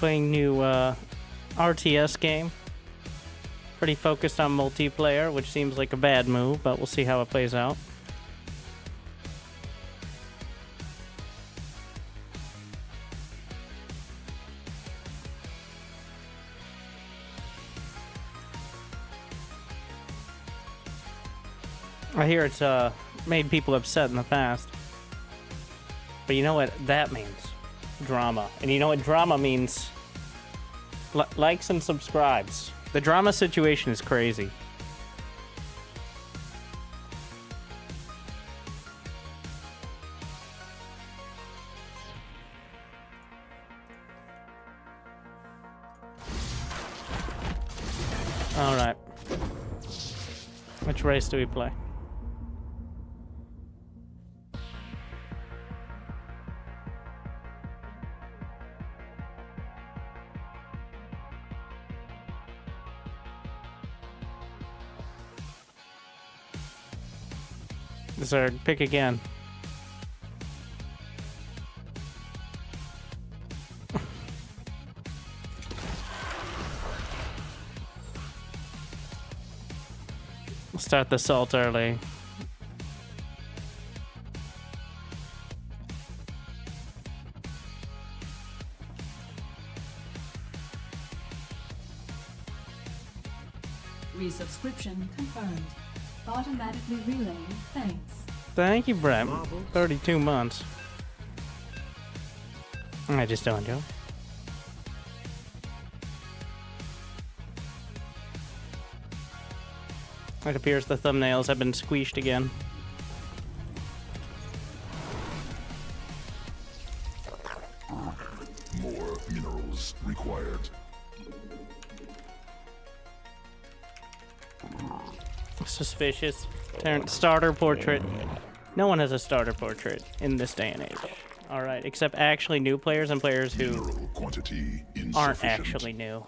playing new RTS game. Pretty focused on multiplayer, which seems like a bad move, but we'll see how it plays out. I hear it's made people upset in the past. But you know what that means? Drama. And you know what drama means? Likes and subscribes. The drama situation is crazy. Alright. Which race do we play? Zerg, pick again. We'll start the assault early. Resubscription confirmed. Automatically relaying thanks. Thank you, Brett. 32 months. I just don't know. It appears the thumbnails have been squeezed again. More minerals required. Suspicious. Terran starter portrait. No one has a starter portrait in this day and age. Alright, except actually new players and players who aren't actually new.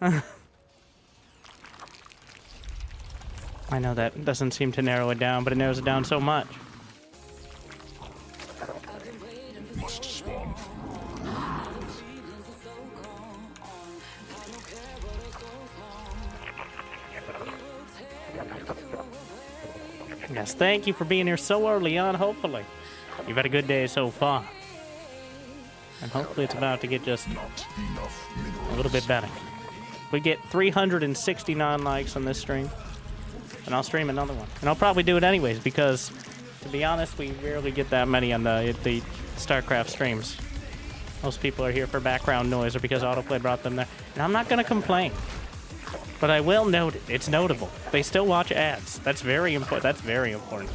I know that doesn't seem to narrow it down, but it narrows it down so much. Must spawn. Yes, thank you for being here so early on, hopefully. You've had a good day so far. And hopefully it's about to get just a little bit better. If we get 369 likes on this stream, and I'll stream another one. And I'll probably do it anyways, because, to be honest, we rarely get that many on the StarCraft streams. Most people are here for background noise or because autoplay brought them there. And I'm not going to complain. But I will note it. It's notable. They still watch ads. That's very important. That's very important.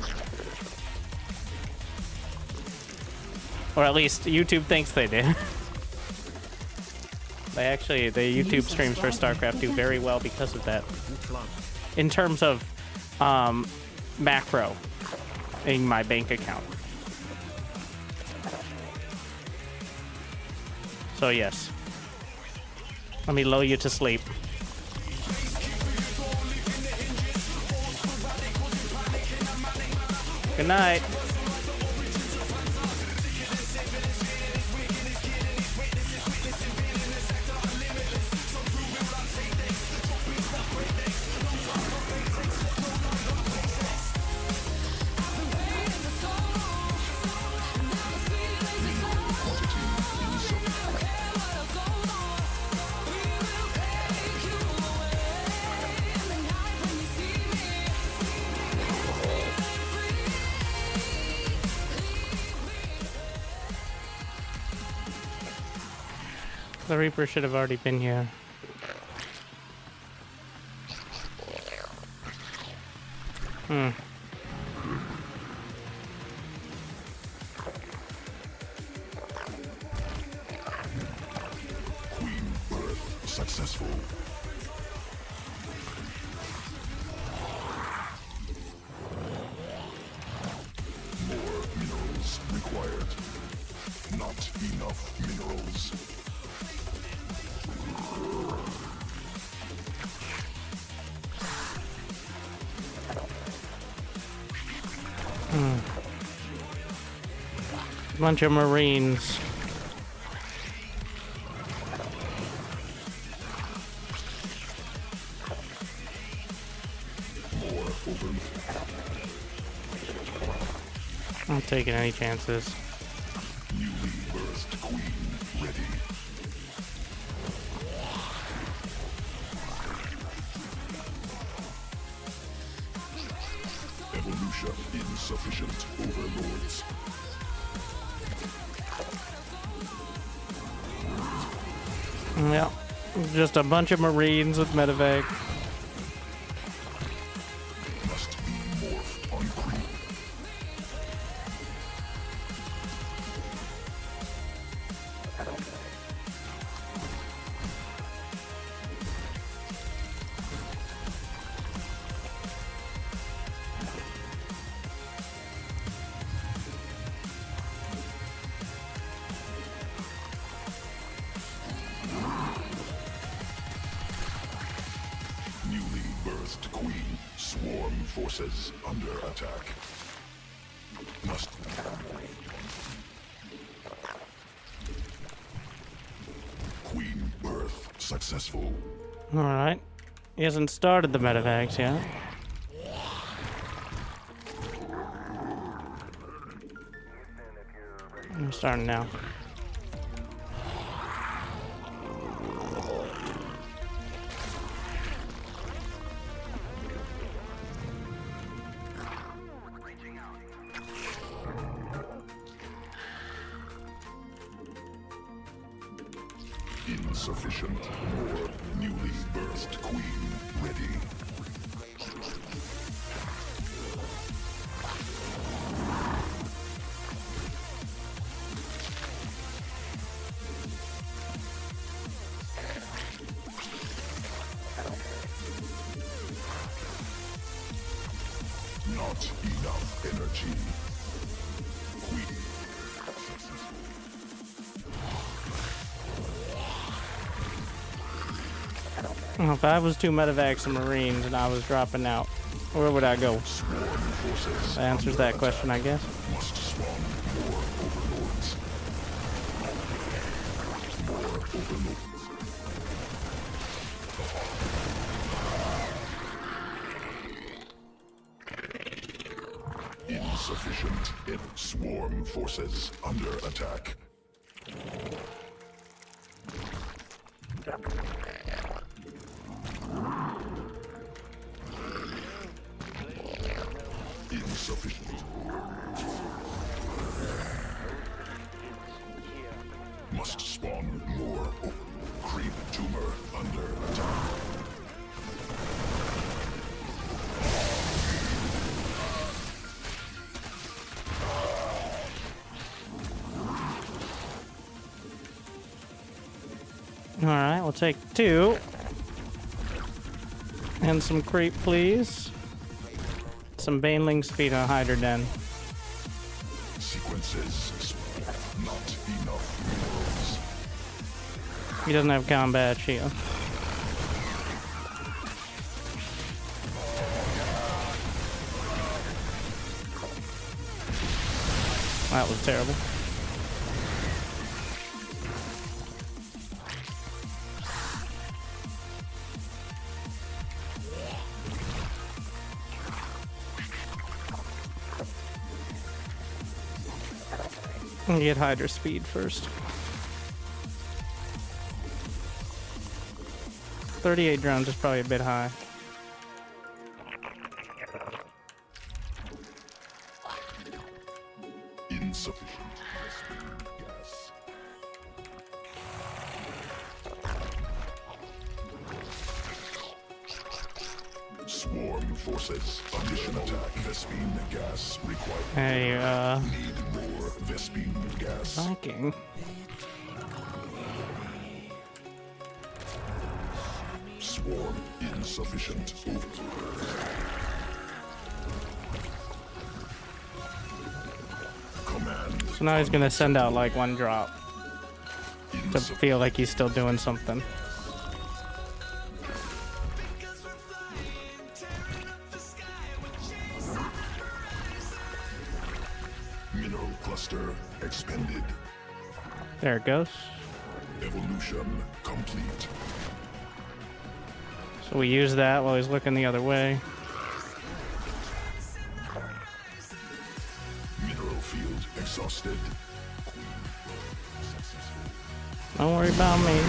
Or at least YouTube thinks they did. They actually, the YouTube streams for StarCraft do very well because of that. In terms of macro in my bank account. So yes. Let me lull you to sleep. Good night. The Reaper should have already been here. Queen birth successful. More minerals required. Not enough minerals. Bunch of Marines. I'm taking any chances. Newly birthed queen ready. Evolution insufficient, overlords. Yeah, just a bunch of Marines with medevac. Must be morphed on creep. Newly birthed queen, swarm forces under attack. Must. Queen birth successful. Alright. He hasn't started the medevacs yet. I'm starting now. Insufficient. More newly birthed queen ready. Not enough energy. Queen. Well, if I was 2 medevacs and Marines and I was dropping out, where would I go? Swarm forces That answers that question, I guess. must spawn more overlords. More overlords. Insufficient. Swarm forces under attack. Insufficient. Must spawn more. Creep tumor under attack. Alright, we'll take 2. And some creep, please. Some Baneling speed on Hydra Den. Sequences. Not enough minerals. He doesn't have combat shield. That was terrible. I'll get Hydra speed first. 38 drones is probably a bit high. Insufficient. Gas. Swarm forces. Condition attack. Vespine gas required. Hey, Need more Vespine gas. Viking. Swarm insufficient. Command. So now he's gonna send out like 1 drop to Insufficient. feel like he's still doing something. Mineral cluster expended. There it goes. Evolution complete. So we use that while he's looking the other way. Mineral exhausted. Don't worry about me.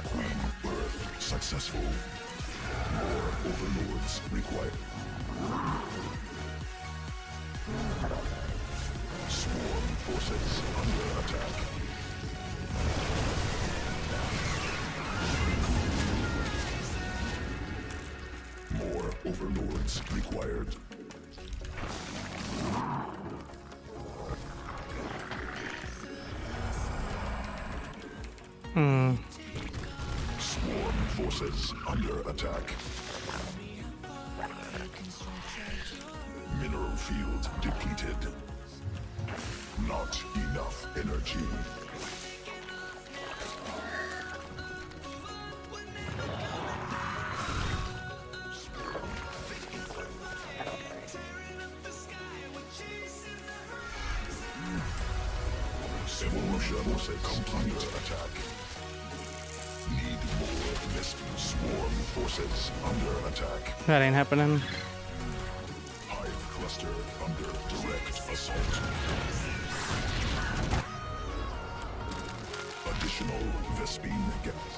Queen birth successful. More overlords required. Swarm forces under attack. More overlords required. Swarm forces under attack. Mineral field depleted. Not enough energy. Evolution forces under attack. Need more Vespene swarm forces under attack. That ain't happening. Hive cluster under direct assault. Additional Vespene gas.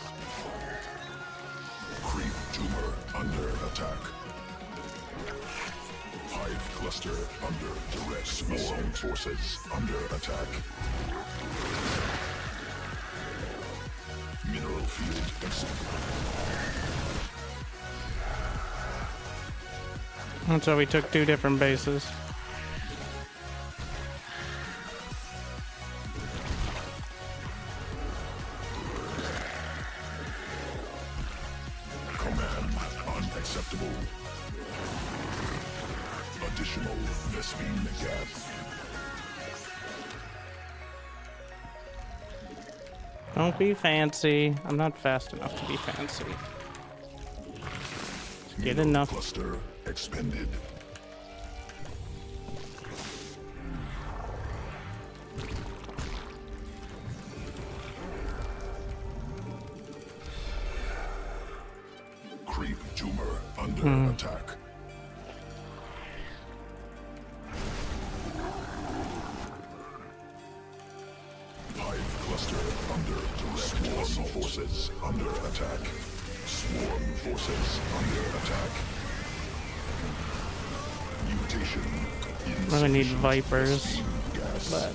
Creep tumor under attack. Hive cluster under direct swarm forces under attack. Mineral field exit. And so we took 2 different bases. Command unacceptable. Additional Vespene gas. Don't be fancy. I'm not fast enough to be fancy. Get Mineral enough. Cluster expended. Creep tumor under attack. Hive cluster under direct swarm forces under attack. Swarm forces under attack. Mutation. Really need insufficient Vipers, Vespene gas. but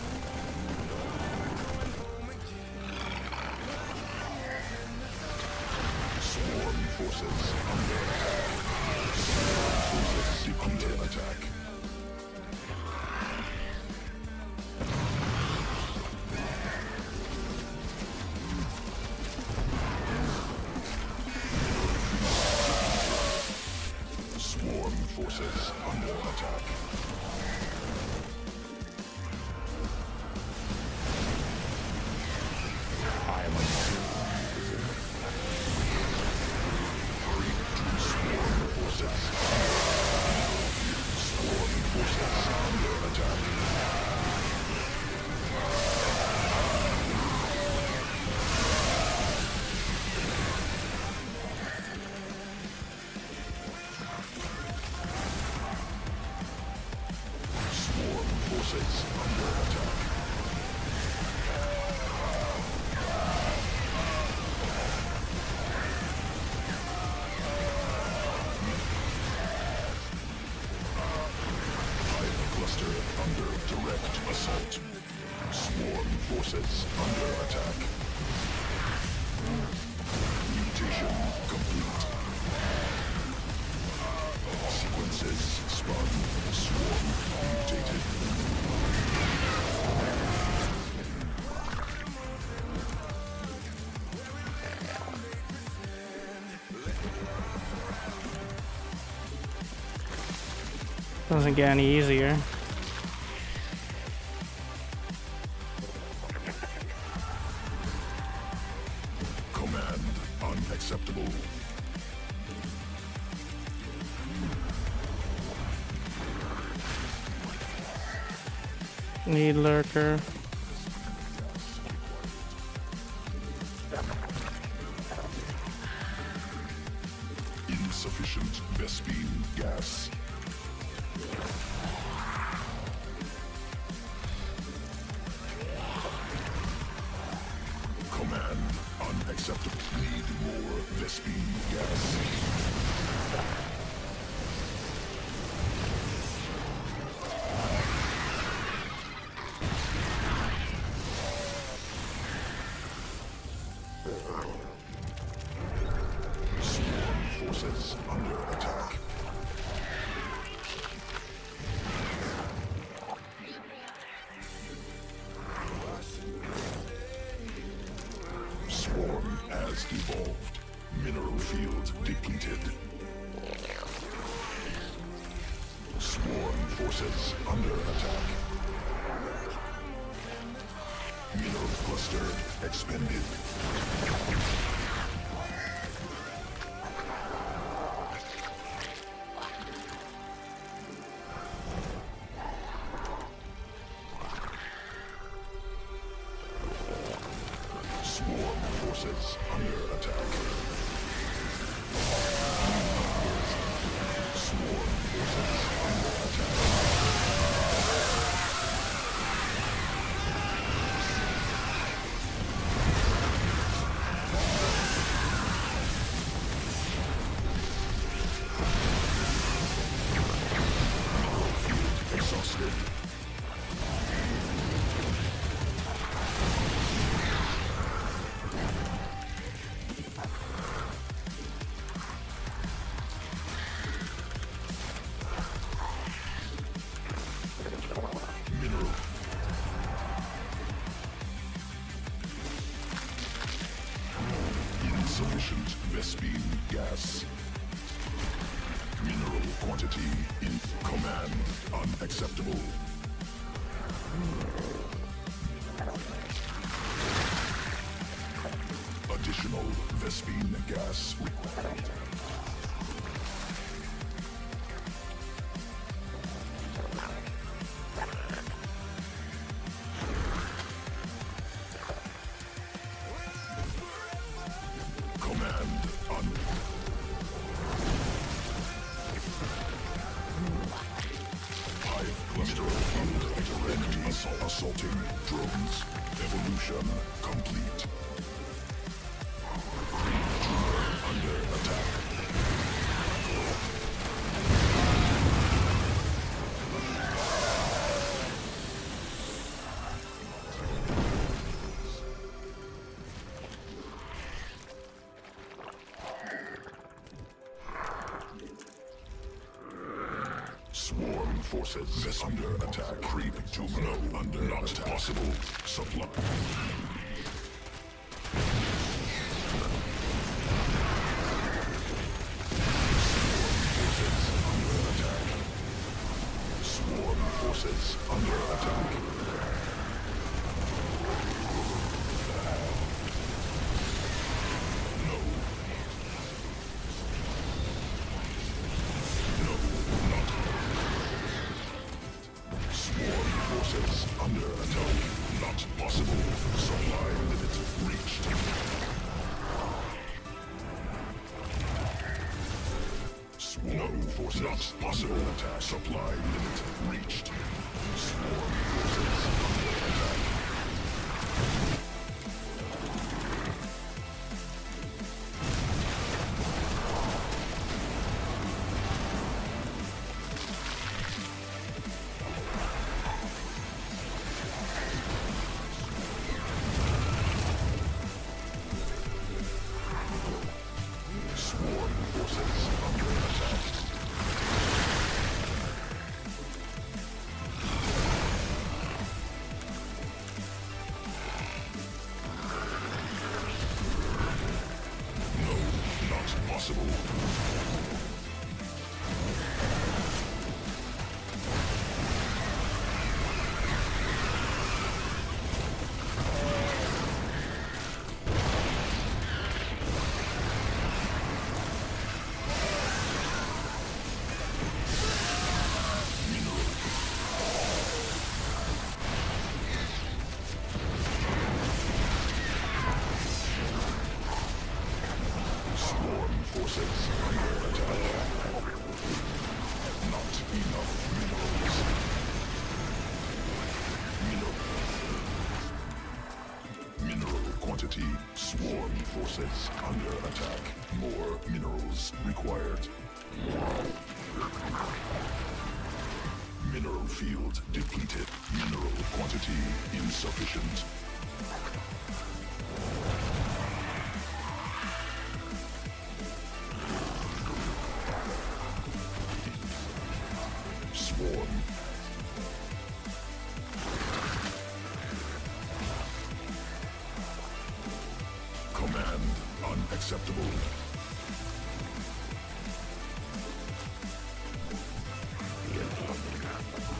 Swarm forces under attack. Swarm forces under attack. Swarm forces under attack. Swarm forces. Swarm forces under attack. Swarm forces under attack. Hive cluster under direct assault. Swarm forces under attack. Mutation complete. Sequences spun. Swarm mutated. doesn't get any easier. Command unacceptable. Need lurker. Insufficient Vespine gas. Command unacceptable. Need more Vespine gas. Forces under attack. Swarm has evolved. Mineral field depleted. Swarm forces under attack. Mineral cluster expended. Swarm forces under attack. Swarm forces under attack. Field exhausted. Mineral. Insufficient Vespine gas. Mineral quantity in command unacceptable. Additional Vespine gas required. Command on. Hive cluster field enemy assaulting drones. Evolution complete. Tumor under attack. Swarm forces under attack. Creep tumor under not attack. Possible supply. Swarm forces under attack. No. No, not. Swarm forces under attack. Not possible. Supply limit reached. Swarm forces not possible. Attack. Supply limit reached. Swarm forces under attack. Swarm forces under attack. forces under attack. More minerals required. Mineral field depleted. Mineral quantity insufficient. Swarm. Command unacceptable.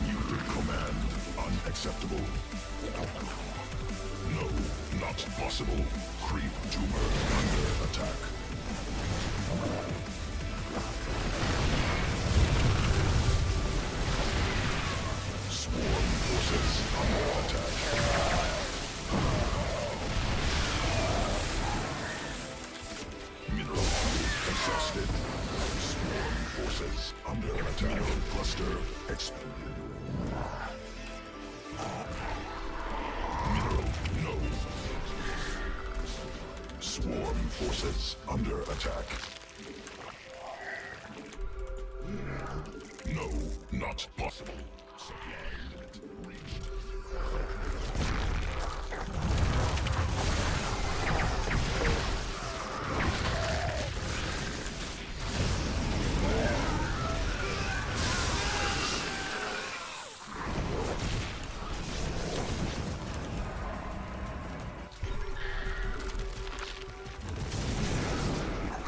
Muted command unacceptable. No, not possible. Creep tumor under attack. Swarm forces under attack. Mineral field exhausted. Swarm forces under attack. Mineral cluster exploded. Mineral no. Swarm forces under attack. No, not possible. Supply limit reached.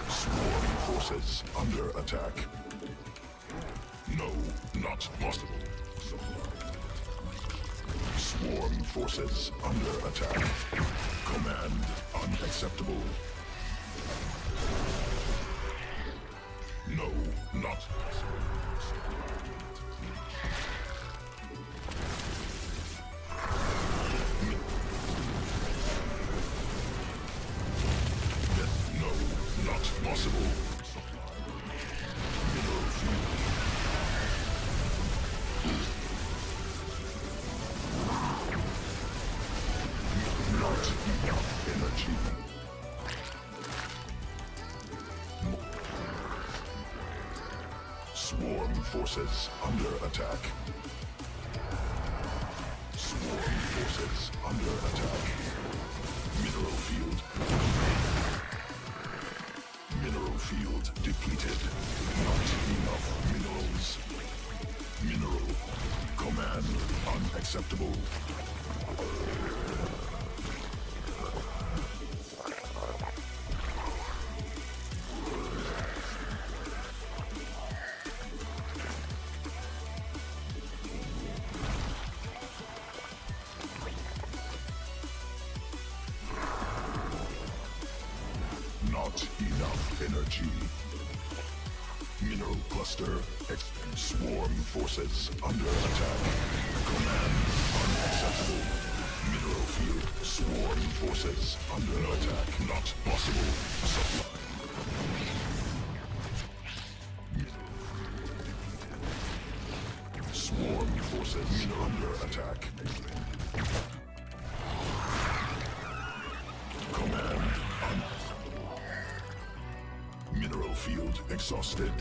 Swarm forces under attack. No, not possible. Swarm forces under attack. Command unacceptable. No, not possible. No, not possible. Mineral field. Not enough energy. Swarm forces under attack. Swarm forces under attack. Mineral field. Mineral field depleted. Not enough minerals. Mineral. Command unacceptable. Not enough energy. Mineral cluster. Swarm forces under attack. Command unacceptable. Mineral field. Swarm forces under attack. Not possible. Supply. Swarm forces under attack. Command mineral field exhausted.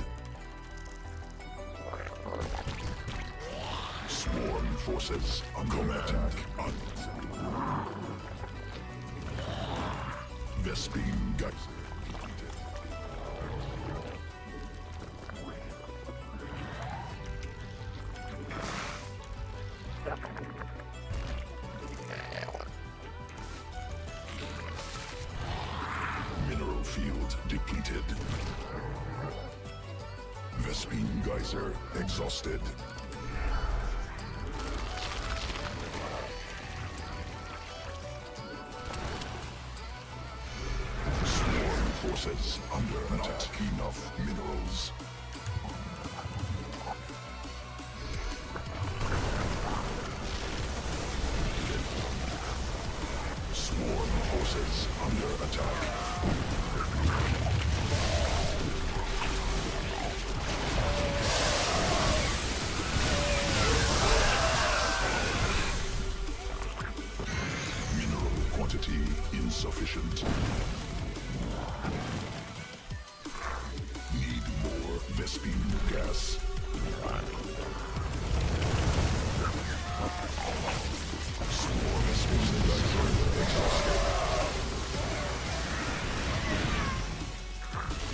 Swarm forces under attack. Vespine Geyser. Mineral field depleted. Vespine Geyser exhausted. Swarm forces under attack. Not enough minerals. Swarm forces under attack. Mineral quantity insufficient. Yes.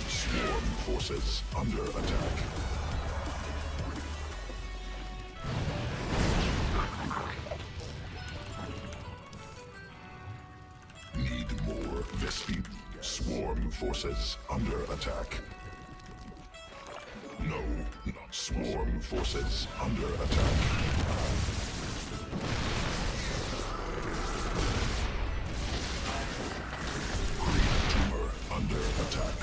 Swarm forces under attack. Need more Vespene. Swarm forces under attack. No, not swarm forces under attack. Green tumor under attack.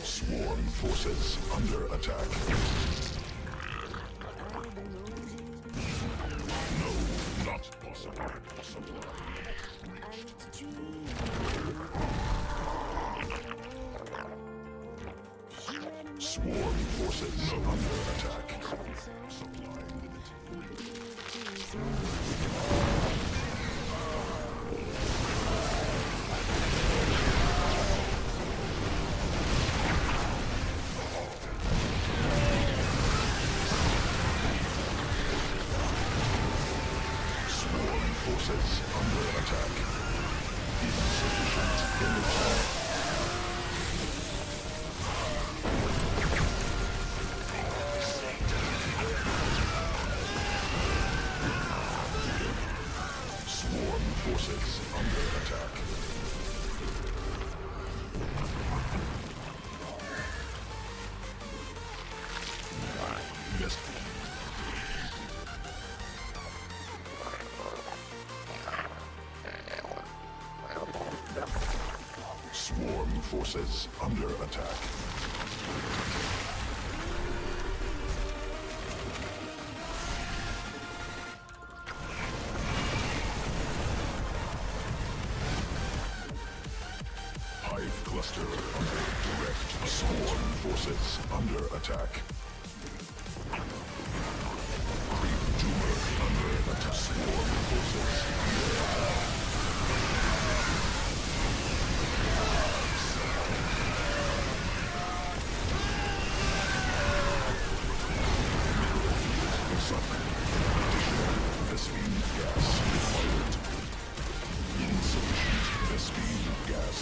Swarm forces under attack. No, not possible. Swarm forces under attack. Supply limited. Swarm forces under attack. Insufficient energy. Swarm forces under attack. Yes. Swarm forces under attack. Hive cluster under direct. Swarm forces under attack. Creep tumor under attack. Swarm forces under attack. Vespene gas required. Insufficient Vespene gas.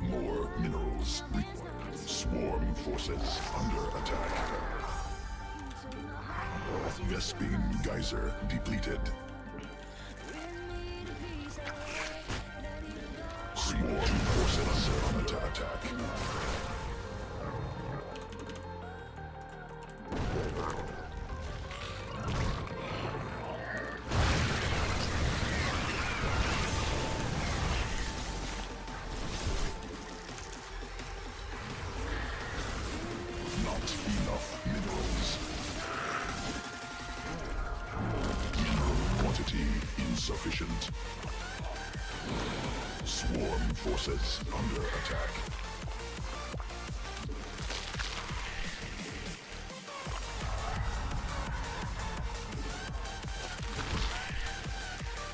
More minerals required. Swarm forces under attack. Vespene geyser depleted. Swarm forces under attack. Not enough minerals. Mineral quantity insufficient. Swarm forces under attack.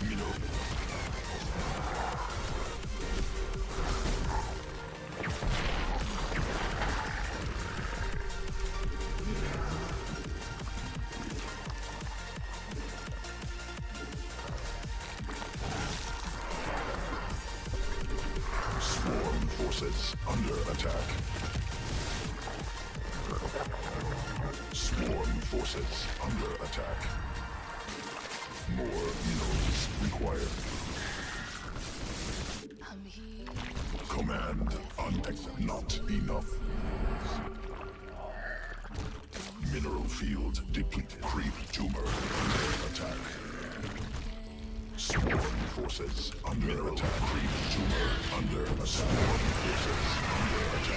Mineral. Swarm forces under attack. Swarm forces under attack. More minerals required. Command unaccepted. Not enough. Mineral field depleted. Creep tumor under attack. Swarm forces under attack. Creep tumor under attack. Swarm forces under attack.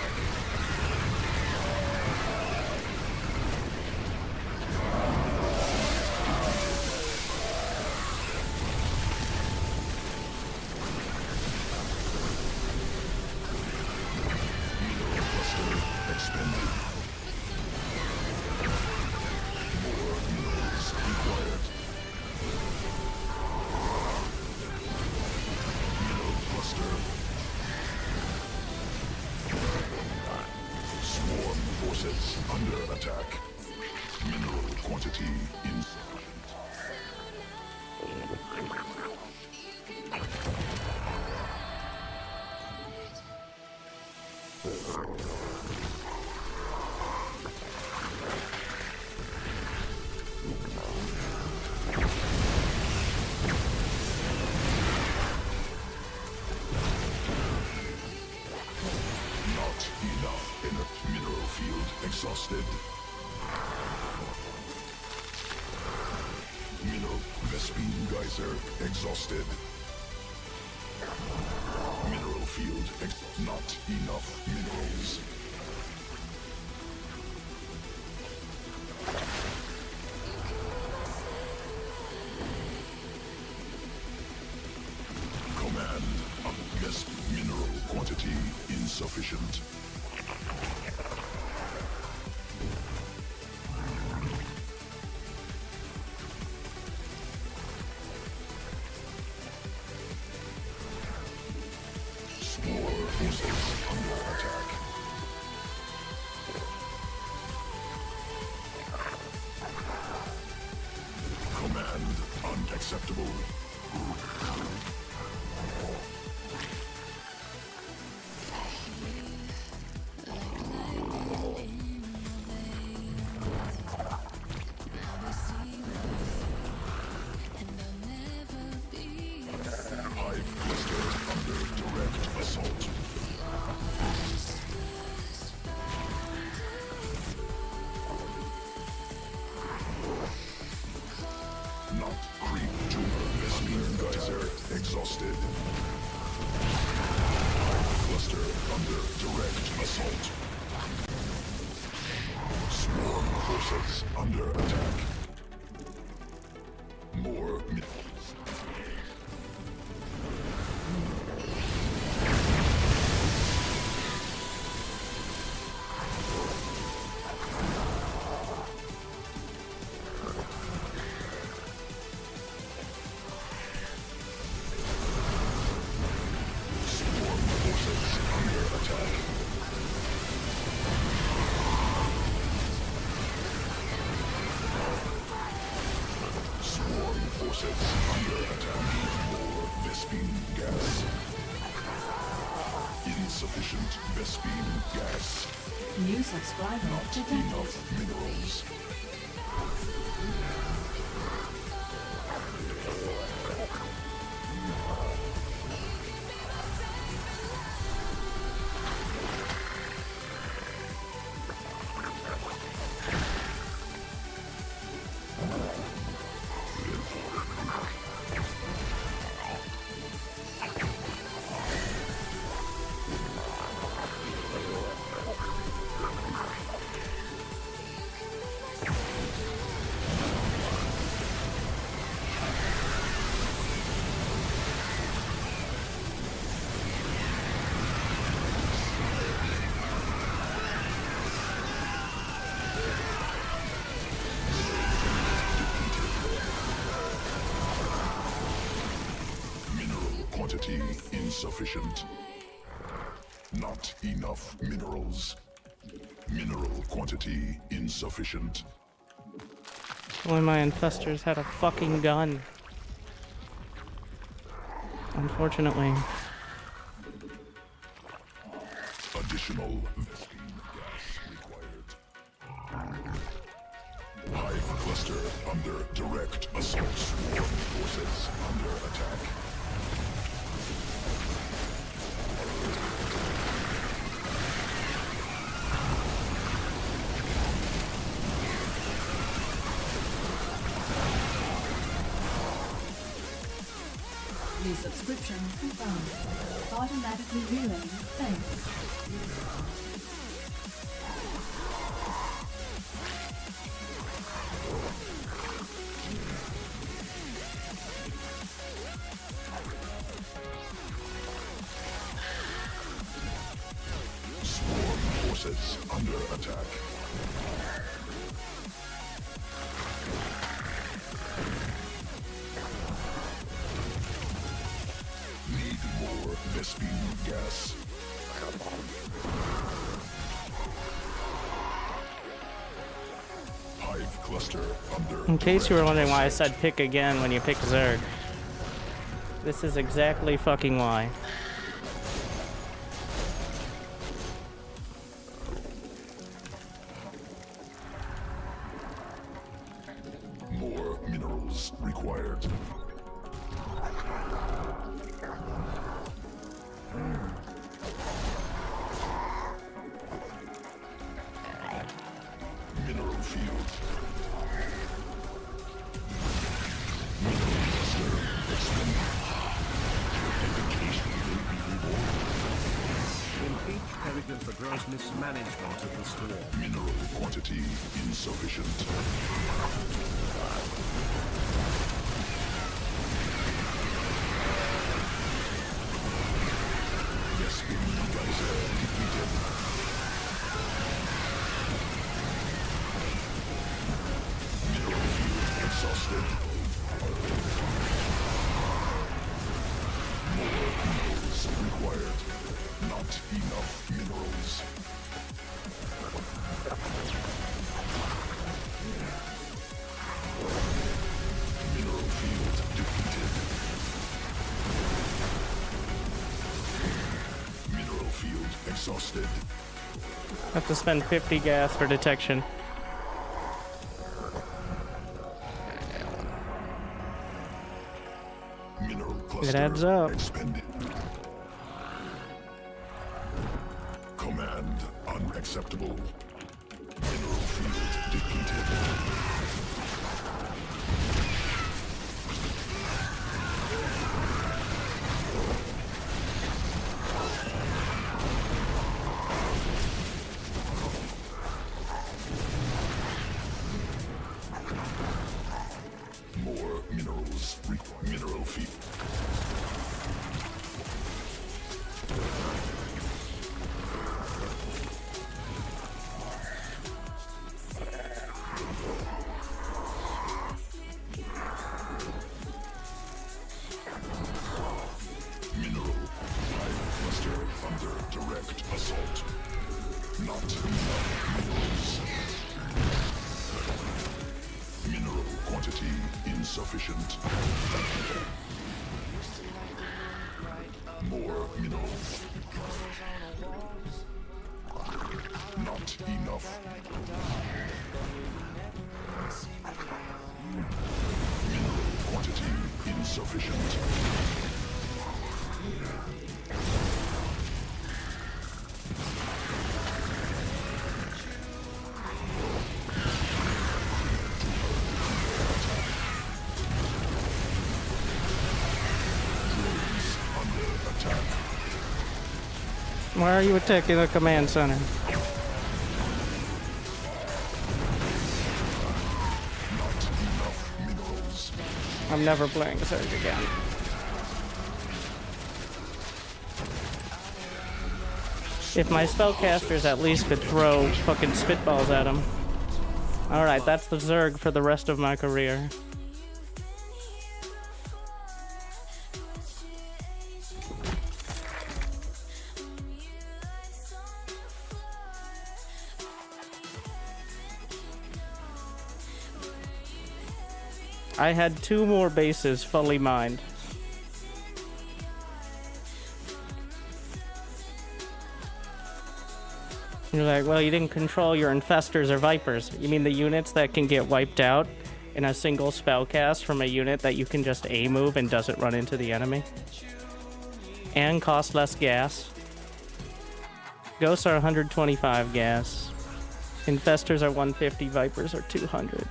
forces under attack. Mineral quantity insufficient. Exhausted. Mineral Vespine geyser exhausted. Mineral field not enough minerals. Command of Vesp mineral quantity insufficient. Unacceptable. Hive cluster under direct assault. Exhausted. Cluster under direct assault. Swarm forces under attack. More minerals. Under attack. More Vespine gas. Insufficient Vespine gas. New subscriber Not detected. enough minerals. Quantity insufficient. Not enough minerals. Mineral quantity insufficient. One of my infestors had a fucking gun. Unfortunately. Additional Vespine gas required. Hive cluster under direct assault. Swarm forces under attack. The subscription confirmed. Automatically relaying thanks. Swarm forces under attack. Need more Vespine gas. cluster under In case you were direct wondering why I assault. said pick again when you pick Zerg, this is exactly fucking why. More minerals required. Mineral field. Mineral cluster expanded. Dedication will be rewarded. Impeach Peregrine for gross mismanagement of the storm. Mineral quantity insufficient. Bespin riser depleted. Mineral field exhausted. More minerals required. Not enough minerals. Mineral field depleted. Mineral field exhausted. Have to spend 50 gas for detection. Mineral cluster adds up. expended. Command unacceptable. Mineral field depleted. More minerals required. Mineral field. Mineral hive cluster under direct assault. Not enough minerals. Mineral quantity insufficient. More minerals. Not enough. Mineral quantity insufficient. Drones under attack. Why are you attacking the command center? Not enough minerals. I'm never playing Zerg again. If my spellcasters at least could throw fucking spitballs at him. Alright, that's the Zerg for the rest of my career. I had 2 more bases fully mined. You're like, well, you didn't control your infestors or vipers. You mean the units that can get wiped out in a single spell cast from a unit that you can just A-move and doesn't run into the enemy? And cost less gas. Ghosts are 125 gas. Infestors are 150, vipers are 200.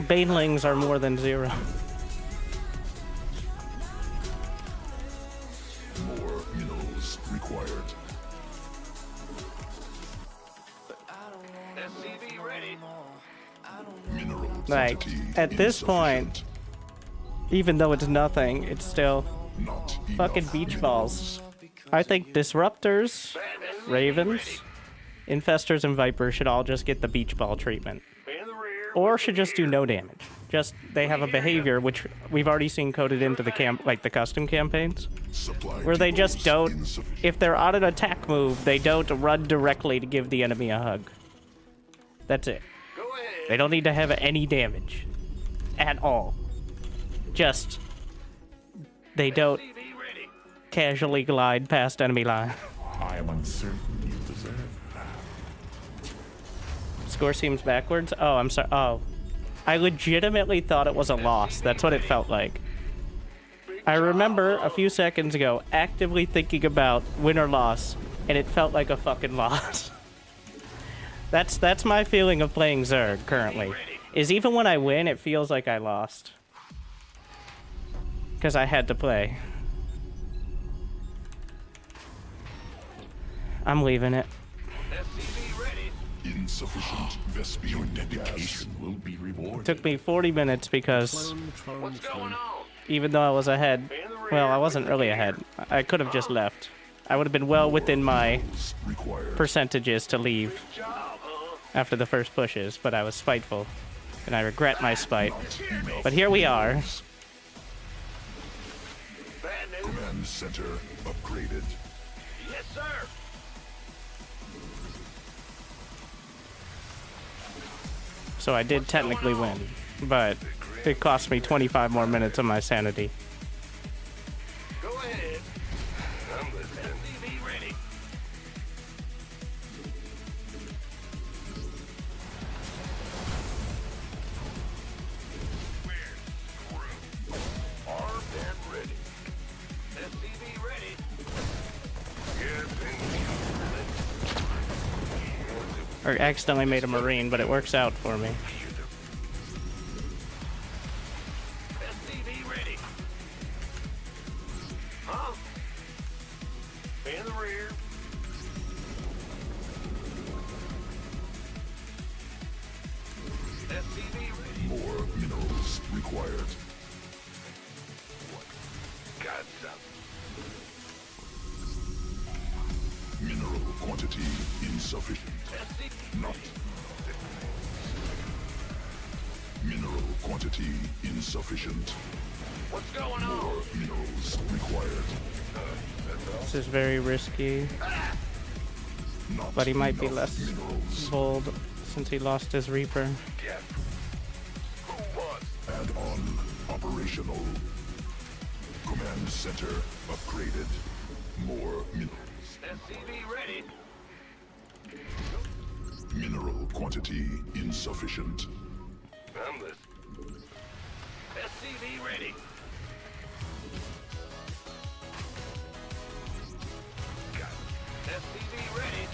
Banelings are more than 0. More minerals required. SCV ready. Mineral Like, quantity at this point, insufficient. even though it's nothing, it's still Not fucking enough beach minerals. balls. I think disruptors, ravens, infestors, and vipers should all just get the beach ball treatment. In the rear. or should just do no damage. Just they have a behavior which we've already seen coded into the the custom campaigns, where they just don't. If they're on an attack move, they don't run directly to give the enemy a hug. That's it. They don't need to have any damage at all. Just they don't casually glide past enemy line. I am uncertain you deserve that. Score seems backwards. Oh, I'm sorry. Oh, I legitimately thought it was a loss. That's what it felt like. I remember a few seconds ago actively thinking about win or loss, and it felt like a fucking loss. That's my feeling of playing Zerg currently. Is even when I win, it feels like I lost. Because I had to play. I'm leaving it. Insufficient Vespian dedication will be rewarded. It took me 40 minutes because even though I was ahead, well, I wasn't really ahead. I could have just left. I would have been well within my percentages to leave after the first pushes, but I was spiteful, and I regret my spite. But here we are. Command center upgraded. Yes, sir. So I did technically win, but it cost me 25 more minutes of my sanity. Go ahead. I'm listening. SCV ready. Armed and ready. SCV ready. Yes, Or accidentally made a Marine, but it works out for me. SCV ready. Huh? In the rear. SCV ready. More minerals required. Got some. Mineral quantity insufficient. Not. Mineral quantity insufficient. What's going on? More minerals required. This is very risky, Not but he might be enough less minerals. bold since he lost his Reaper. Yeah. Who wants? Add-on operational. Command center upgraded. More minerals. SCV ready. Mineral quantity insufficient. I'm listening. SCV ready. Got it. SCV ready.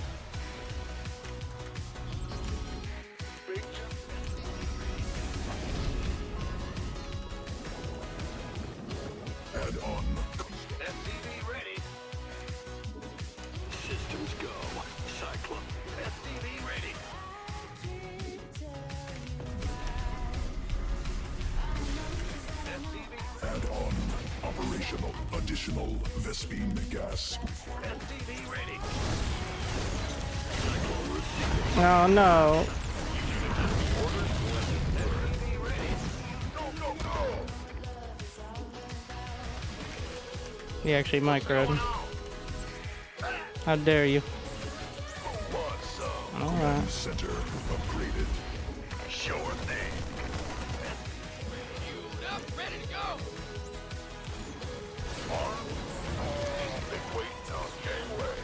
Big jump. Add-on. SCV ready. Systems go. Cyclone. SCV ready. SCV. Add-on operational. Additional Vespine gas. SCV ready. Oh no. SCV ready. Go, go, go. He actually microed. How dare you? Alright. Center upgraded. Sure thing. Ready to go. Been waiting on gangway.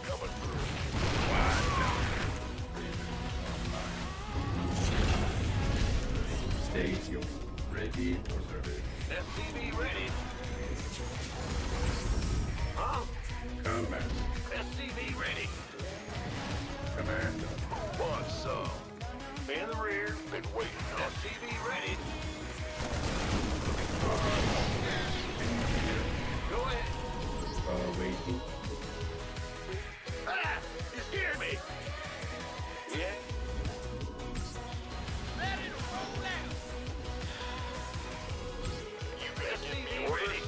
Coming through. Station ready for service. SCV ready. Huh? Combat. SCV ready. Command. Want some? In the rear. Been waiting on SCV ready. Go ahead. Awaiting. Ah! You scared me. Yeah. Ready to roll out. You SCV ready.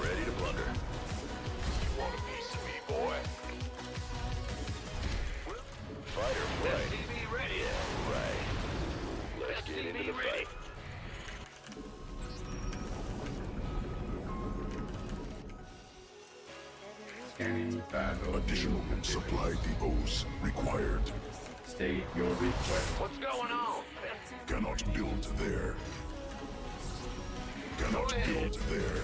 Ready to plunder. You want a piece of me, boy? Additional supply depots required. State your request. What's going on? Cannot build there. Cannot build there.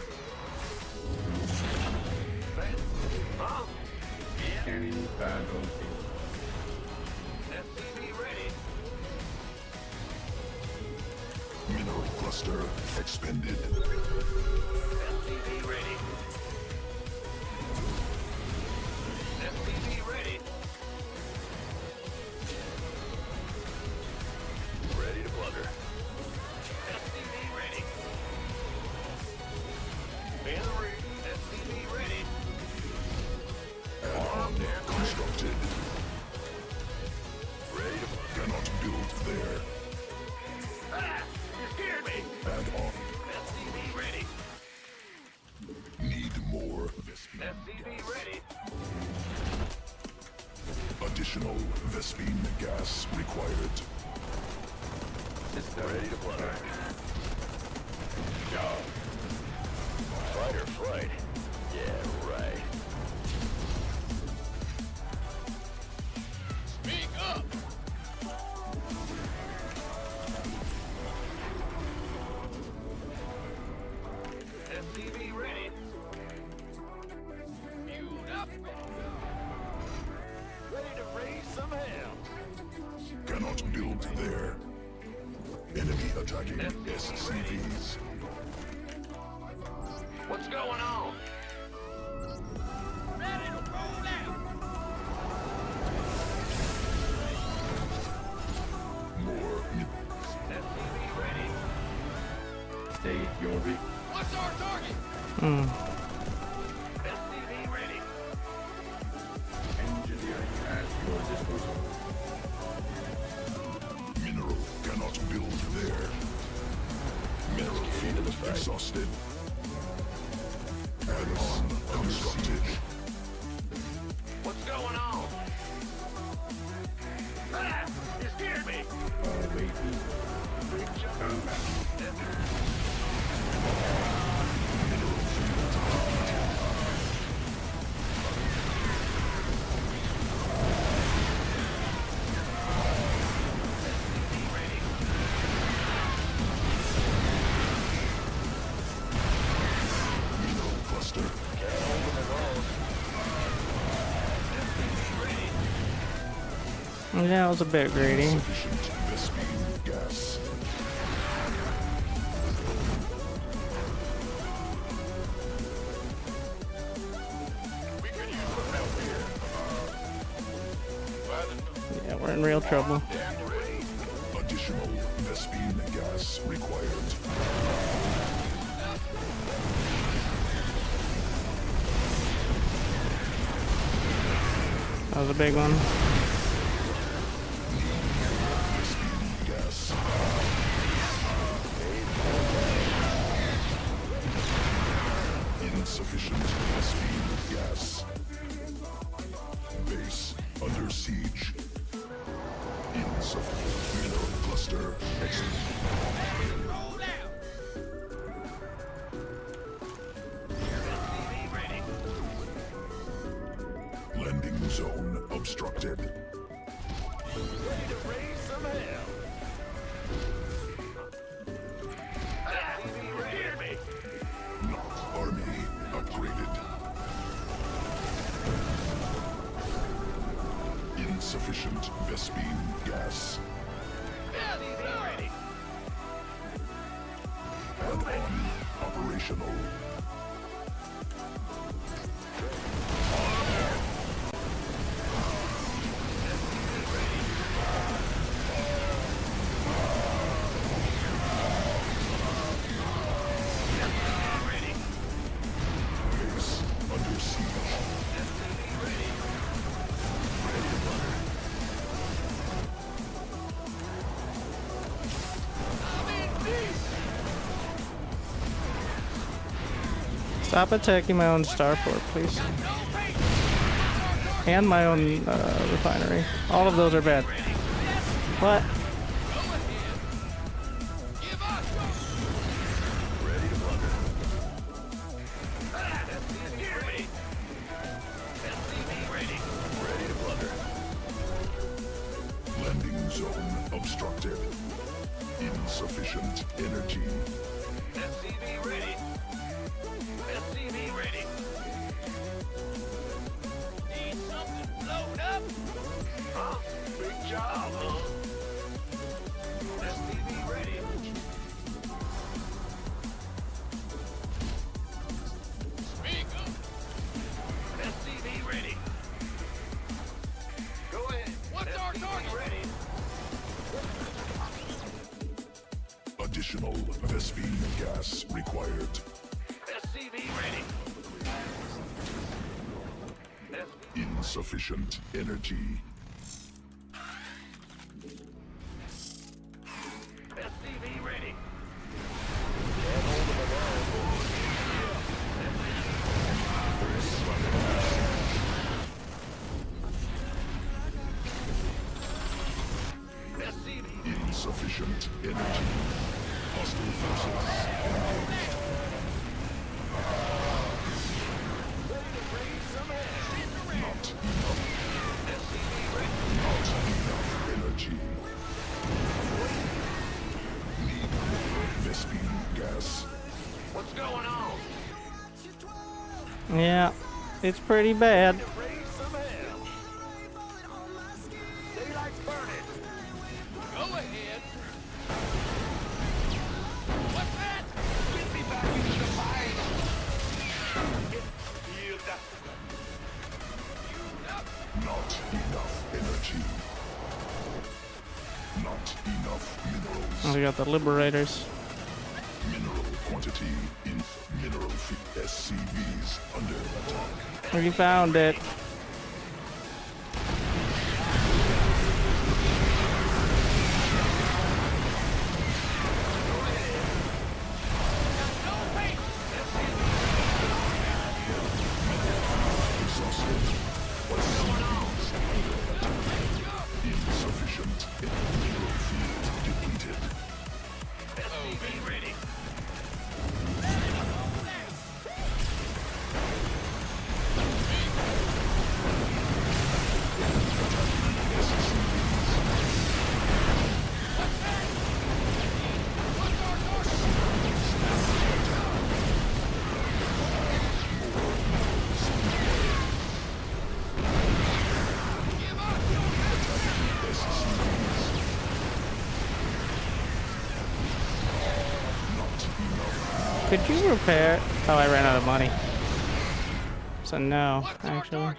Huh? Scanning battle. SCV ready. Mineral cluster expended. SCV ready. SCV ready. Ready to plunder. SCV ready. In the ring. SCV ready. Add-on constructed. Ready to plunder. Cannot build there. Ah! You scared me! Add-on. SCV ready. Need more. SCV ready. Additional Vespine gas required. System Ready to plunder. job. Fight or flight? Yeah, right. Speak up! SCV ready. Fueled up. Ready to raise some hell. Cannot build there. Enemy attacking SCVs. What's going on? Ready to roll out. More SCV ready. State your request. What's our target? Hmm. SCV ready. Engineering at your disposal. mineral cannot build there. Mineral field exhausted. Add-on constructed. What's going on? Ah! You scared me! Awaiting combat. Mineral cluster. Yeah, that was a bit greedy. Sufficient Vespine gas. We could use some help here. Yeah, we're in real trouble. Damn ready. Additional Vespine gas required. That was a big one. Vespine gas. Insufficient Vespine gas. Base under siege. Insufficient mineral cluster. Roll out. SCV ready. Landing zone obstructed. Ready to raise some hell. SCV ready. Hear me. Army upgraded. Insufficient Vespine gas. SCV ready. Add-on operational. Base under siege. Stop attacking my own starport, please. And my own refinery. All of those are bad. What? Hear me. SCV ready. Insufficient energy. SCV ready. SCV ready. Need something blown up? Huh? Big job, huh? SCV ready. Speak up. SCV ready. Go ahead. What's our target? Ready. Additional Vespene gas required. SCV ready. Insufficient energy. SCV ready. SCV. Insufficient energy. Hostile forces engaged. Not enough. Not enough energy. Need more Vespene gas. What's going on? Yeah, it's pretty bad. Raise some hell. Daylight's burning. Go ahead. What's that? Get me back into the fight. Healed up. Not enough energy. Not enough minerals. We got the Liberators. Mineral quantity in mineral feed SCVs under attack. We found it. Exhausted. SCVs under attack. Insufficient mineral field depleted. SCV ready. Could you repair? Oh, I ran out of money. So no, actually.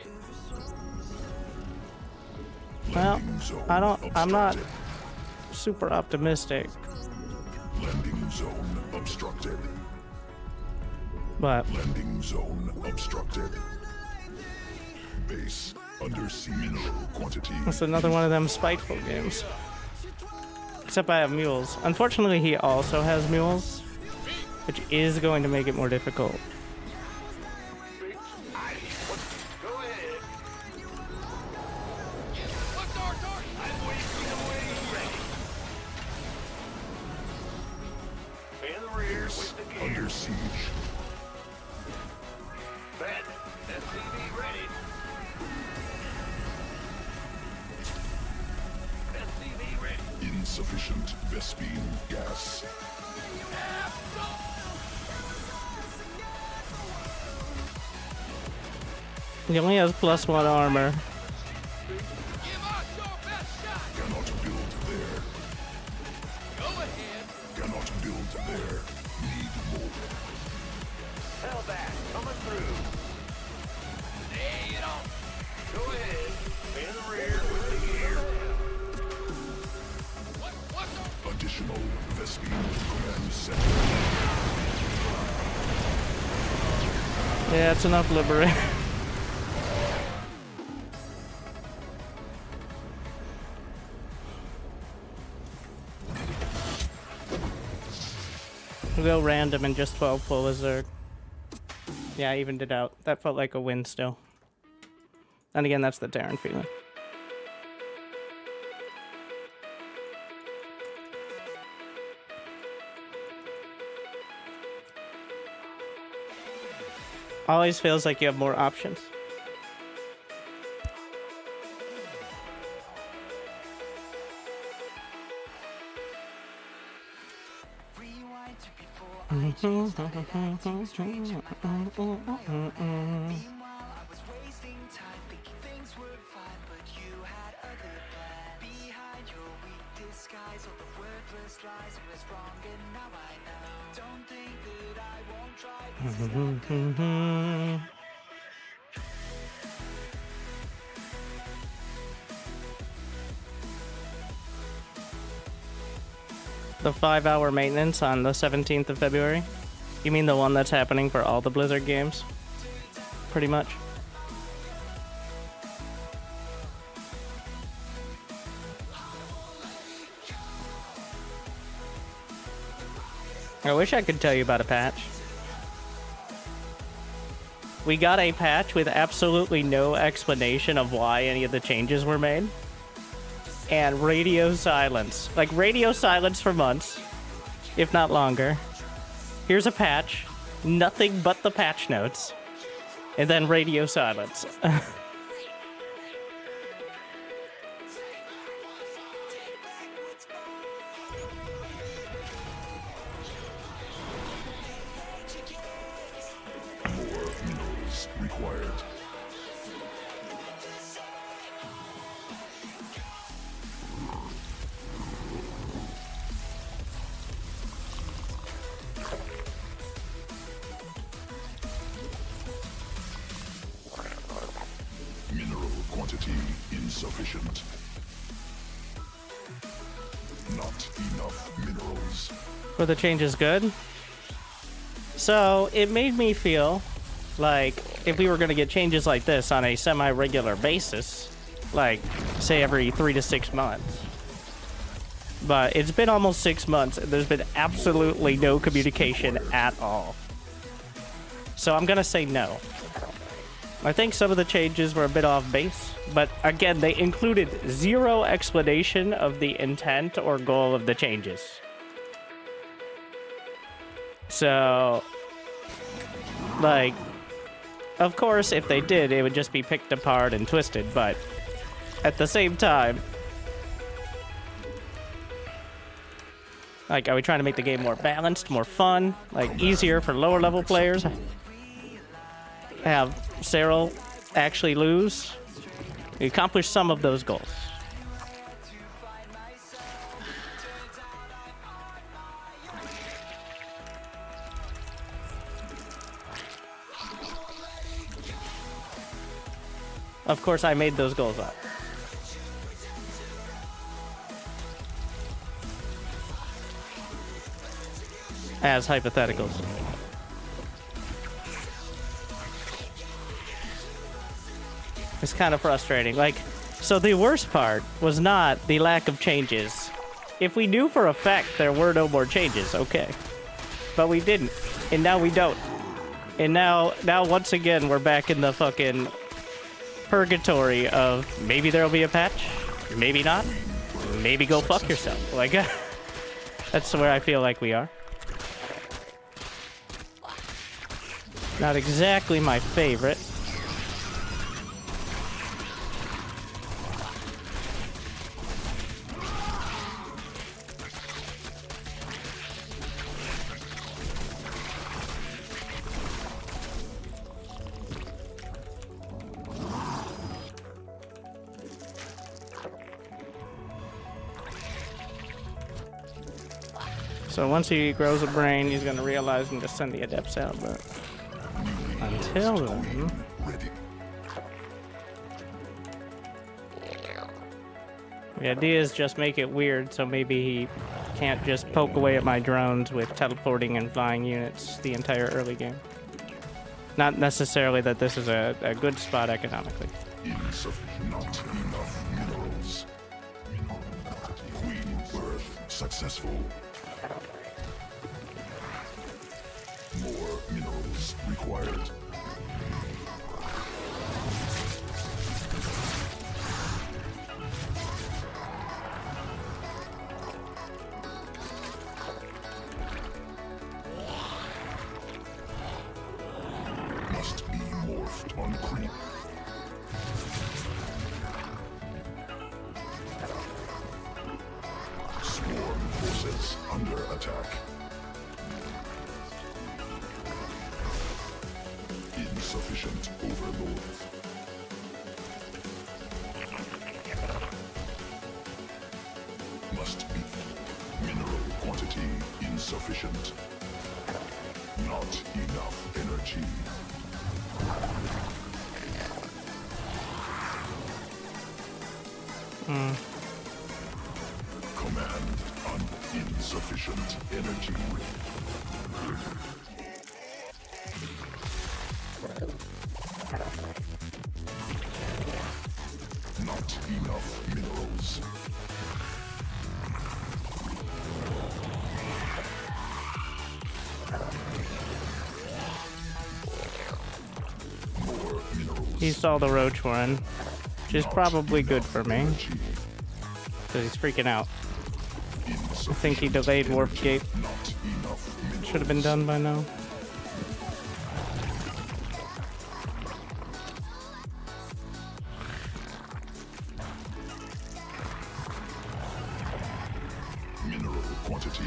Well, Landing zone I'm not obstructed. super optimistic, Landing zone obstructed. but Landing zone obstructed. Base under siege. Mineral quantity. it's another one of them spiteful games. Except I have mules. Unfortunately, he also has mules, which is going to make it more difficult. Go ahead. What's our target? I'm waiting away. Ready. In the rear with the gear. Under siege. Bandit. SCV ready. SCV ready. Insufficient Vespene gas. He only has +1 armor. Give us your best shot. Cannot build there. Go ahead. Cannot build there. Need more. Hellbat coming through. Lay it on. Go ahead. In the rear with the gear. What's our Additional Vespene command center. Yeah, it's enough liberate. We'll go random and just 12 pull a Zerg. Yeah, I evened it out. That felt like a win still. And again, that's the Terran feeling. Always feels like you have more options. The 5-hour maintenance on the 17th of February? You mean the one that's happening for all the Blizzard games? Pretty much. I wish I could tell you about a patch. We got a patch with absolutely no explanation of why any of the changes were made. And radio silence. Like, radio silence for months, if not longer. Here's a patch. Nothing but the patch notes. And then radio silence. Required. Mineral quantity insufficient. Not enough minerals. Were the changes good? So, it made me feel like if we were going to get changes like this on a semi-regular basis, like, say every 3 to 6 months. But it's been almost 6 months, and there's been absolutely no communication at all. So I'm going to say no. I think some of the changes were a bit off base, but again, they included zero explanation of the intent or goal of the changes. So, like, of course, if they did, it would just be picked apart and twisted, but at the same time, like, are we trying to make the game more balanced, more fun, like, easier for lower level players? Have Cyril actually lose? We accomplished some of those goals. Of course, I made those goals up. As hypotheticals. It's kind of frustrating. Like, so the worst part was not the lack of changes. If we knew for a fact there were no more changes, okay. But we didn't. And now we don't. And now once again, we're back in the fucking purgatory of maybe there'll be a patch, maybe not, maybe go fuck yourself. Like, that's where I feel like we are. Not exactly my favorite. So once he grows a brain, he's gonna realize and just send the adepts out, but until then... The idea is just make it weird, so maybe he can't just poke away at my drones with teleporting and flying units the entire early game. Not necessarily that this is a good spot economically. Insufficient. Not enough minerals. Queen birth successful. More minerals required. Must be morphed on creep. Swarm forces under attack. Insufficient overlords. Must be. Mineral quantity insufficient. Not enough energy. Command on insufficient energy. Not enough minerals. More minerals. He saw the roach one, which is probably good for me, Energy. because he's freaking out. I think he Insufficient delayed warp energy. gate. Not enough minerals. Should have been done by now. Mineral quantity.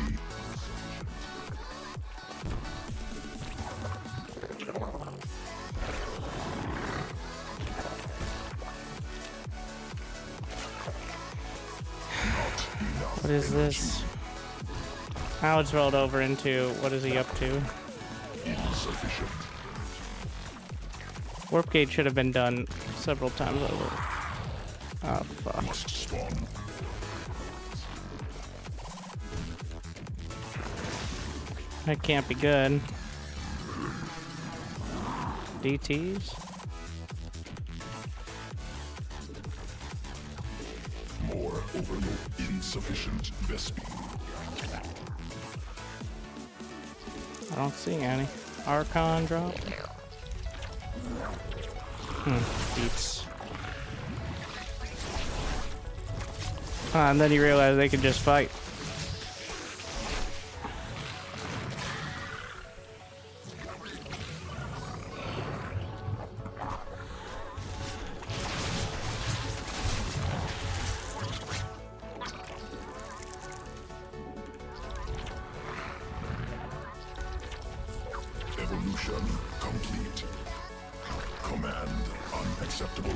What is this? Now it's rolled over into, what is he up to? Insufficient. Warp gate should have been done several times over. Oh, fuck. Must spawn. That can't be good. DTs? More overload. Insufficient Vespi. I don't see any. Archon drop? Beats. And then he realized they could just fight. Evolution complete. Command unacceptable.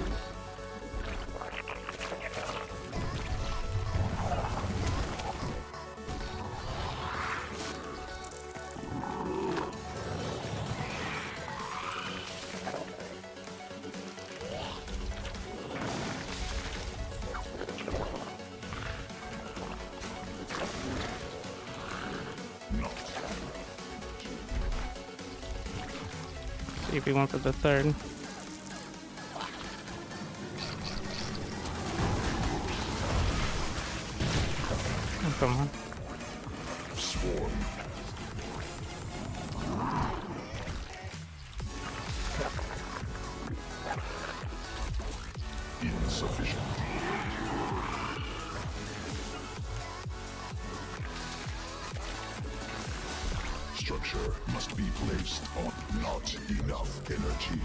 Not. See if he went for the third. Oh, come on. Swarm. Insufficient. Structure must be placed on not enough energy.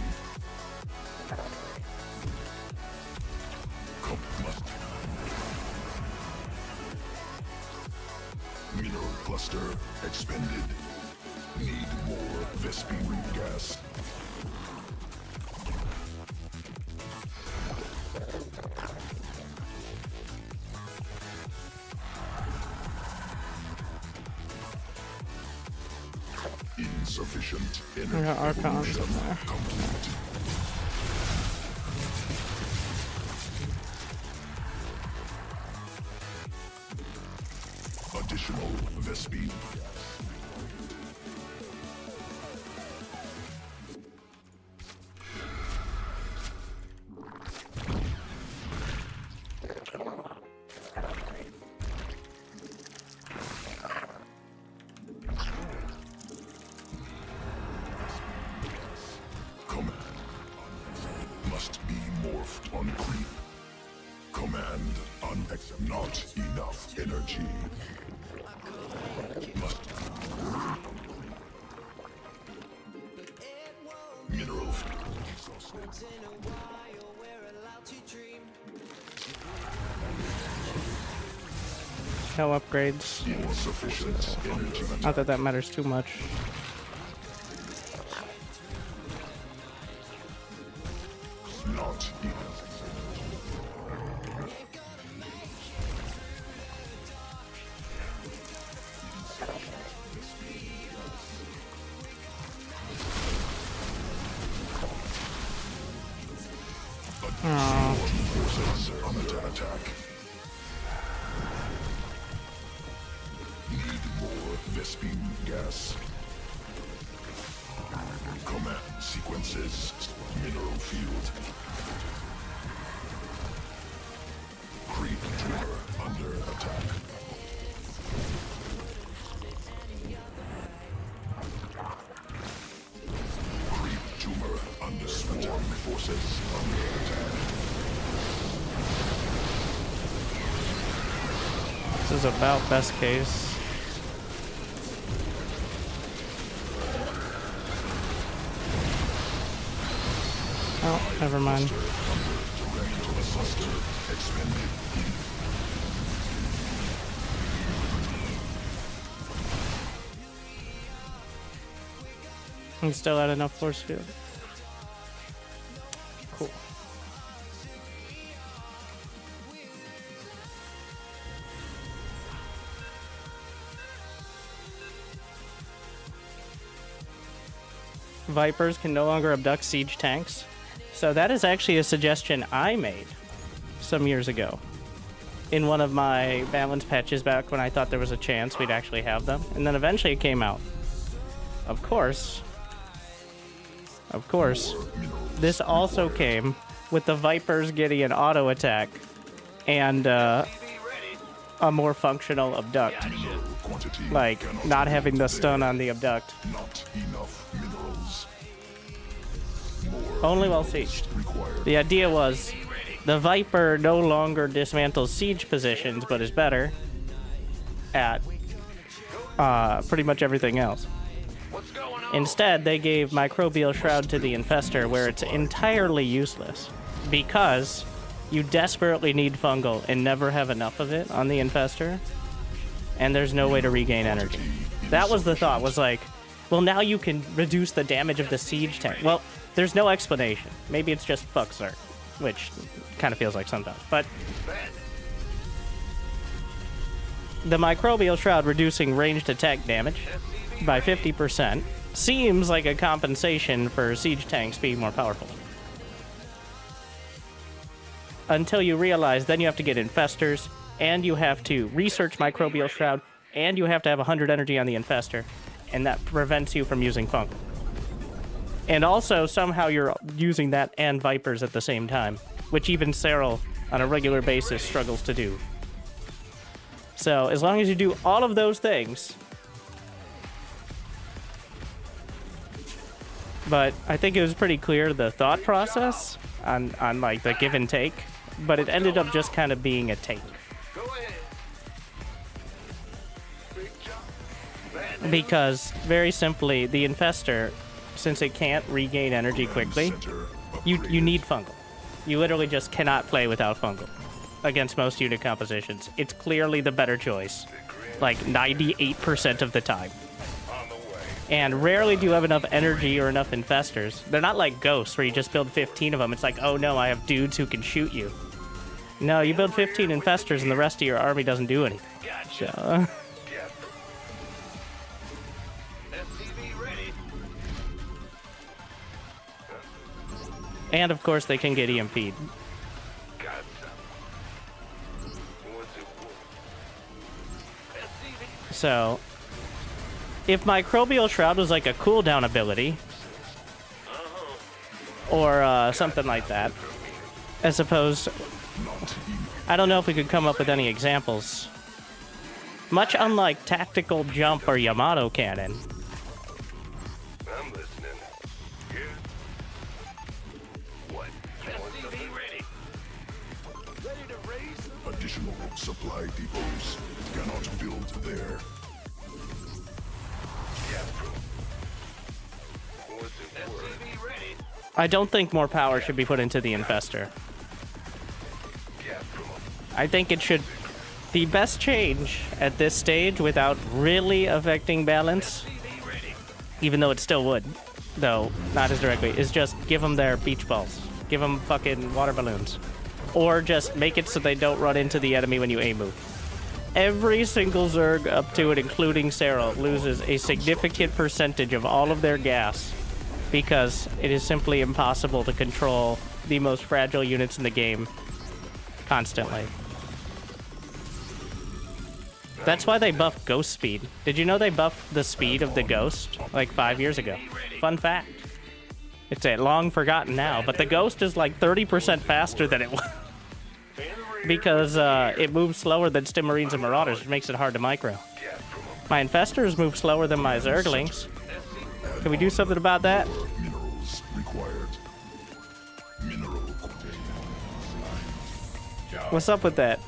Must. Mineral cluster expended. Need more Vespi gas. Insufficient energy. I got Archons Evolution in there. complete. Additional Vespi. Command must be morphed on creep. Command unaccept. Not enough energy. Must. Mineral. No upgrades. Insufficient energy. Not that that matters too much. forces under attack. Need more Vespine gas. Command sequences. Mineral field. Creep tumor under attack. Creep tumor under swarm forces under attack. This is about best case. Oh, never mind. I'm still at enough force field. Cool. Vipers can no longer abduct siege tanks. So that is actually a suggestion I made some years ago in one of my balance patches back when I thought there was a chance we'd actually have them. And then eventually it came out. Of course, this also came with the Vipers getting an auto attack and a more functional abduct. Like, not having the stun on the abduct. Not enough minerals. Only while sieged. The idea was the Viper no longer dismantles siege positions, but is better at pretty much everything else. Instead, they gave Microbial Shroud to the Infestor, where it's entirely useless because you desperately need fungal and never have enough of it on the Infestor, and there's no way to regain energy. That was the thought, was like, well, now you can reduce the damage of the siege tank. Well, there's no explanation. Maybe it's just fuck Zerg, which kind of feels like sometimes. But the Microbial Shroud reducing ranged attack damage by 50% seems like a compensation for siege tanks being more powerful. Until you realize then you have to get Infestors, and you have to research Microbial Shroud, and you have to have 100 energy on the Infestor, and that prevents you from using Funk. And also, somehow you're using that and Vipers at the same time, which even Cyril, on a regular basis, struggles to do. So, as long as you do all of those things... But I think it was pretty clear the thought process on like, the give and take, but it ended up just kind of being a take. Because, very simply, the Infestor, since it can't regain energy quickly, you need Fungal. You literally just cannot play without Fungal against most unit compositions. It's clearly the better choice, like 98% of the time. And rarely do you have enough energy or enough Infestors. They're not like Ghosts, where you just build 15 of them. It's like, oh no, I have dudes who can shoot you. No, you build 15 Infestors and the rest of your army doesn't do anything. So... And of course they can get EMP'd. So, if Microbial Shroud was like a cooldown ability, or something like that, as opposed... I don't know if we could come up with any examples. Much unlike Tactical Jump or Yamato Cannon. I'm listening. What? SCV ready. Ready to race? Additional supply depots cannot build there. SCV ready. I don't think more power should be put into the Infestor. I think it should... The best change at this stage, without really affecting balance, even though it still would, though not as directly, is just give them their beach balls. Give them fucking water balloons. Or just make it so they don't run into the enemy when you aim move. Every single Zerg up to it, including Cyril, loses a significant percentage of all of their gas because it is simply impossible to control the most fragile units in the game constantly. That's why they buffed Ghost Speed. Did you know they buffed the speed of the Ghost like 5 years ago? Fun fact. It's long forgotten now, but the Ghost is like 30% faster than it was. Because it moves slower than Stim Marines and Marauders, which makes it hard to micro. My Infestors move slower than my Zerglings. Can we do something about that? Minerals required. Mineral. What's up with that?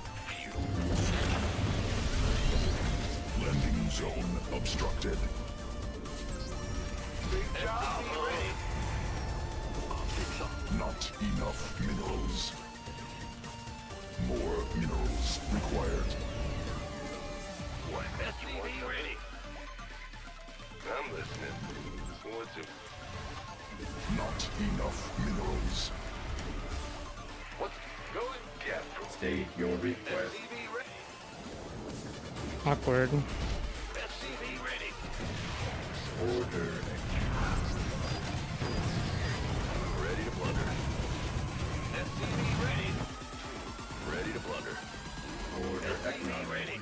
Landing zone obstructed. Not enough minerals. More minerals required. SCV ready. I'm listening. What's it? Not enough minerals. What's going? Get from State your request. SCV ready. Awkward. SCV ready. Order. Ready to blunder. SCV ready. Ready to blunder. Order SCV acknowledged. ready.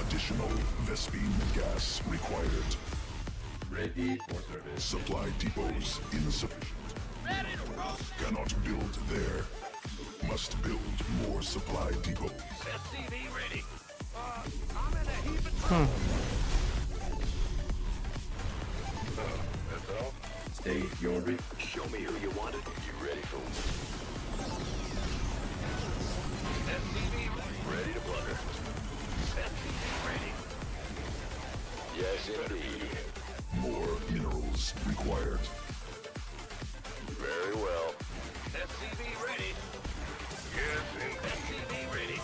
Additional Vespine gas required. Ready for service. Supply depots insufficient. Cannot build there. Must build more supply depots. SCV ready. I'm in a heap of trouble. That's all. State your request. Show me who you wanted. You ready for SCV ready to blunder. SCV ready. Yes, indeed. More minerals required. Very well. SCV ready. Yes, indeed. SCV ready.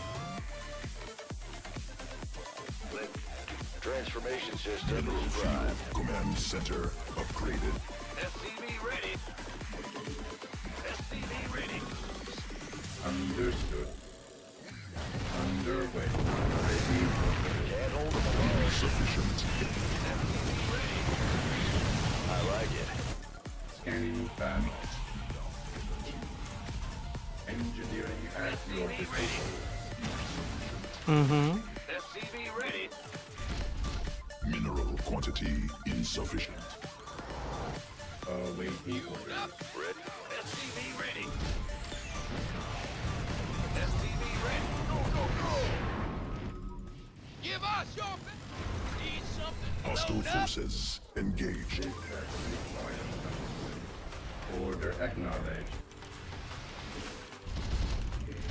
Transformation system Mineral is field prime. command center upgraded. SCV ready. SCV ready. Understood. Underway. Ready for service. Can't hold them alone. Insufficient. SCV ready. I like it. Scanning fast. Engineering at your disposal. Mm-hmm. SCV ready. Mineral quantity insufficient. Awaiting order. Ready. SCV ready. SCV ready. Go, go, go. Give us your need something. Hostile forces engaged. Order acknowledged.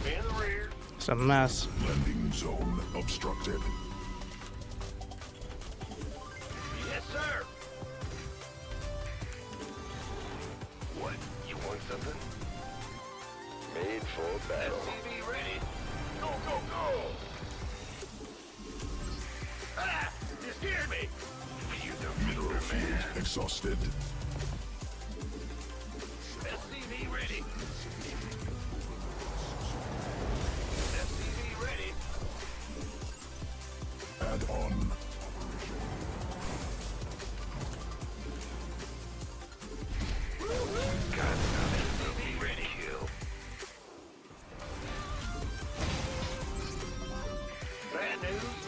In the rear. It's a mess. Landing zone obstructed. Yes, sir. What? You want something? Made for battle. SCV ready. Go, go, go. Ah! You scared me. You the Mineral field exhausted. SCV ready. SCV ready. Add on. God, SCV ready. Kill. Bad news.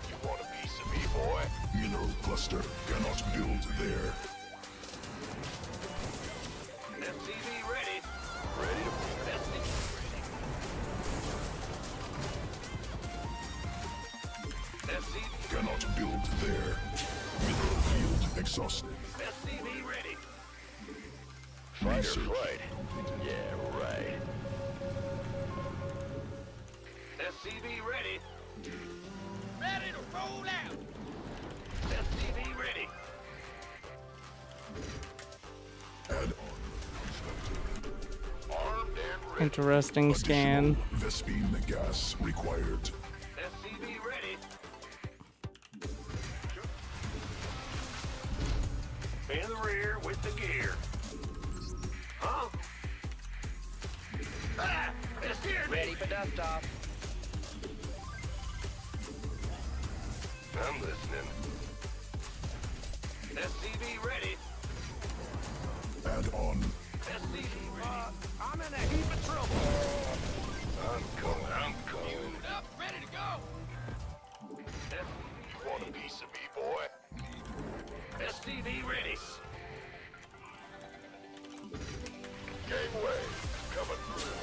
You want a piece of me, boy? Mineral cluster cannot build there. SCV ready. Ready to SCV ready. SCV. Cannot build there. Mineral field exhausted. SCV ready. Fight or Research. flight. Yeah, right. SCV ready. Ready to roll out. SCV ready. Add Armed and ready. Interesting on. scan. Additional Vespine gas required. SCV ready. In the rear with the gear. Huh? Ah! It scared me. Ready for dust off. I'm listening. SCV ready. Add on. I'm in a heap of trouble. I'm coming. Queued up, ready to go. You want a piece of me, boy? STV ready. Gangway, coming through.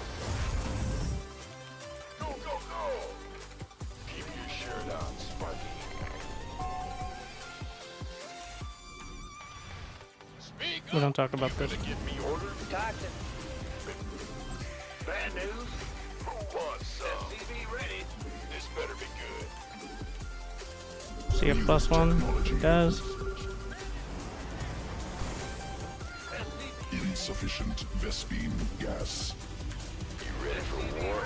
Go, go, go! Keep your shirt on, Sparky. Speak We up. don't talk about You this. gonna give me orders? Toxic. Bad news? Who wants some? STV ready. This better be good. See a +1 does. Insufficient Vespine gas. You ready for war?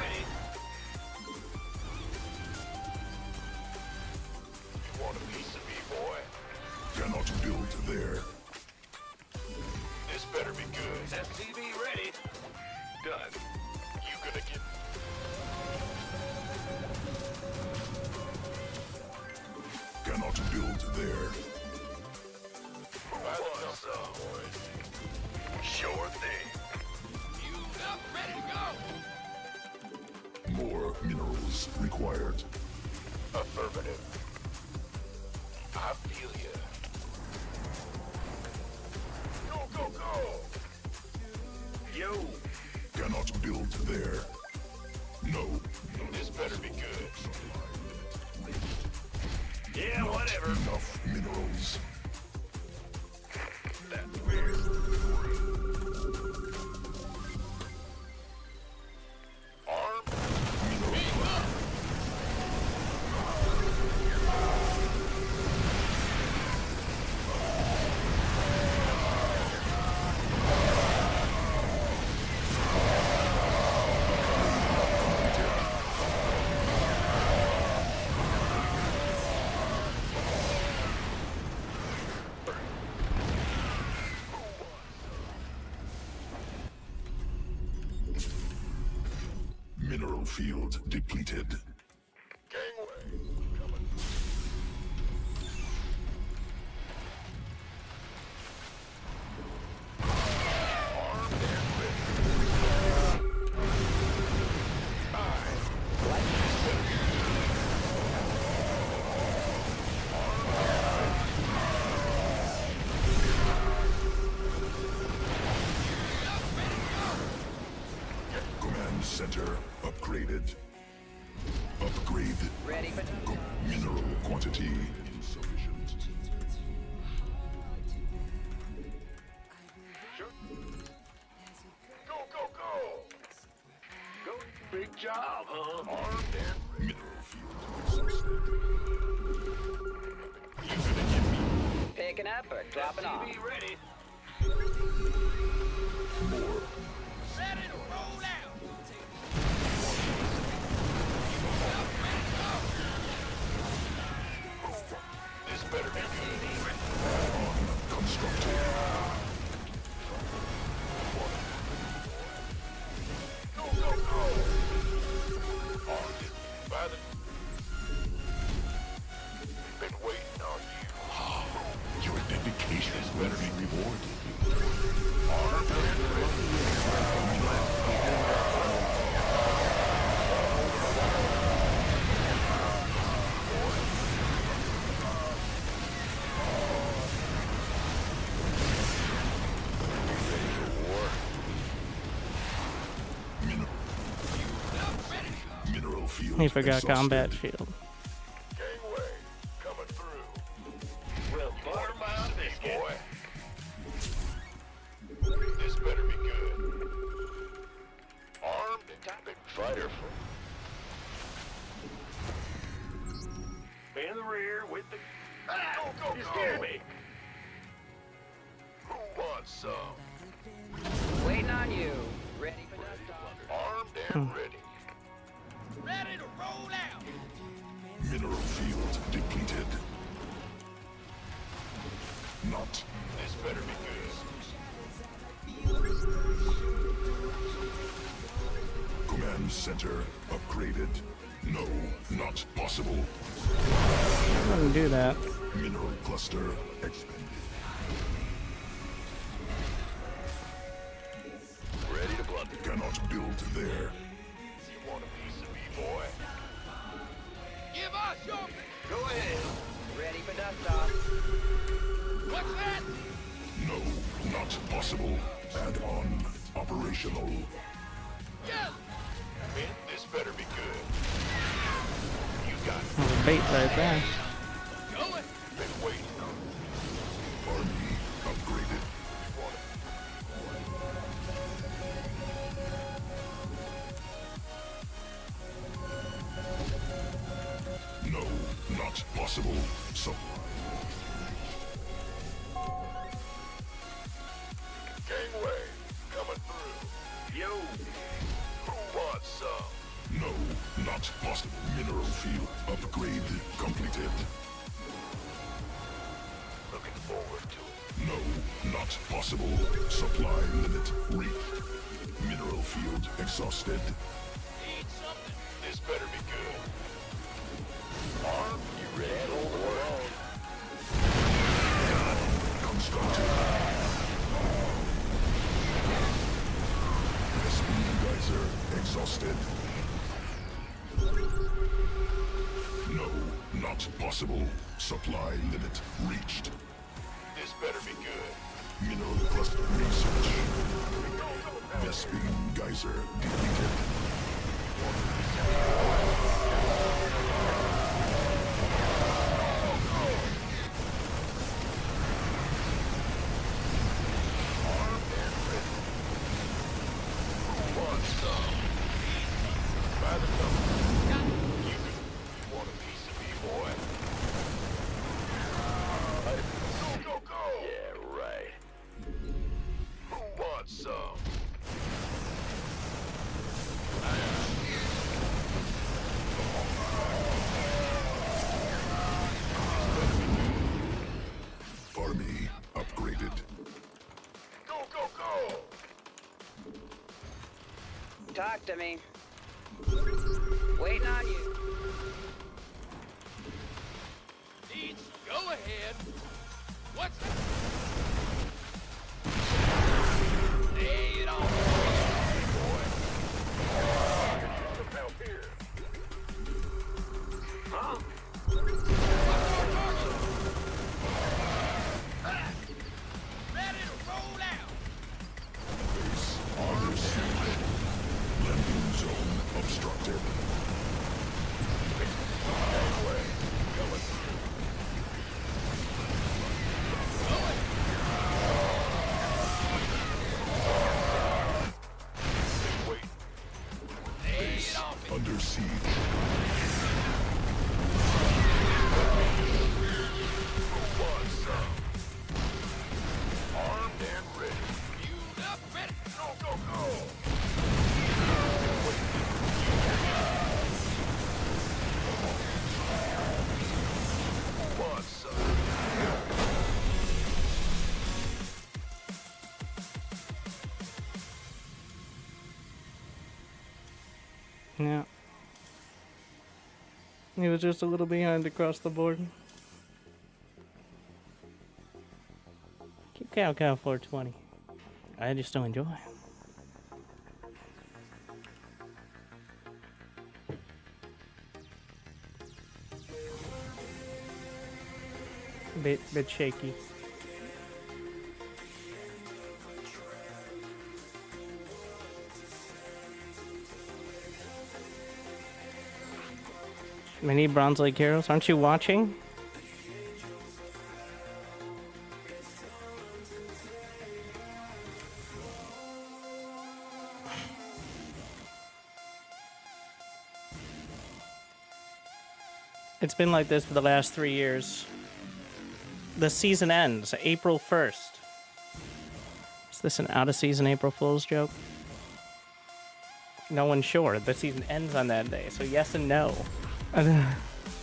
You want a piece of me, boy? Cannot build there. This better be good. STV ready. Done. You gonna get... Cannot build there. Who wants some, boy? Sure thing. You up, ready to go. More minerals required. Affirmative. I feel ya. Go, go, go! Yo! Cannot build there. No. This better be good. Yeah, Not whatever. enough minerals. That's weird. Arm. Beam up! Mineral field depleted. Gangway. Coming. Armed and ready. Aye. Command center upgraded. Upgrade. Ready for Mineral quantity insufficient. Go, go, go! Go, big job, huh? Armed and Mineral field exhausted. you gonna give me picking up or dropping off? STV ready. More. Ready to roll out. This better be good. Constructed. Go, go, go! Armed by the... Been waiting on you. Your dedication is better be rewarded. Armed and ready. Mineral field He forgot exhausted. combat shield. Gangway, coming through. Well, butter my biscuit. Boy. This better be good. Armed and big fighter for... In the rear with the... Ah, go, go, you scared me. Who wants some? Waiting on you. Ready for dust off? Armed and ready. Ready to roll out. Mineral field depleted. Not. This better be good. Command center upgraded. No, not possible. I wouldn't do that. Mineral cluster expended. Go ahead. Ready for dust off. What's that? No, not possible. Add-on operational. Yeah. Man, this better be good. You got it. There's a bait right there. Going. Been waiting. Army upgraded. No, not possible. Gangway. Coming through. Yo. Who wants some? No, not possible. Mineral field upgrade completed. Looking forward to it. No, not possible. Supply limit reached. Mineral field exhausted. Need something. This better be good. Arm, you ready for war? Constructed. SP geyser exhausted. No, not possible. Supply limit reached. This better be good. Mineral cluster research. Vespine geyser depleted. Want a piece of me, boy? Go, go, go! Yeah, right. Who wants some? Army upgraded. Go, go, go! Talk to me. Waiting on you. Needs. Go ahead. What's that? Lay it on. Boy. Some help here. Huh? Ready to roll out. Base under siege. Landing zone obstructed. Gangway. Going. Wait. Lay it off. Under siege. What's up? Armed and ready. Fueled up, ready. Go, go, go. What's up? Yeah. He was just a little behind across the board. Keep cow 420. I just don't enjoy. Bit shaky. Many Bronze Lake heroes. Aren't you watching? It's been like this for the last 3 years. The season ends April 1st. Is this an out-of-season April Fool's joke? No one's sure. The season ends on that day, so yes and no.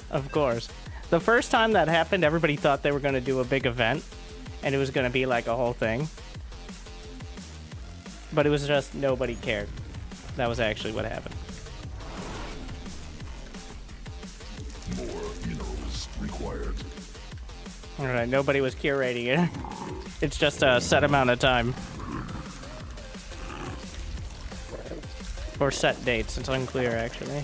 Of course. The first time that happened, everybody thought they were going to do a big event, and it was going to be like a whole thing. But it was just nobody cared. That was actually what happened. More minerals required. Alright, nobody was curating it. It's just a set amount of time. Or set dates, it's unclear actually.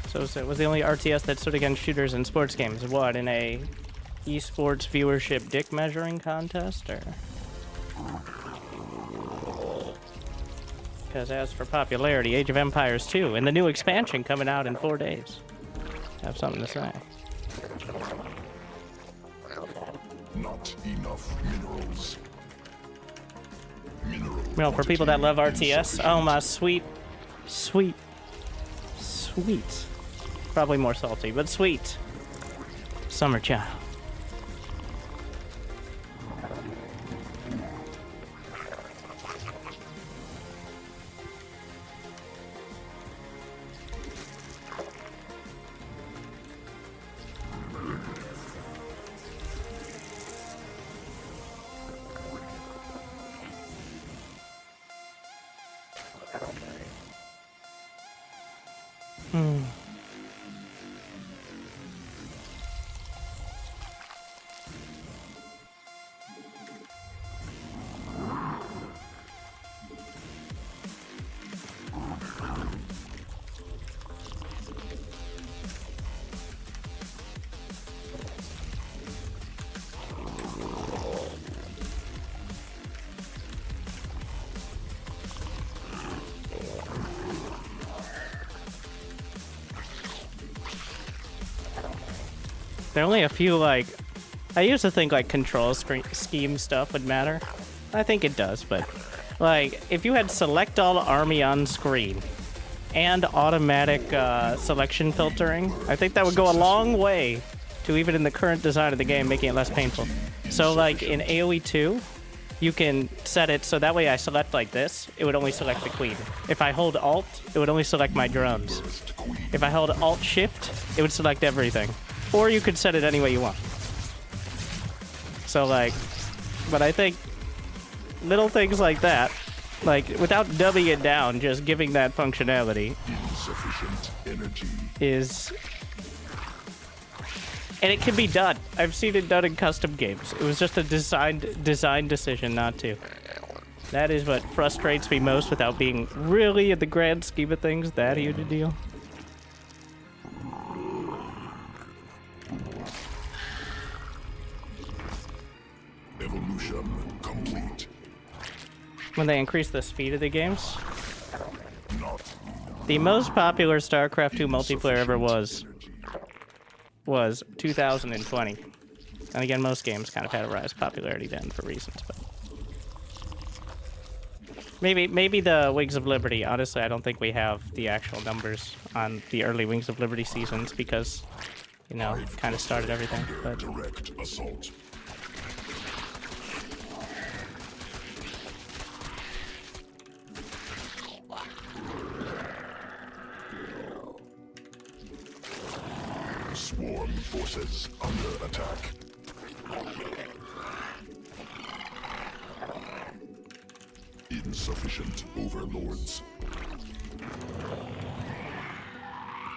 So it was the only RTS that stood against shooters in sports games. What, in a esports viewership dick measuring contest, or? Because as for popularity, Age of Empires 2 and the new expansion coming out in 4 days have something to say. Not enough minerals. Well, for people that love RTS, oh my sweet, sweet, sweet. Probably more salty, but sweet. Summer child. There are only a few, like, I used to think, like, control scheme stuff would matter. I think it does, but, like, if you had select all army on screen and automatic selection filtering, I think that would go a long way to, even in the current design of the game, making it less painful. So, like, in AoE 2, you can set it so that way I select like this, it would only select the queen. If I hold Alt, it would only select my drones. If I hold Alt-Shift, it would select everything. Or you could set it any way you want. So, like, but I think little things like that, like, without dumbing it down, just giving that functionality Insufficient energy. is... And it can be done. I've seen it done in custom games. It was just a design decision not to. That is what frustrates me most without being really, in the grand scheme of things, that huge a deal. Evolution complete. When they increase the speed of the games. Not The most popular StarCraft 2 multiplayer ever was 2020. And again, most games kind of had a rise in popularity then for reasons, but maybe the Wings of Liberty. Honestly, I don't think we have the actual numbers on the early Wings of Liberty seasons because, you know, it kind of started everything. But direct assault. Swarm forces under attack. Insufficient overlords.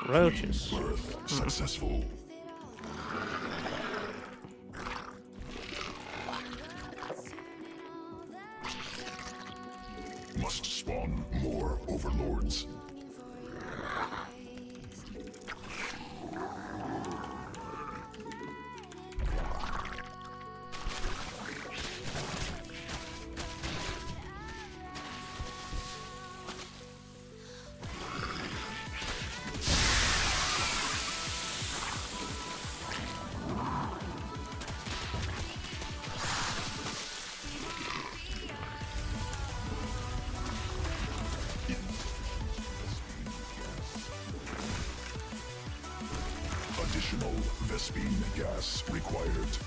roaches. Birth successful. Must spawn more overlords. Additional Vespine gas required.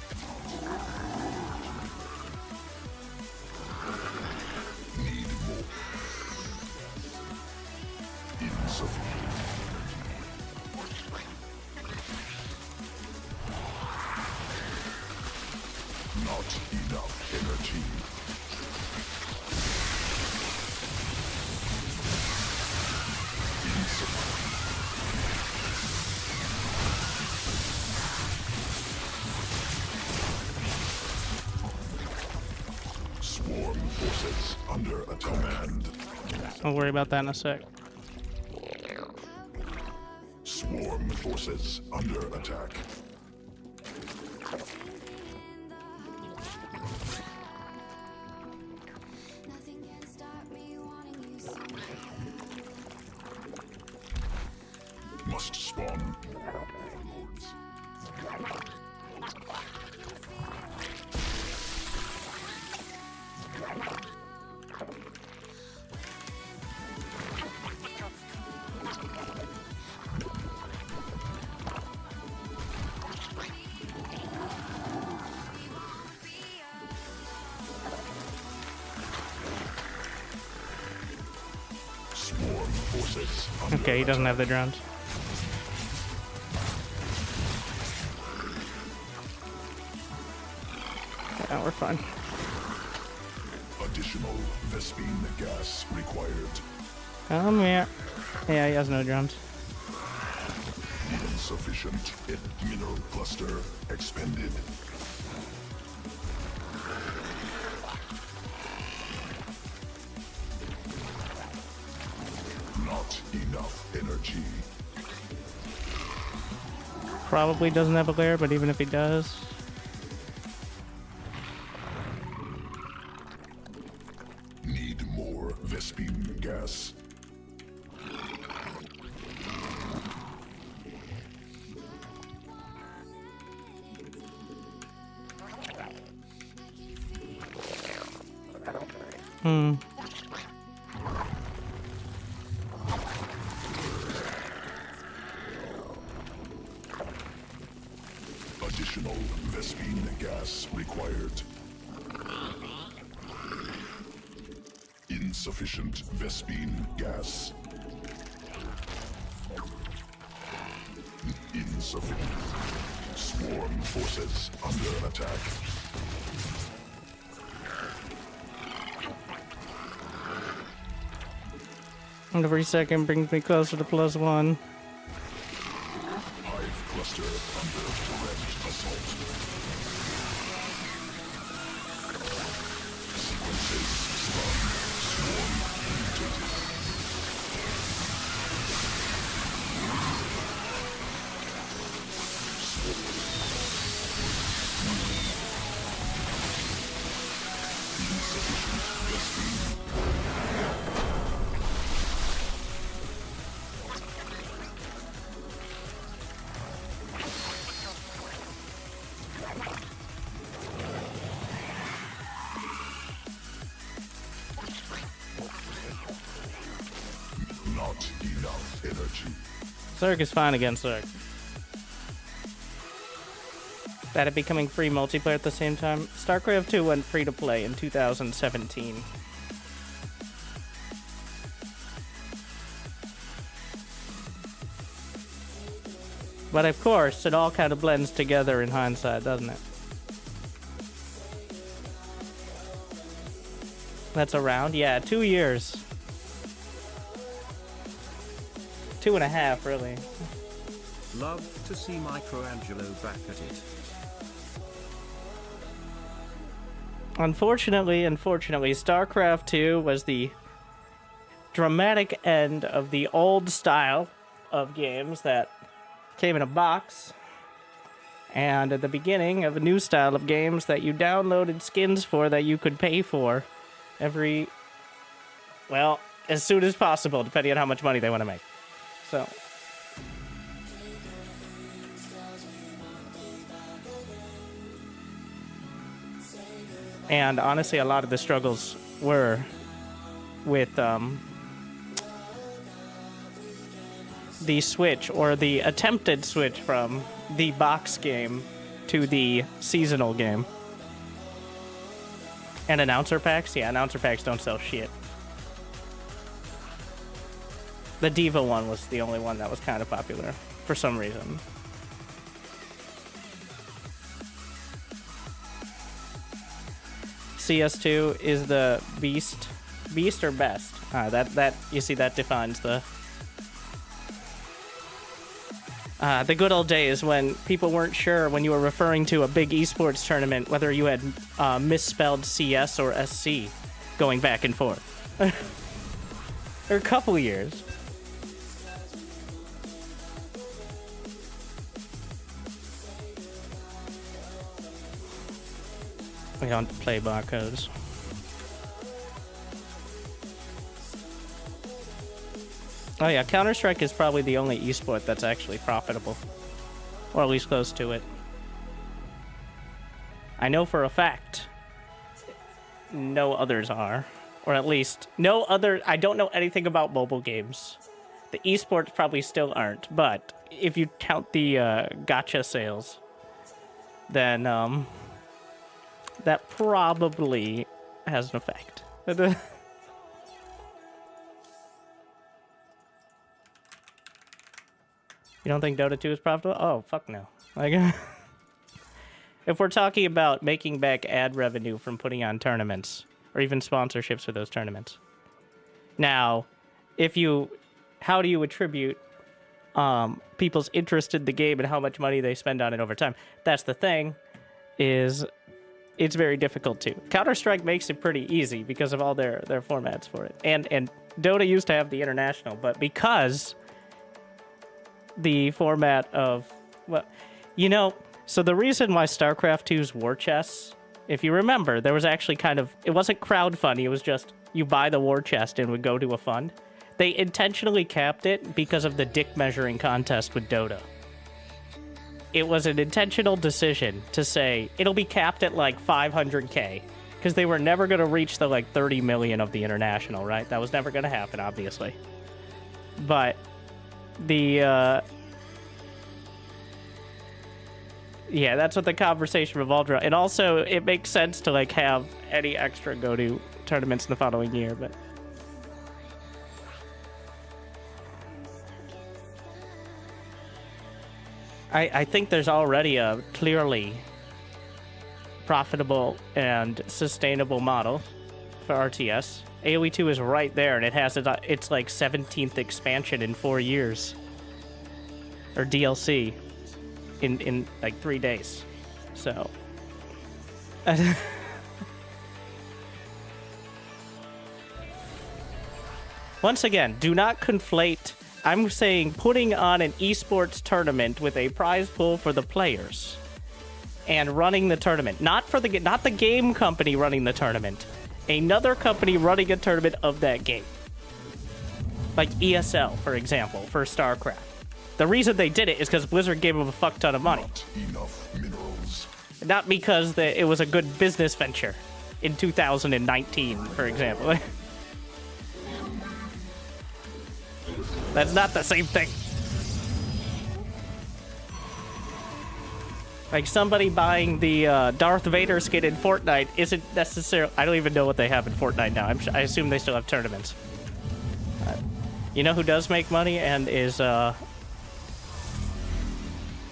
Need more. Insufficient. Not enough energy. Insufficient. Swarm forces under attack. Command. I'll worry about that in a sec. Swarm forces under attack. Must spawn. Swarm forces under Okay, he doesn't have the drones. Yeah, we're fine. additional Vespine gas required. Come here. Yeah, he has no drones. Insufficient. Mineral cluster expended. Not enough energy. Probably doesn't have a lair, but even if he does... Need more Vespine gas. Additional Vespine gas required. Insufficient Vespine gas. Insufficient. Swarm forces under attack. And every second brings me closer to +1. Hive cluster under direct assault. Sequences spun. Swarm mutated. Insufficient Vespine. Not enough energy. Zerg is fine against Zerg. That it becoming free multiplayer at the same time. StarCraft 2 went free to play in 2017. But of course, it all kind of blends together in hindsight, doesn't it? That's around? Yeah, 2 years. 2.5, really. Love to see Michelangelo back at it. Unfortunately, StarCraft 2 was the dramatic end of the old style of games that came in a box, and at the beginning of a new style of games that you downloaded skins for that you could pay for as soon as possible, depending on how much money they want to make. So... And honestly, a lot of the struggles were with the switch, or the attempted switch from the box game to the seasonal game. And announcer packs? Yeah, announcer packs don't sell shit. The Diva one was the only one that was kind of popular for some reason. CS2 is the beast or best. That you see, that defines the good old days when people weren't sure when you were referring to a big esports tournament whether you had misspelled CS or SC. going back and forth. Or a couple years. We don't play barcodes. Oh yeah, Counter-Strike is probably the only esport that's actually profitable. Or at least close to it. I know for a fact no others are. Or at least no other... I don't know anything about mobile games. The esports probably still aren't. But if you count the gacha sales, then that probably has an effect. You don't think Dota 2 is profitable? Oh, fuck no. Like, if we're talking about making back ad revenue from putting on tournaments, or even sponsorships for those tournaments. Now, how do you attribute people's interest in the game and how much money they spend on it over time? That's the thing, is it's very difficult to. Counter-Strike makes it pretty easy because of all their formats for it. And Dota used to have the international, but because the format of, well, you know, so the reason why StarCraft 2's war chests, if you remember, there was actually kind of, it wasn't crowdfunding, it was just you buy the war chest and would go to a fund. They intentionally capped it because of the dick measuring contest with Dota. It was an intentional decision to say it'll be capped at like 500K because they were never going to reach the like 30 million of the international, right? That was never going to happen, obviously. But the yeah, that's what the conversation revolved around. And also, it makes sense to like have any extra go to tournaments in the following year, but I think there's already a clearly profitable and sustainable model for RTS. AoE 2 is right there, and it has its like 17th expansion in 4 years, or DLC in like 3 days. So once again, do not conflate. I'm saying putting on an esports tournament with a prize pool for the players and running the tournament, not the game company running the tournament, another company running a tournament of that game, like ESL, for example, for StarCraft. The reason they did it is because Blizzard gave them a fuck ton of money, Enough minerals. not because it was a good business venture in 2019, for example. That's not the same thing. Like, somebody buying the Darth Vader skin in Fortnite isn't necessarily... I don't even know what they have in Fortnite now. I assume they still have tournaments. You know who does make money and is...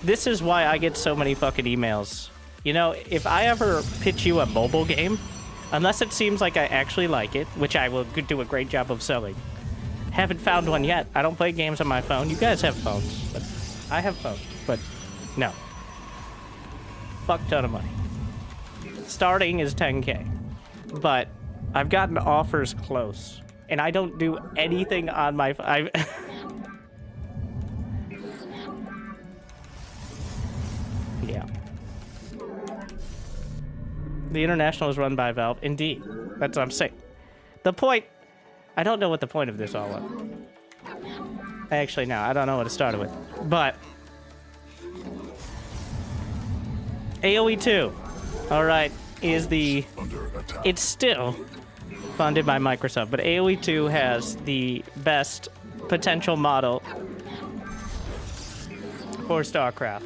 This is why I get so many fucking emails. You know, if I ever pitch you a mobile game, unless it seems like I actually like it, which I will do a great job of selling... Haven't found one yet. I don't play games on my phone. You guys have phones, but I have phones. But no. Fuck ton of money. Starting is 10K. But I've gotten offers close. And I don't do anything on my phone. Yeah. The international is run by Valve. Indeed. That's what I'm saying. The point... I don't know what the point of this all was. Actually, no, I don't know what it started with. But AoE 2, all right, is it's still funded by Microsoft, but AoE 2 has the best potential model for StarCraft,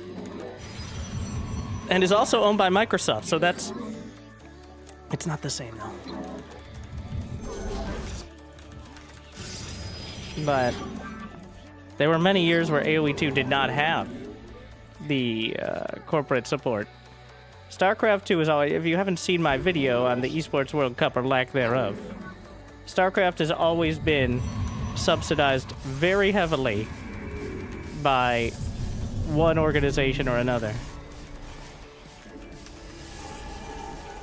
and is also owned by Microsoft. So it's not the same though. But there were many years where AoE 2 did not have the corporate support. StarCraft 2 is always, if you haven't seen my video on the Esports World Cup or lack thereof, StarCraft has always been subsidized very heavily by one organization or another.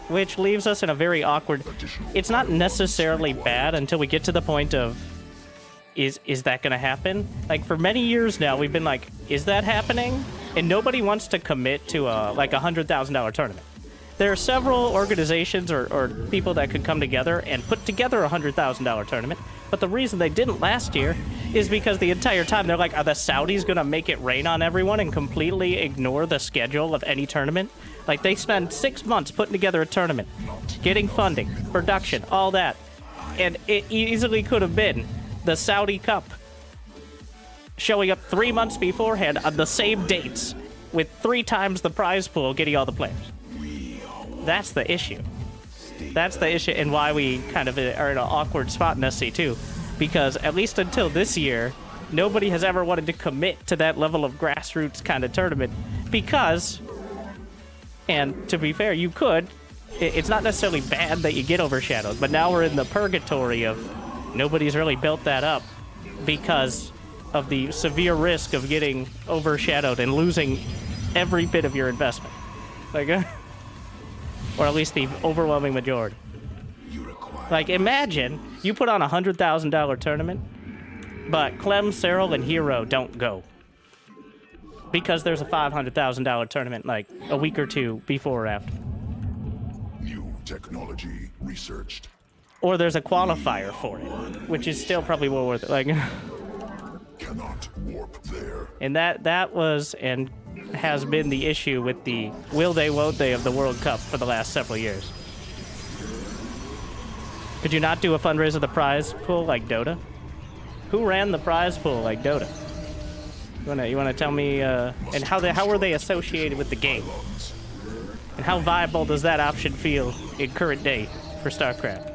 which leaves us in a very awkward... It's not necessarily bad until we get to the point of, is that going to happen? Like, for many years now, we've been like, is that happening? And nobody wants to commit to like a $100,000 tournament. There are several organizations or people that could come together and put together a $100,000 tournament, but the reason they didn't last year is because the entire time they're like, are the Saudis going to make it rain on everyone and completely ignore the schedule of any tournament? Like, they spend 6 months putting together a tournament, getting funding, production, all that, and it easily could have been the Saudi Cup showing up 3 months beforehand on the same dates with 3 times the prize pool getting all the players. That's the issue. That's the issue, and why we kind of are in an awkward spot in SC2. Because at least until this year, nobody has ever wanted to commit to that level of grassroots kind of tournament. Because, and to be fair, you could. It's not necessarily bad that you get overshadowed, but now we're in the purgatory of nobody's really built that up because of the severe risk of getting overshadowed and losing every bit of your investment. Like, or at least the overwhelming majority. Like, imagine you put on a $100,000 tournament, but Clem, Cyril, and Hero don't go. Because there's a $500,000 tournament, like, a week or two before or after. New technology researched. Or there's a qualifier for it, which is still probably more worth it. Like, Cannot warp there. and that was and has been the issue with the will they, won't they of the World Cup for the last several years. Could you not do a fundraiser of the prize pool like Dota? Who ran the prize pool like Dota? You wanna tell me? And how were they associated with the game? And how viable does that option feel in current day for StarCraft?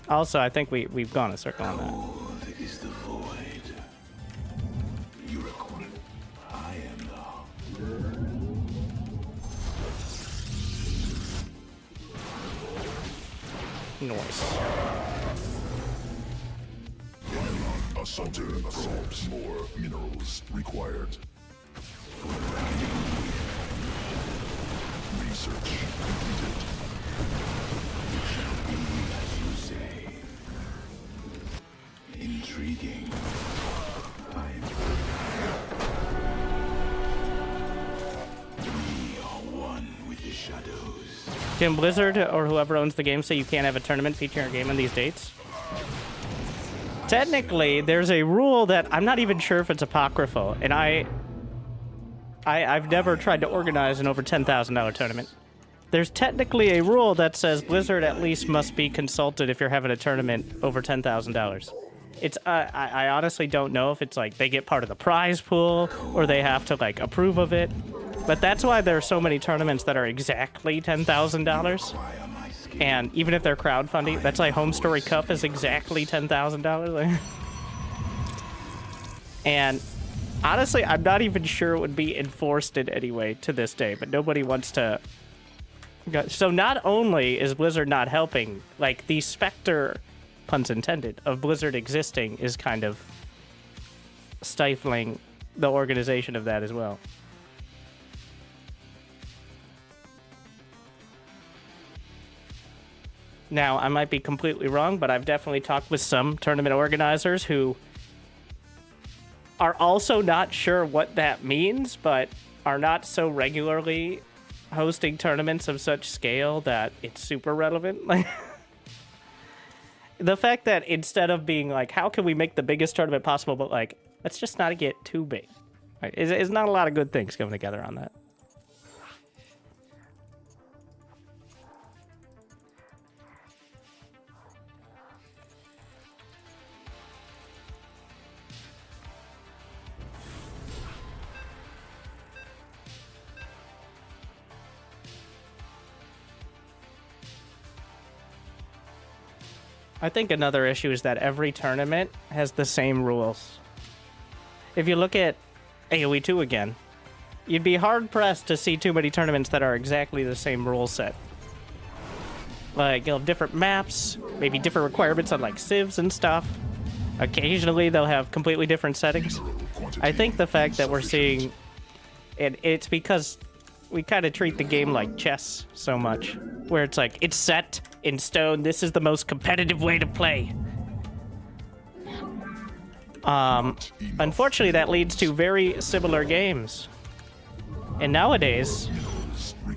Also, I think we've gone a circle on that. Nice. Assaulting probes. More minerals required. Research completed. Intriguing. We are one with the shadows. Can Blizzard or whoever owns the game say you can't have a tournament featuring a game on these dates? Technically, there's a rule that I'm not even sure if it's apocryphal, and I've never tried to organize an over $10,000 tournament. There's technically a rule that says Blizzard at least must be consulted if you're having a tournament over $10,000. It's I honestly don't know if it's like they get part of the prize pool or they have to like approve of it. But that's why there are so many tournaments that are exactly $10,000. And even if they're crowdfunding, that's like Home Story Cup is exactly $10,000. And honestly, I'm not even sure it would be enforced in any way to this day, but nobody wants to. So not only is Blizzard not helping, like the specter, puns intended, of Blizzard existing is kind of stifling the organization of that as well. Now, I might be completely wrong, but I've definitely talked with some tournament organizers who are also not sure what that means, but are not so regularly hosting tournaments of such scale that it's super relevant. Like, the fact that instead of being like, how can we make the biggest tournament possible, but like, let's just not get too big. Right? Is not a lot of good things coming together on that. I think another issue is that every tournament has the same rules. If you look at AoE 2 again, you'd be hard-pressed to see too many tournaments that are exactly the same rule set. Like, you'll have different maps, maybe different requirements on like civs and stuff. Occasionally they'll have completely different settings. I think the fact that we're seeing, and it's because we kind of treat the game like chess so much, where it's like, it's set in stone, this is the most competitive way to play. Unfortunately, that leads to very similar games. And nowadays,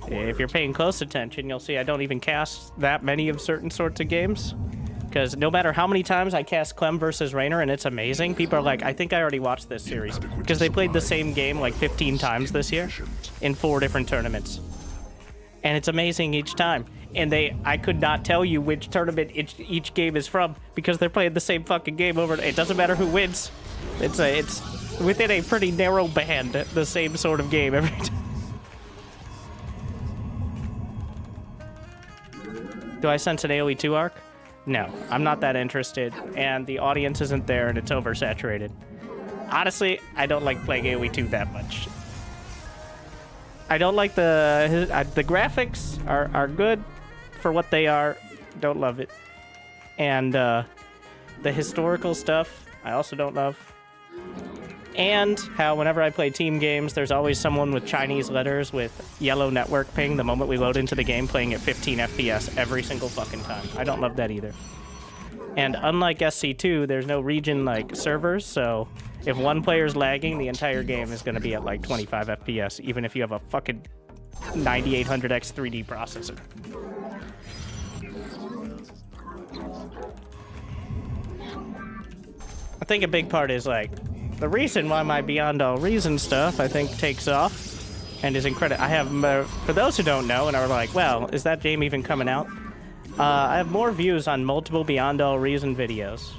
if you're paying close attention, you'll see I don't even cast that many of certain sorts of games. Because no matter how many times I cast Clem versus Raynor and it's amazing, people are like, I think I already watched this series. Because they played the same game like 15 times this year in 4 different tournaments. And it's amazing each time. And I could not tell you which tournament each game is from because they're playing the same fucking game over. It doesn't matter who wins. It's within a pretty narrow band, the same sort of game every time. Do I sense an AoE 2 arc? No, I'm not that interested, and the audience isn't there, and it's oversaturated. Honestly, I don't like playing AoE 2 that much. I don't like the graphics are good for what they are. Don't love it. And the historical stuff, I also don't love. And how whenever I play team games, there's always someone with Chinese letters with yellow network ping the moment we load into the game, playing at 15 FPS every single fucking time. I don't love that either. And unlike SC2, there's no region-like servers, so if one player's lagging, the entire game is going to be at like 25 FPS, even if you have a fucking 9800X 3D processor. I think a big part is like, the reason why my Beyond All Reason stuff, I think, takes off and is incredible. I have, for those who don't know and are like, well, is that game even coming out? I have more views on multiple Beyond All Reason videos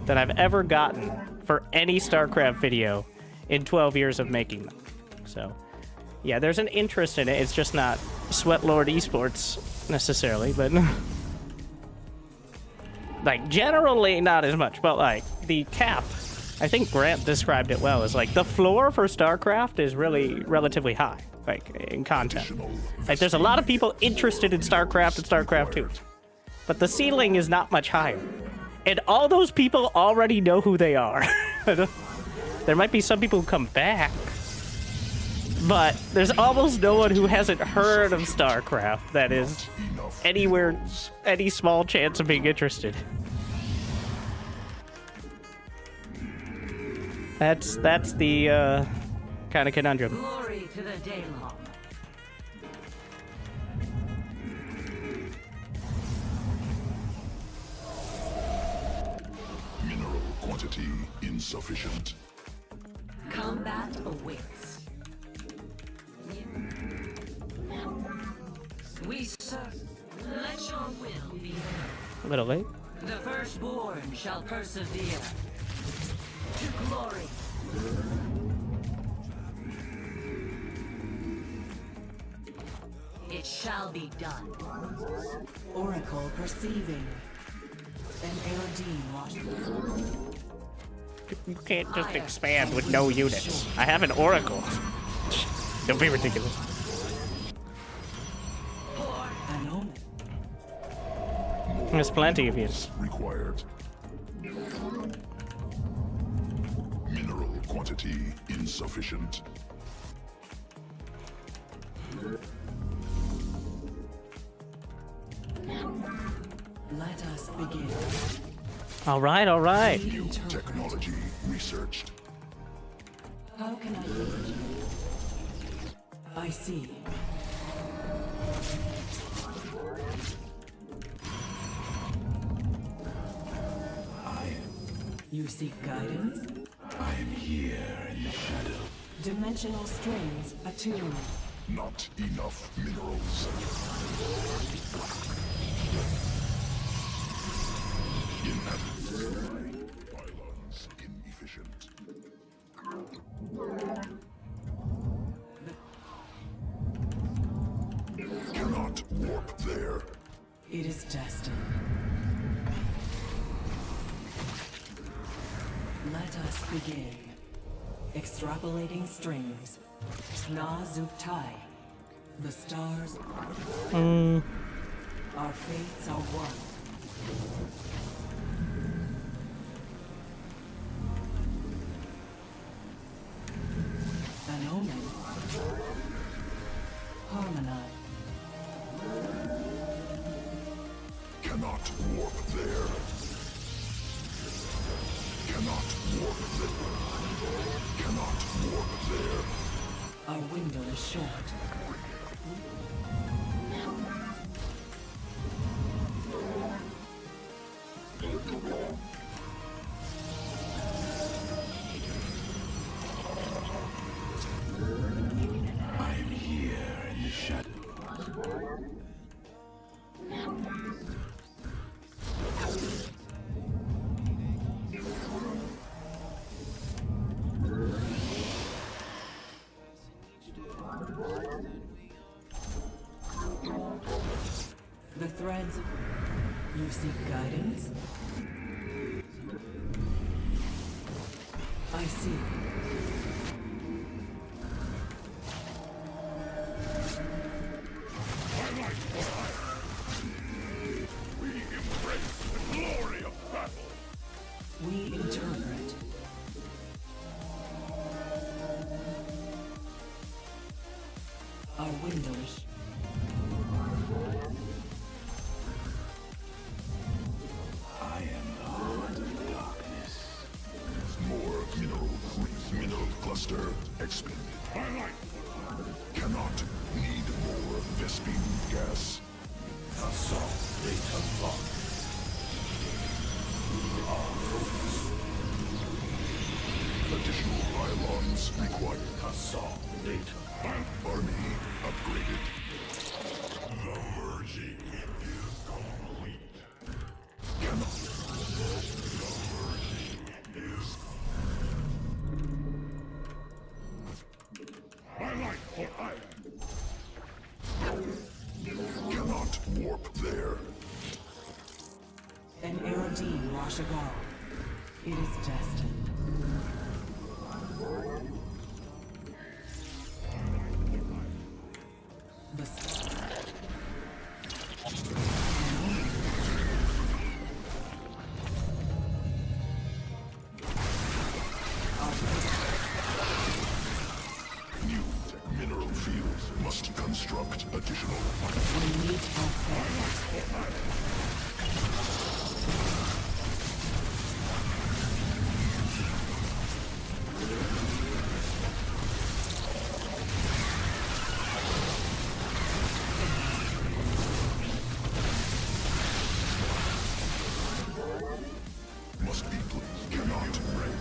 than I've ever gotten for any StarCraft video in 12 years of making them. So, yeah, there's an interest in it. It's just not Sweatlord Esports necessarily, but like generally not as much. But like the cap, I think Grant described it well, as like the floor for StarCraft is really relatively high, like in content. Like there's a lot of people interested in StarCraft and StarCraft 2, but the ceiling is not much higher. And all those people already know who they are. There might be some people who come back, but there's almost no one who hasn't heard of StarCraft that is anywhere, any small chance of being interested. That's the kind of conundrum. Glory to the Daylong. Mineral quantity insufficient. Combat awaits. We serve. Let your will be heard. A little late. The firstborn shall persevere to glory. It shall be done. Oracle perceiving. An Aerodine lost. You can't just expand with no units. I have an Oracle. Don't be ridiculous. An omen. There's plenty of units. Required. Mineral quantity insufficient. Let us begin. All right, all right. New technology researched. How can I reach you? I see. You seek guidance? I am here in the shadow. Dimensional strings attuned. Not enough minerals. Inadequate. Pylons inefficient. Cannot warp there. It is destined. Let us begin. Extrapolating strings. Na Zuk Tai. The stars. Our fates are one. An omen. Harmonize. Cannot warp there. Cannot warp there. Cannot warp there. Our window is short. I'm here in the shadows. The threads. You seek guidance? I see. We embrace the glory of battle. We interpret. Our window is. I am the heart of darkness. More mineral cluster expended. Cannot need more Vespine gas. Assault data locked. Additional pylons required. Assault data. Army upgraded. The merging is complete. Cannot. The merging is. I like what I am. Cannot warp there. An Erodine Rashagal. It is destined. The New mineral fields must construct additional. we need help. Must be placed. Cannot break.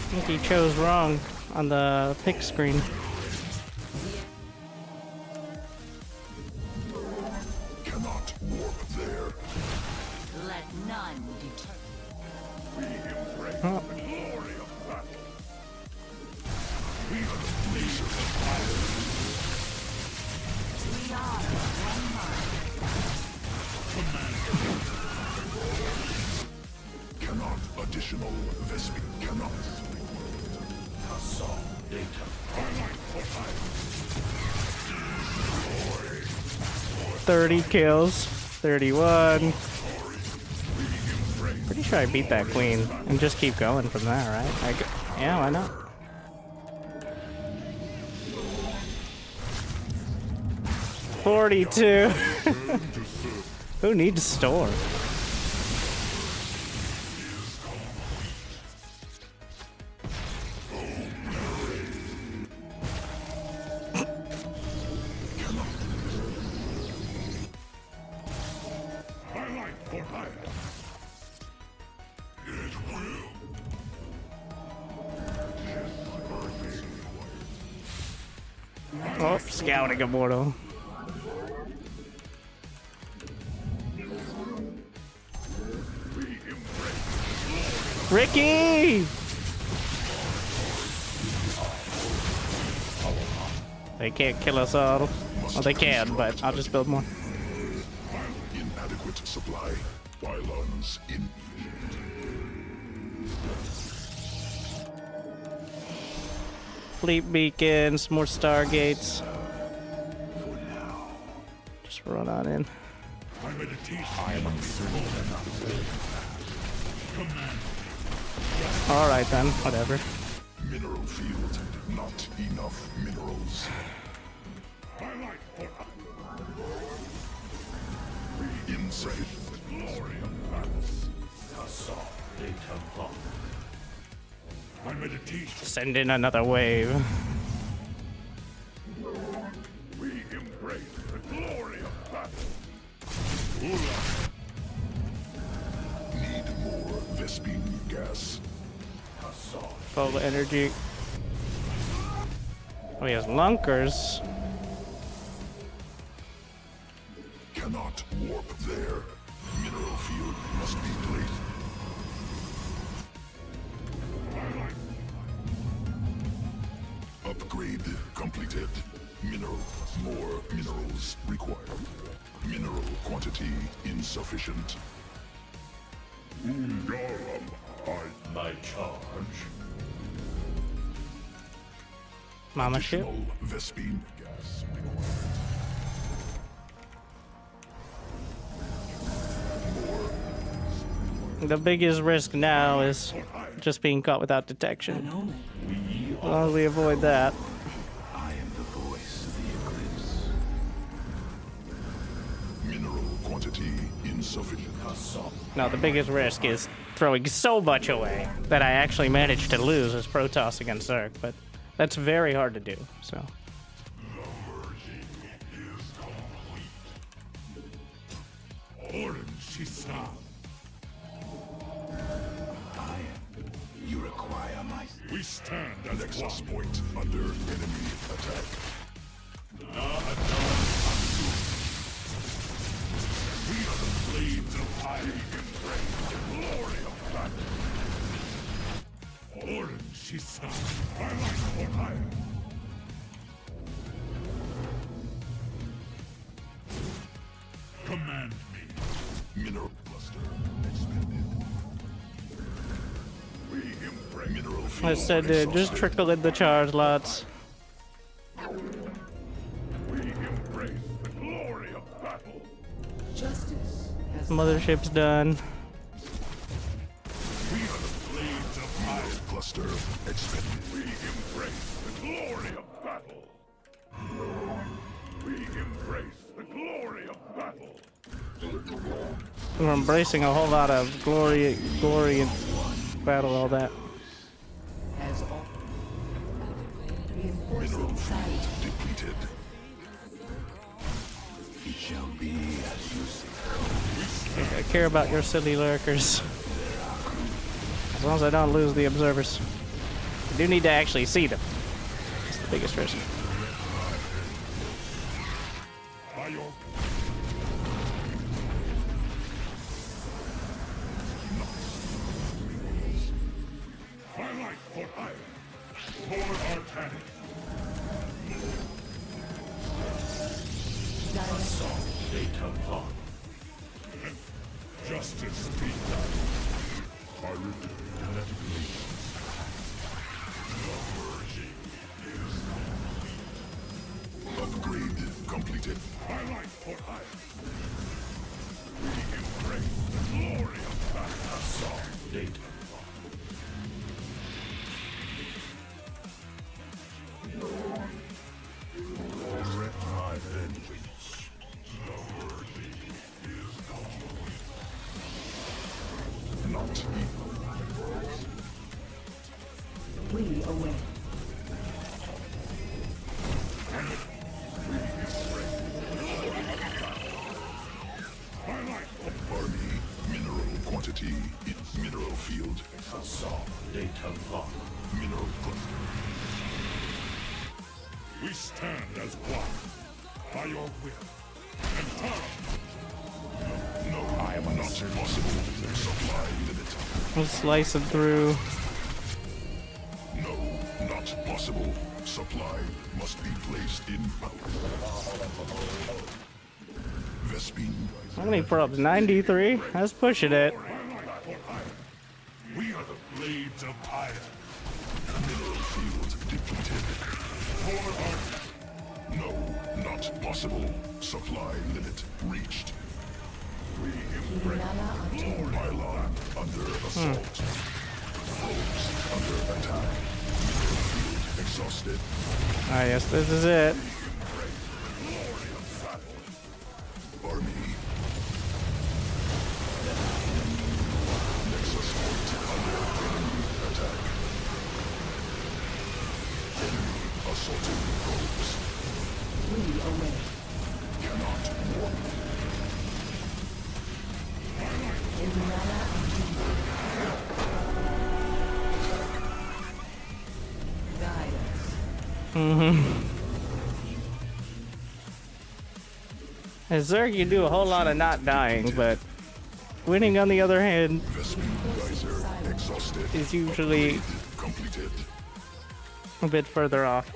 I think he chose wrong on the pick screen. Cannot warp there. Let none deter. We embrace Oh. the glory of battle. We are the laser of fire. We are one mind. Cannot additional Vespine. Cannot. Assault data. 30 kills. 31. Pretty sure I beat that queen. And just keep going from there, right? Yeah, why not? $42. Who needs store? Oh, scouting immortal. Ricky! They can't kill us all. Well, they can, but I'll just build more. Inadequate supply. Pylons in. Fleet beacons, more stargates. Just run on in. My meditation. I am uncertain enough. Alright then, whatever. Mineral field. Not enough minerals. Insufficient. Glory of Protoss. My meditation. Send in another wave. We embrace the glory of battle. Need more Vespene gas. Full energy. Oh, he has lunkers. Cannot warp there. Mineral field must be placed. Upgrade completed. More minerals required. Mineral quantity insufficient. My charge. Mama ship. Additional Vespene gas required. The biggest risk now is just being caught without detection. An omen. As long as we avoid that. I am the voice of the eclipse. Mineral quantity insufficient. No, the biggest risk is throwing so much away that I actually managed to lose as Protoss against Zerg, but that's very hard to do, so. You require my... We stand at Nexus point under enemy attack. We are the blades of fire embrace the glory of battle. Orin Shisa, I like for hire. Command me. Mineral cluster expanded. We embrace mineral field. I said, dude, just trickle in the charge lots. We embrace the glory of battle. Justice has Mothership's done. We are the blades of fire. Cluster expanded. We embrace the glory of battle. We embrace the glory of battle. We're embracing a whole lot of glory and battle, all that. has all. Mineral Reinforcing field site. depleted. It shall be as you say. I care about your silly lurkers. As long as I don't lose the observers. I do need to actually see them. That's the biggest risk. By your Twilight for hire. For Arcanic. Justice be done. I return. Upgrade completed. Twilight for hire. We embrace the glory of battle. Data. Correct my vengeance. The worthy is complete. Not evil. We await. Army, mineral quantity, its mineral field. Data lock. Mineral cluster. We stand as one. By your will. And Terran. No, I am not possible. Supply limit. I'm slicing through. No, not possible. Supply must be placed in Vespene. How many probes? 93? That's pushing it. We are the blades of fire. Mineral field depleted. For our... No, Not possible. Supply limit reached. We impregnate. Pylon under assault. Probes under attack. Field exhausted. Ah, yes, this is it. Army. Nexus point under enemy attack. Enemy assaulting probes. Cannot warp. As Zerg, you do a whole lot of not dying, but winning, on the other hand, Geyser exhausted. is usually Completed. a bit further off.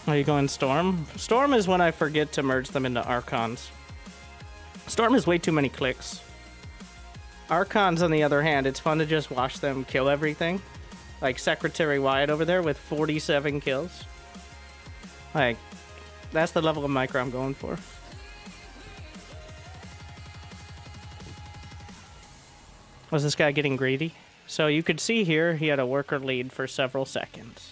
Are you going Storm? Storm is when I forget to merge them into Archons. Storm is way too many clicks. Archons, on the other hand, it's fun to just watch them kill everything. Like Secretary Wyatt over there with 47 kills. Like, that's the level of micro I'm going for. Was this guy getting greedy? So you could see here, he had a worker lead for several seconds.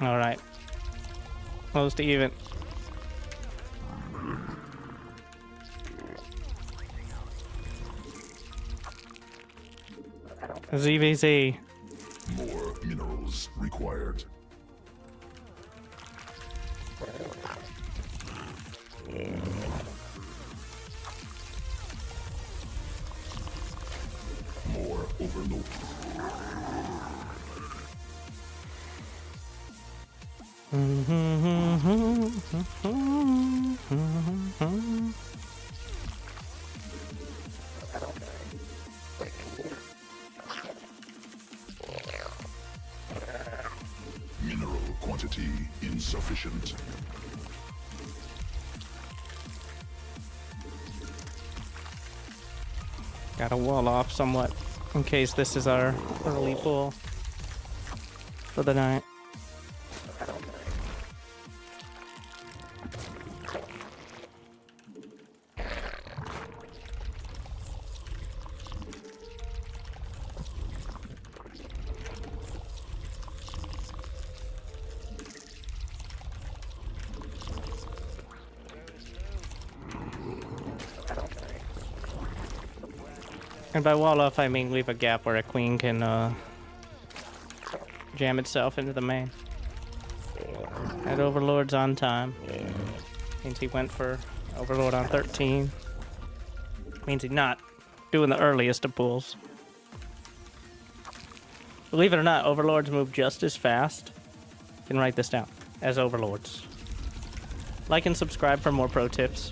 All right, close to even. ZVZ. More minerals required. More overload. Mineral quantity insufficient. Gotta wall off somewhat in case this is our early pull for the night. And by wall off, I mean leave a gap where a queen can jam itself into the main. That Overlord's on time. Means he went for Overlord on 13. Means he's not doing the earliest of pulls. Believe it or not, Overlords move just as fast. You can write this down as Overlords. Like and subscribe for more pro tips.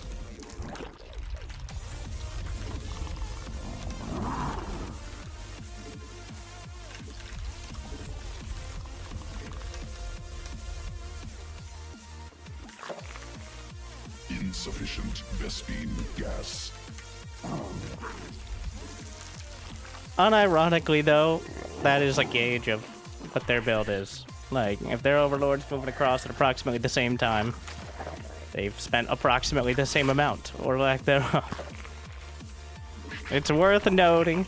Insufficient Vespine gas. Unironically, though, that is a gauge of what their build is. Like, if their Overlord's moving across at approximately the same time, they've spent approximately the same amount, or lack thereof. It's worth noting.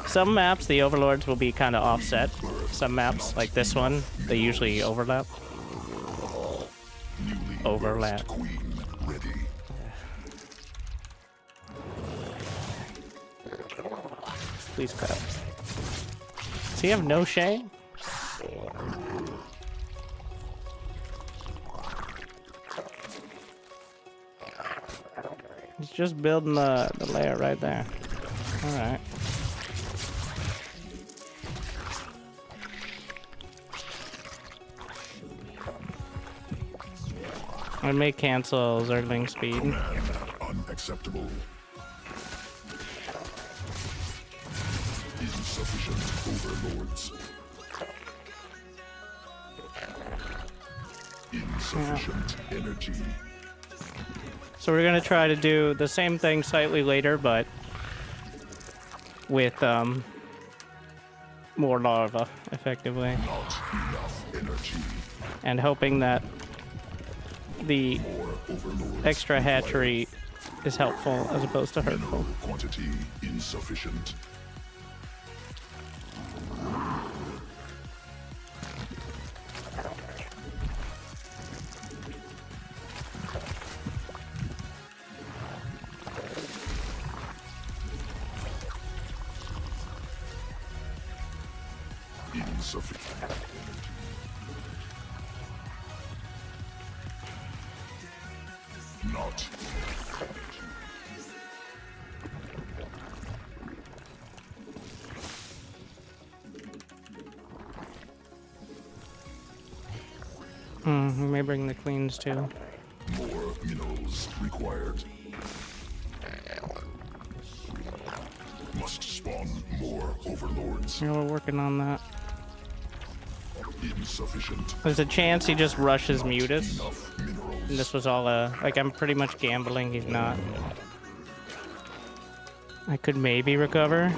Some maps, the Overlords will be kind of offset. Some maps, like this one, they usually overlap. Overlap. Queen ready. Please crap. Does he have no shame? He's just building the layer right there. Alright. I may cancel Zergling speed. Unacceptable. Insufficient overlords. Insufficient energy. So we're gonna try to do the same thing slightly later, but with more larva, effectively, Not enough energy. and hoping that the More overlords. extra hatchery is helpful as opposed to hurtful. Mineral quantity insufficient. Insufficient. Not. We may bring the queens too. More minerals required. Must spawn more overlords. Yeah, we're working on that. Insufficient. There's a chance he just rushes Mutus. Enough minerals. And this was all like, I'm pretty much gambling he's not. I could maybe recover.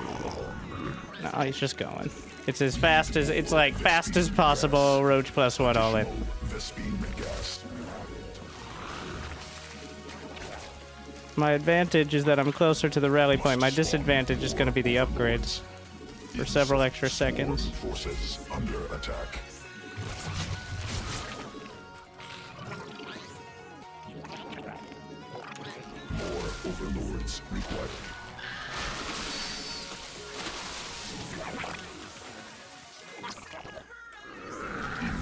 No, he's just going. It's as fast as, it's like fast as possible, Roach +1 all in. Vespine gas. My advantage is that I'm closer to the rally point. My disadvantage is going to be the upgrades for several extra seconds. Forces under attack. More overlords required.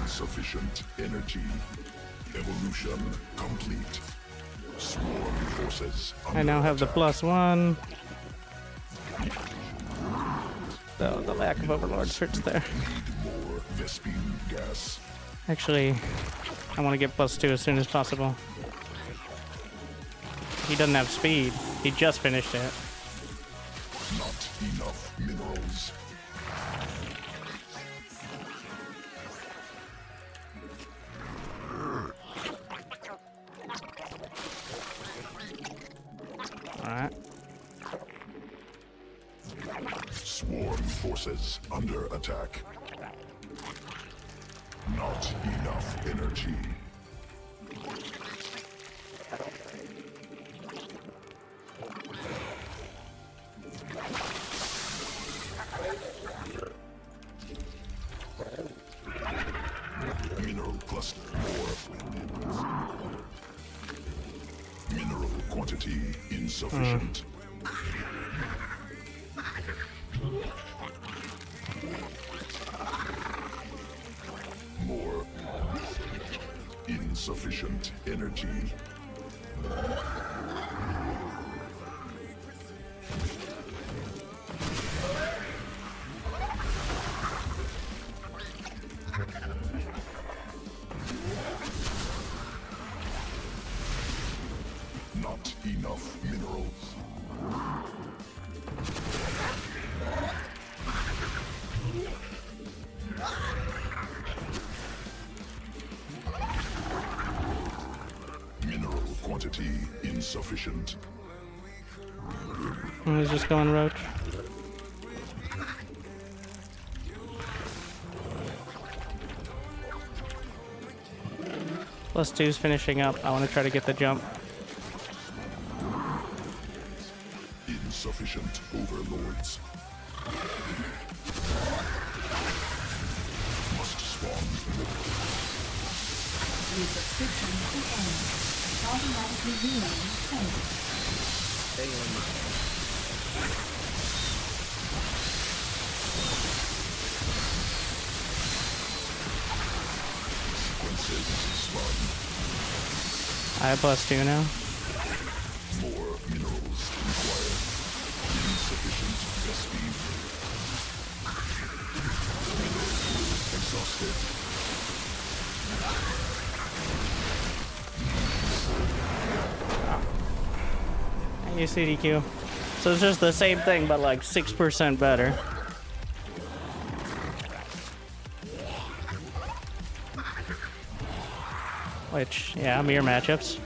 Insufficient energy. Evolution complete. Swarm forces under I now have the attack. +1. So the lack of overlords hurts there. More Vespine gas. Actually, I want to get +2 as soon as possible. He doesn't have speed. He just finished it. Not enough minerals. Alright. Swarm forces under attack. Not enough energy. Mineral cluster. More. Mineral quantity insufficient. More. Insufficient energy. Not enough minerals. Mineral quantity insufficient. He's just going Roach. +2's finishing up. I want to try to get the jump. Insufficient overlords. Must spawn more. Your subscription to end. Automatically reloading payment. Sequences spawn. I have +2 now. More minerals required. Insufficient Vespine. Exhausted. You CDQ. So it's just the same thing, but like 6% better. Which, yeah, mirror matchups.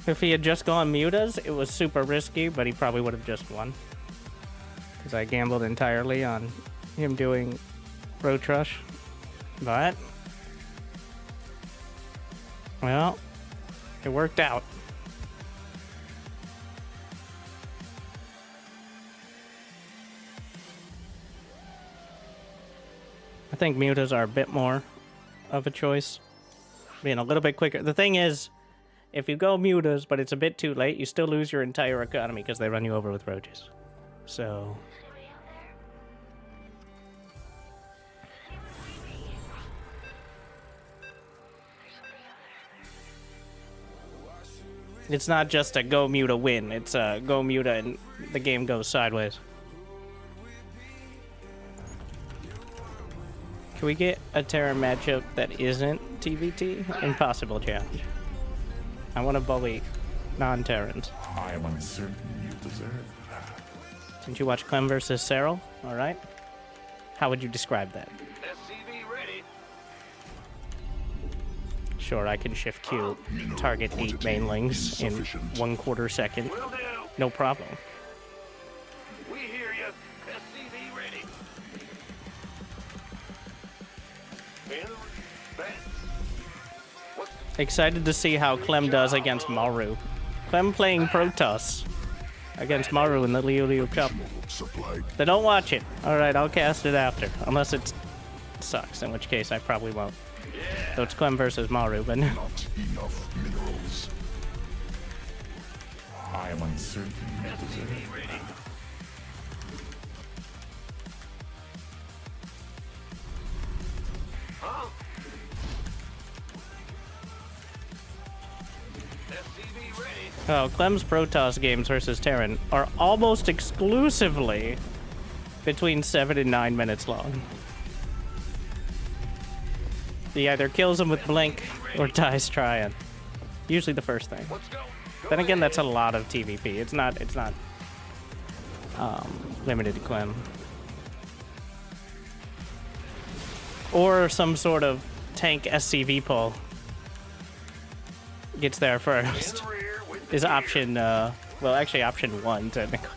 If he had just gone mutas, it was super risky, but he probably would have just won. Because I gambled entirely on him doing Protoss. But, well, it worked out. I think mutas are a bit more of a choice. Being a little bit quicker. The thing is, if you go mutas, but it's a bit too late, you still lose your entire economy because they run you over with roaches. So... it's not just a go muta win, it's a go muta and the game goes sideways. Can we get a Terran matchup that isn't TVT? Impossible challenge. I want to bully non-Terrans. I am uncertain you deserve that. Didn't you watch Clem versus Cyril? Alright. How would you describe that? SCV ready. Sure, I can shift Q, target 8 mainlings in 1/4 second. Will do. No problem. We hear you. SCV ready. Excited to see how Clem does against Maru. Clem playing Protoss against Maru in the Leo Leo Cup. Then don't watch it. Alright, I'll cast it after. Unless it sucks, in which case I probably won't. So it's Clem versus Maru, but... Not enough minerals. I am uncertain you deserve that. Huh? SCV ready. Oh, Clem's Protoss games versus Terran are almost exclusively between 7 and 9 minutes long. He either kills him with Blink or dies trying. Usually the first thing. Then again, that's a lot of TVP. It's not limited to Clem. Or some sort of tank SCV pull gets there first. Is option, well, actually option 1, technically.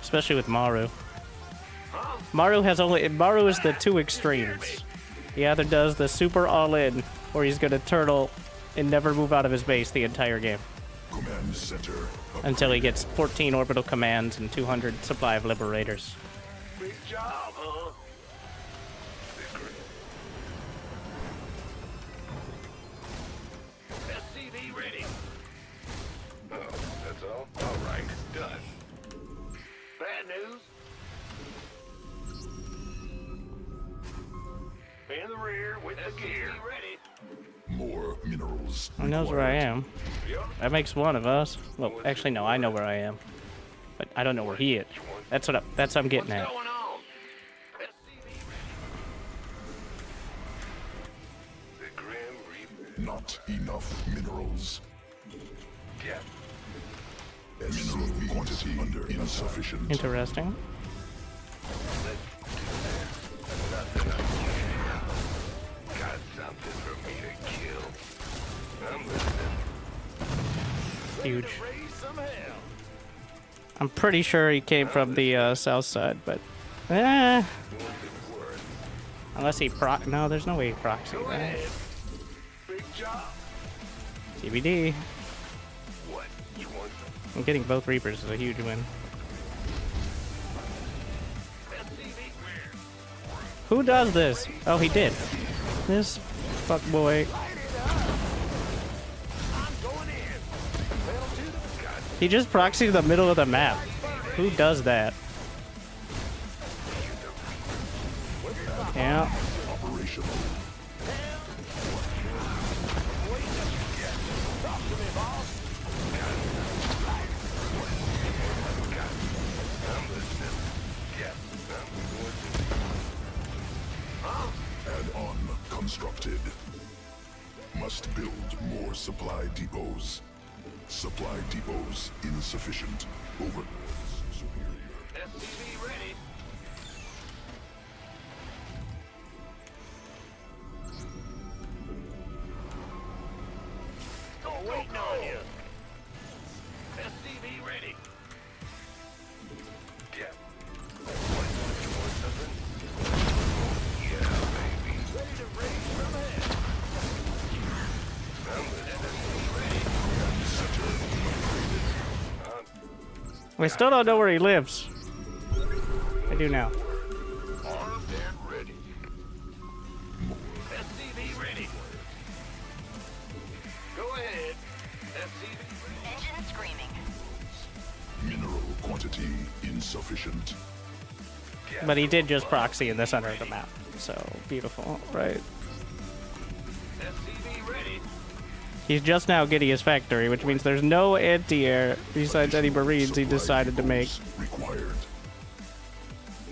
Especially with Maru. Maru is the two extremes. He either does the super all-in, or he's gonna turtle and never move out of his base the entire game. Command center. Until he gets 14 orbital commands and 200 supply of liberators. Big job, huh? SCV ready. Oh, that's all? All right, done. Bad news. In the rear with the gear. Ready. More minerals. Who knows where I am? That makes one of us. Well, actually, no, I know where I am. But I don't know where he is. That's what I'm getting at. What's going on? The Grim Reaper. Not enough minerals. Yeah. Mineral quantity under insufficient. Interesting. Got something for me to kill. I'm listening. Huge. Raise some hell. I'm pretty sure he came from the south side, but... unless he no, there's no way he proxy, right? Big job. TBD. What? You want some? I'm getting both Reapers is a huge win. SCV? Who does this? Oh, he did. This fuck boy. He just proxied the middle of the map. Who does that? Yeah. supply depots. Supply depots insufficient. Overlords superior. SCV ready. Waiting on you. SCV ready. Yeah. Yeah, baby. Ready to race from ahead. We still don't know where he lives. I do now. Armed and ready. SCV ready. Go ahead. SCV. Engine screaming. Mineral quantity insufficient. But he did just proxy in the center of the map. So beautiful, right? SCV ready. He's just now getting his factory, which means there's no anti-air besides any Marines he decided to make. Required.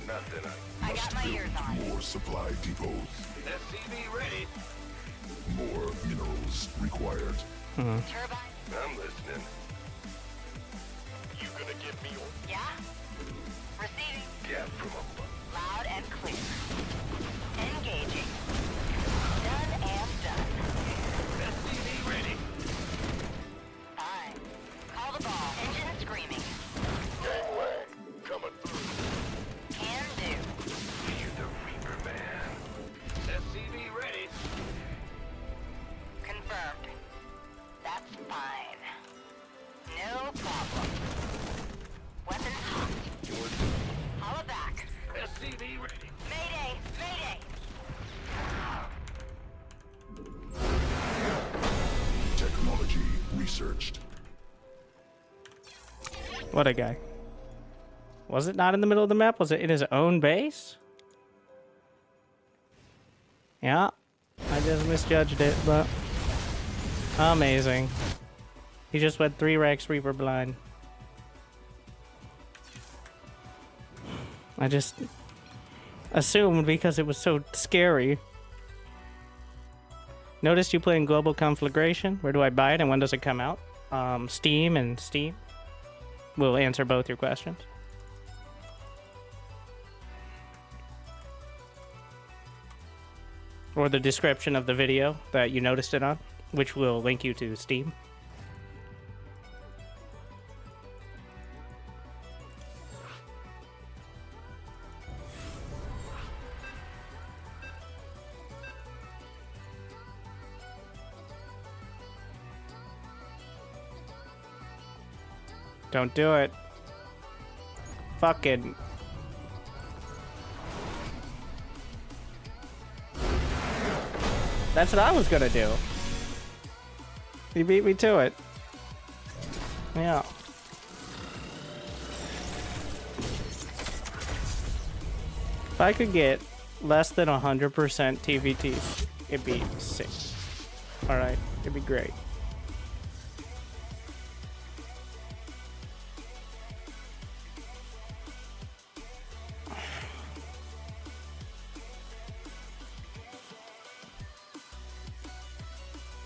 Nothing. I got my ears on. More supply depots. SCV ready. More minerals required. Turbine. I'm listening. You gonna give me a Yeah. Receiving. gap from above? Loud and clear. Engaging. Done and done. SCV ready. Fine. Call the ball. Engine screaming. Gangway coming through. Can do. You the Reaper man. SCV ready. Confirmed. That's fine. No problem. Weapons hot. Holla back. SCV ready. Mayday! Mayday! Technology researched. What a guy. Was it not in the middle of the map? Was it in his own base? Yeah. I just misjudged it, but... amazing. He just went 3 Rex Reaper blind. I just assumed because it was so scary. Noticed you play in Global Conflagration. Where do I buy it and when does it come out? Steam and Steam. We'll answer both your questions. Or the description of the video that you noticed it on, which will link you to Steam. Don't do it. Fucking. That's what I was gonna do. He beat me to it. Yeah. If I could get less than 100% TVTs, it'd be sick. Alright, it'd be great.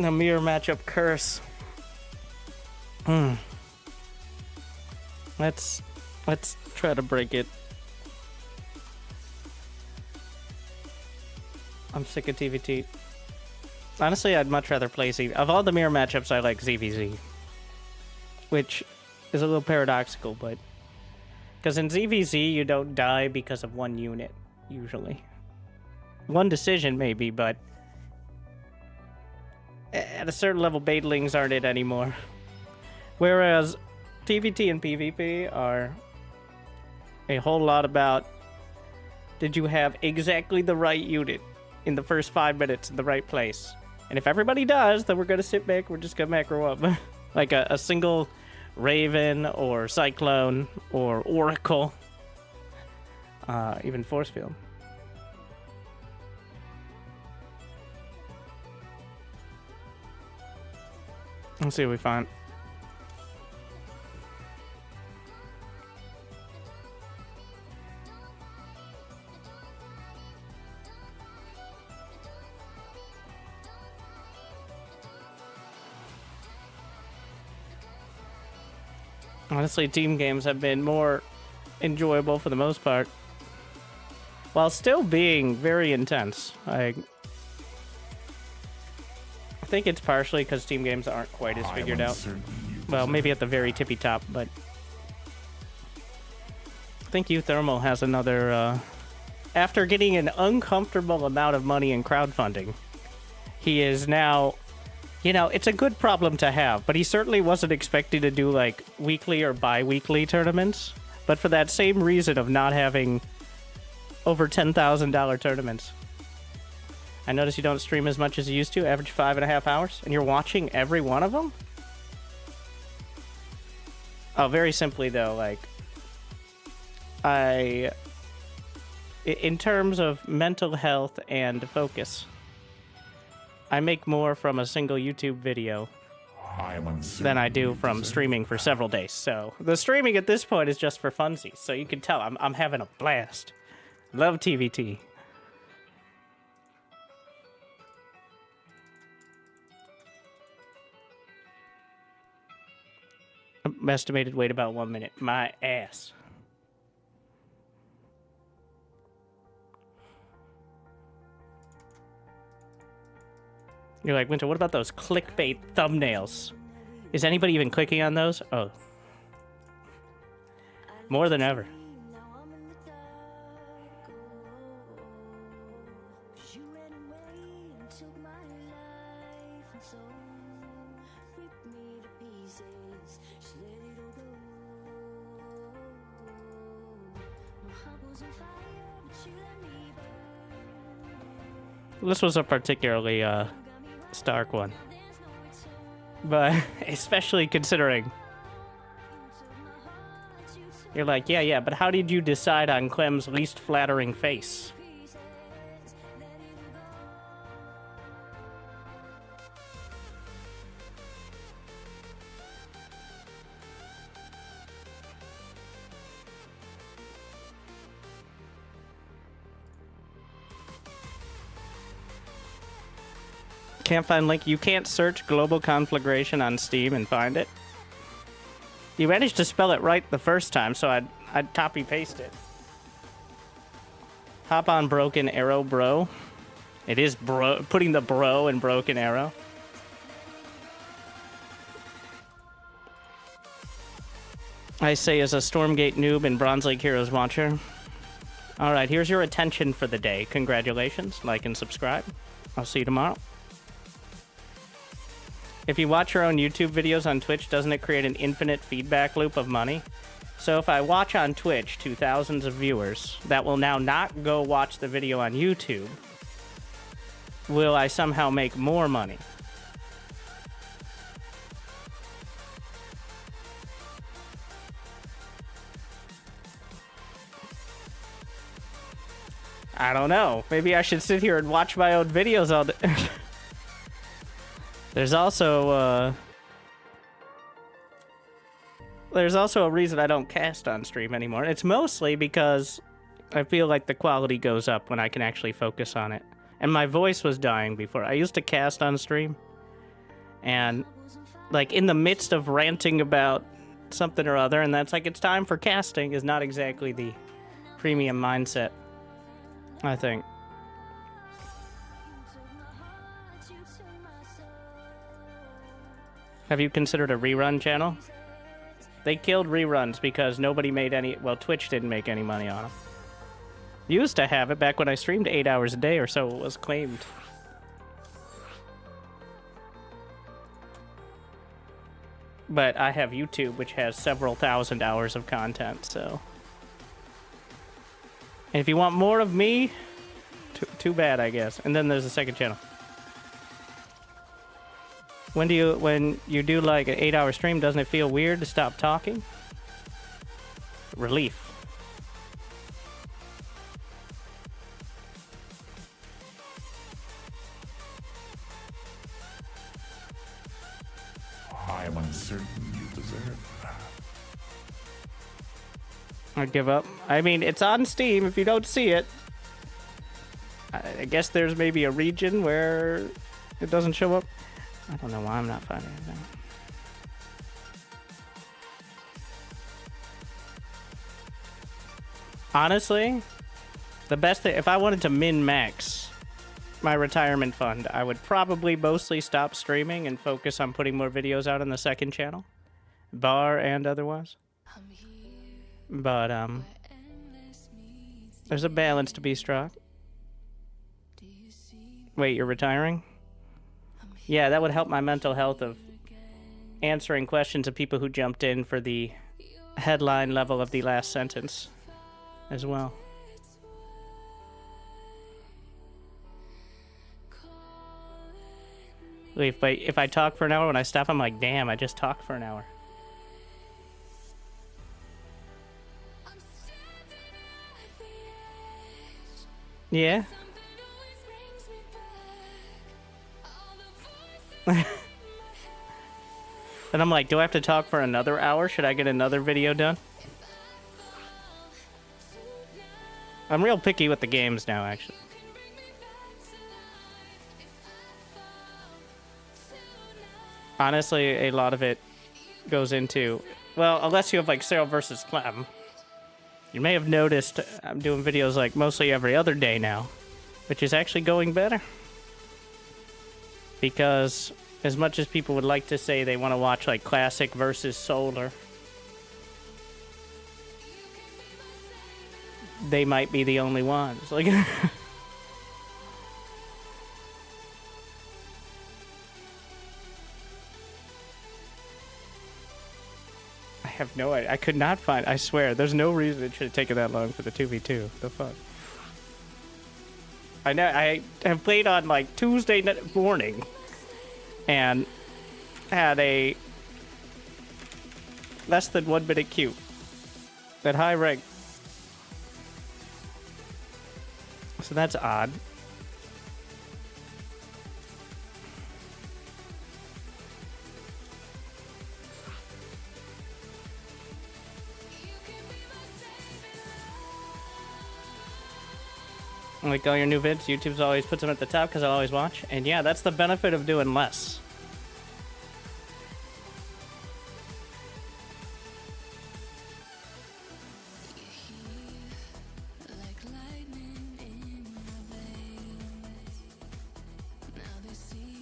The mirror matchup curse. Let's try to break it. I'm sick of TVT. Honestly, I'd much rather play ZV. Of all the mirror matchups, I like ZVZ. Which is a little paradoxical, but... because in ZVZ, you don't die because of one unit, usually. One decision, maybe, but... at a certain level, Baitlings aren't it anymore. Whereas TVT and PvP are a whole lot about, did you have exactly the right unit in the first 5 minutes in the right place? And if everybody does, then we're going to sit back, we're just going to macro up. Like a single Raven or Cyclone or Oracle. Even Force Field. Let's see what we find. Honestly, team games have been more enjoyable for the most part, while still being very intense. I think it's partially because team games aren't quite as figured out. Well, maybe at the very tippy top, but I think Thermal has another, after getting an uncomfortable amount of money in crowdfunding, he is now, you know, it's a good problem to have, but he certainly wasn't expecting to do, like, weekly or bi-weekly tournaments, but for that same reason of not having over $10,000 tournaments. I notice you don't stream as much as you used to, average 5.5 hours, and you're watching every one of them? Oh, very simply, though, like, in terms of mental health and focus, I make more from a single YouTube video than I do from streaming for several days. So the streaming at this point is just for funsies. So you can tell I'm having a blast. Love TVT. Estimated wait about 1 minute. My ass. You're like, Winter, what about those clickbait thumbnails? Is anybody even clicking on those? Oh. More than ever. This was a particularly, stark one. But especially considering you're like, yeah, but how did you decide on Clem's least flattering face? Can't find link. You can't search global conflagration on Steam and find it. You managed to spell it right the first time, so I'd copy paste it. Hop on Broken Arrow, bro. It is bro, putting the bro in Broken Arrow. I say as a Stormgate noob and Bronze Lake Heroes watcher. Alright, here's your attention for the day. Congratulations. Like and subscribe. I'll see you tomorrow. If you watch your own YouTube videos on Twitch, doesn't it create an infinite feedback loop of money? So if I watch on Twitch to thousands of viewers that will now not go watch the video on YouTube, will I somehow make more money? I don't know. Maybe I should sit here and watch my own videos all day. There's also a reason I don't cast on stream anymore. It's mostly because I feel like the quality goes up when I can actually focus on it. And my voice was dying before. I used to cast on stream, and like in the midst of ranting about something or other, and that's like, it's time for casting, is not exactly the premium mindset, I think. Have you considered a rerun channel? They killed reruns because nobody made any... Well, Twitch didn't make any money on them. Used to have it back when I streamed 8 hours a day or so. It was claimed. But I have YouTube, which has several thousand hours of content, so... And if you want more of me, too bad, I guess. And then there's a second channel. When you do like an 8-hour stream, doesn't it feel weird to stop talking? Relief. I am uncertain you deserve that. I'd give up. I mean, it's on Steam if you don't see it. I guess there's maybe a region where it doesn't show up. I don't know why I'm not finding anything. Honestly, the best thing, if I wanted to min-max my retirement fund, I would probably mostly stop streaming and focus on putting more videos out on the second channel, bar and otherwise. But, there's a balance to be struck. Wait, you're retiring? Yeah, that would help my mental health of answering questions of people who jumped in for the headline level of the last sentence as well. If I talk for an hour, when I stop, I'm like, damn, I just talked for an hour. Yeah? And I'm like, do I have to talk for another hour? Should I get another video done? I'm real picky with the games now, actually. Honestly, a lot of it goes into... Well, unless you have, like, Cyril versus Clem. You may have noticed I'm doing videos, like, mostly every other day now. Which is actually going better. Because... as much as people would like to say they want to watch, like, Classic versus Solar, they might be the only ones. Like, I have no idea. I could not find... I swear, there's no reason it should have taken that long for the 2v2. The fuck? I know, I have played on, like, Tuesday morning. And had a less than 1 minute queue at high rank. So that's odd. Like all your new vids, YouTube's always puts them at the top because I always watch. And yeah, that's the benefit of doing less.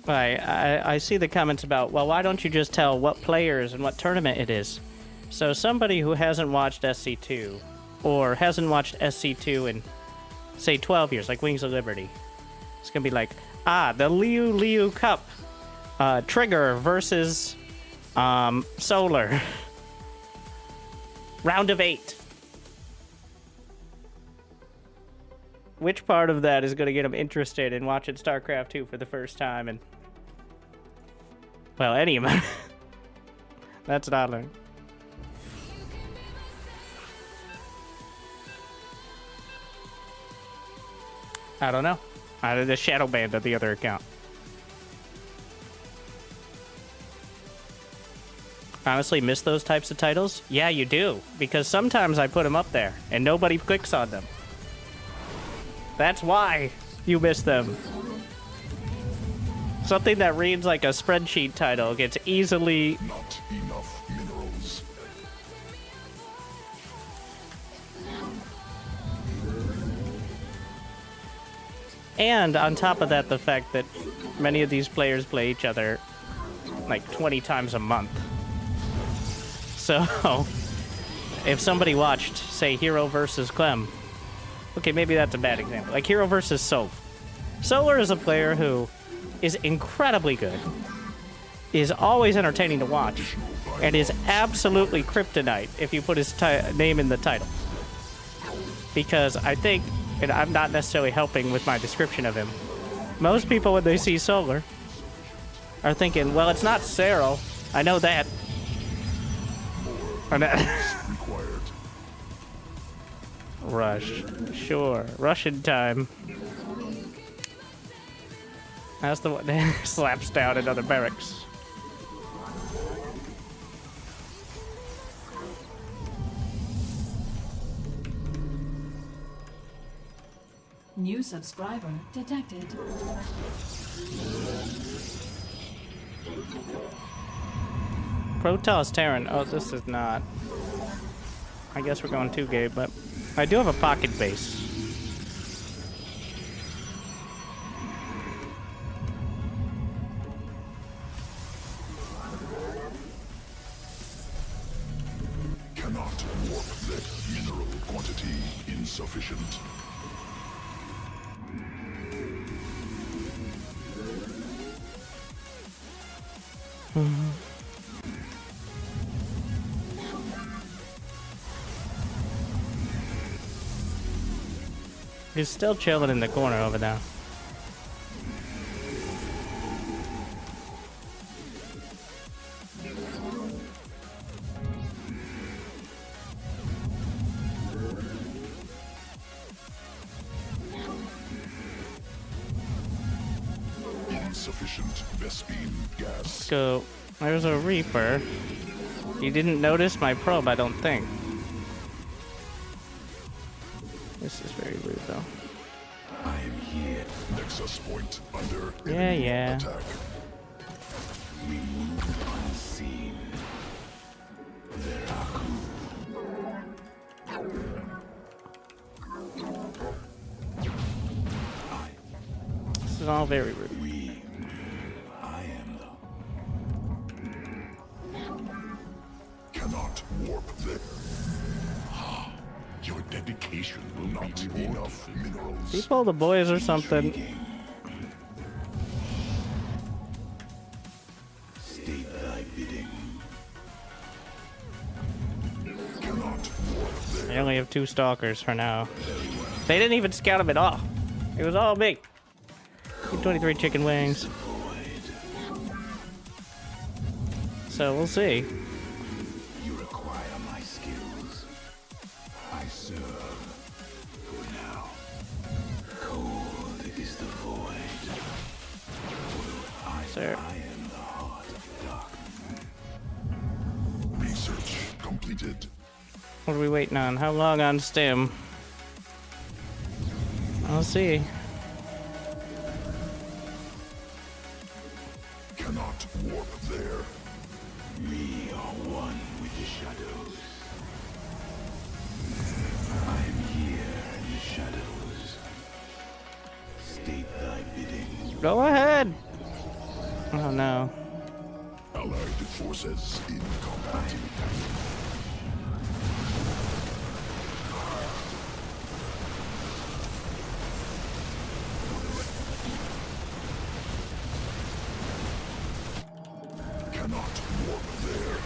I see the comments about, well, why don't you just tell what players and what tournament it is? So somebody who hasn't watched SC2, or hasn't watched SC2 in, say, 12 years, like Wings of Liberty, it's going to be like, the Liu Cup, Trigger versus Solar. Round of 8. Which part of that is going to get them interested in watching StarCraft 2 for the first time? And well, any of them. That's what I learned. I don't know. I did a shadow banned on the other account. Honestly, miss those types of titles? Yeah, you do. Because sometimes I put them up there, and nobody clicks on them. That's why you miss them. Something that reads like a spreadsheet title gets easily... Not enough minerals. And on top of that, the fact that many of these players play each other like 20 times a month. So, if somebody watched, say, Hero versus Clem, okay, maybe that's a bad example. Like Hero versus Solar. Solar is a player who is incredibly good, is always entertaining to watch, and is absolutely kryptonite if you put his name in the title. Because I think, and I'm not necessarily helping with my description of him, most people when they see Solar are thinking, well, it's not Cyril. I know that. Rush. Sure. Russian time. That's the one that slaps down another barracks. New subscriber detected. Protoss Terran. Oh, this is not. I guess we're going 2 gay, but I do have a pocket base. Cannot warp that mineral quantity insufficient. He's still chilling in the corner over there. Insufficient Vespine gas. So, there's a Reaper. You didn't notice my probe, I don't think. This is very rude, though. I am here. Nexus point under Yeah, enemy yeah. attack. We move unseen. There are This is all very rude. I am the Cannot warp there. Your dedication will not be enough minerals. People, the boys or something. state thy bidding. Cannot warp there. I only have 2 stalkers for now. They didn't even scout them at all. It was all me. 23 chicken wings. So we'll see. You require my skills. I serve. For now. Cold is the void. Sir. I am the heart of darkness. Research completed. What are we waiting on? How long on stem? I'll see. Cannot warp there. We are one with the shadows. I am here in the shadows. State thy bidding. Go ahead. Oh no. Allied forces in combat. Cannot warp there.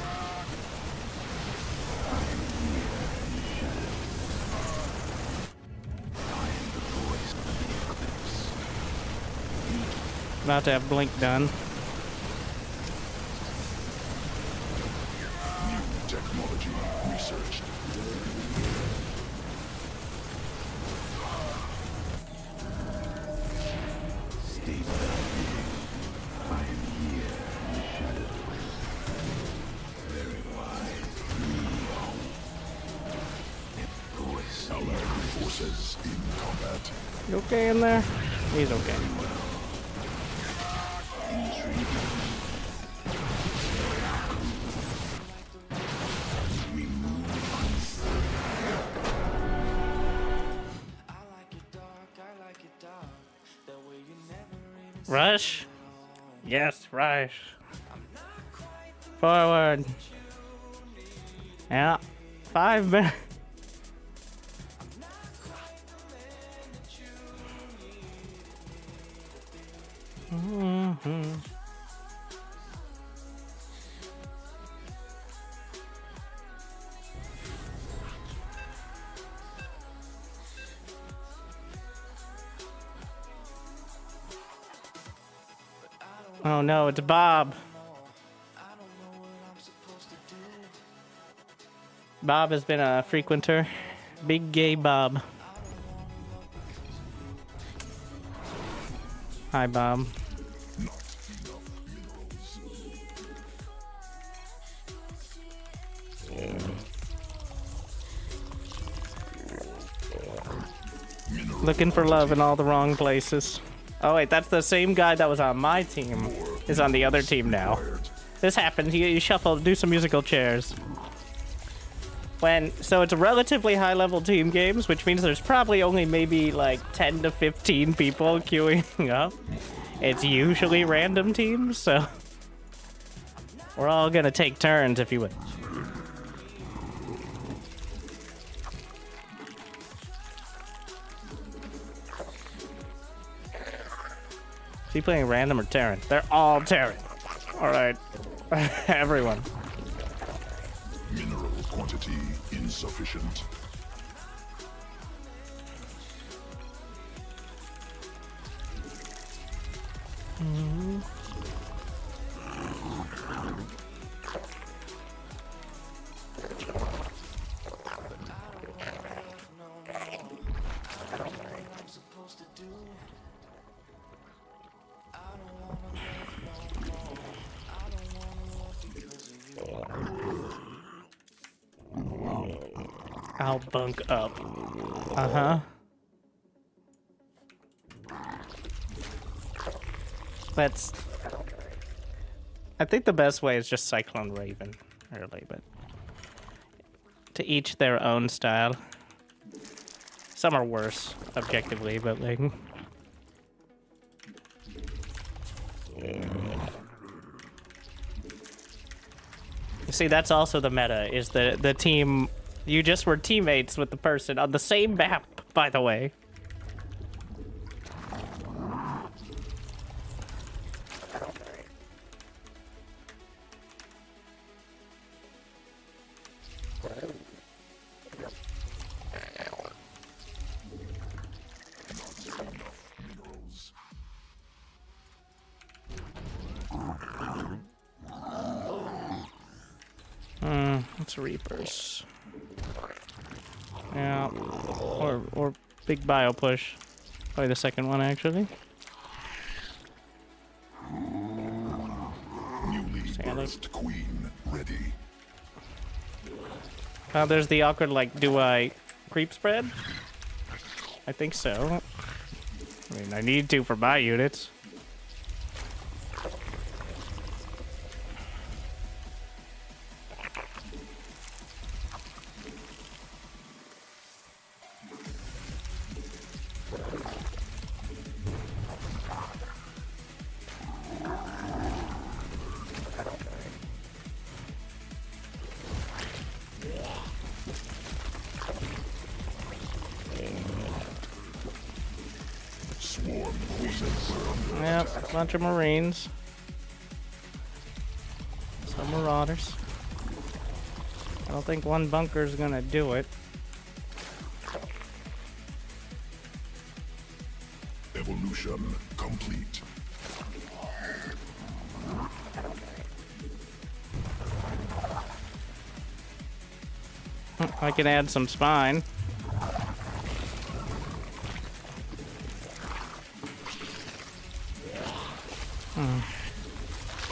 About to have blink done. New technology researched. State thy bidding. I am here in the shadows. Very wise. Voice. Allied forces in combat. You okay in there? He's okay. Rush? Yes, rush. Forward. Yeah. 5 minutes. Oh no, it's Bob. Bob has been a frequenter. Big gay Bob. Hi, Bob. Looking for love in all the wrong places. Oh wait, that's the same guy that was on my team. Is on the other team now. This happens. You shuffle, do some musical chairs. So it's a relatively high level team games, which means there's probably only maybe like 10 to 15 people queuing up. It's usually random teams, so we're all gonna take turns if you would. Is he playing random or Terran? They're all Terran. Alright. Everyone. Mineral quantity insufficient. I'll bunk up. Uh-huh. Let's... I think the best way is just Cyclone Raven early, but... to each their own style. Some are worse, objectively, but like... See, that's also the meta, is the team... You just were teammates with the person on the same map, by the way. It's Reapers. Yeah, or big bio push. Probably the second one, actually. Newly birthed queen ready. There's the awkward, like, do I creep spread? I think so. I mean, I need to for my units. Yep, bunch of Marines. Some Marauders. I don't think one bunker's gonna do it. Evolution complete. I can add some spine.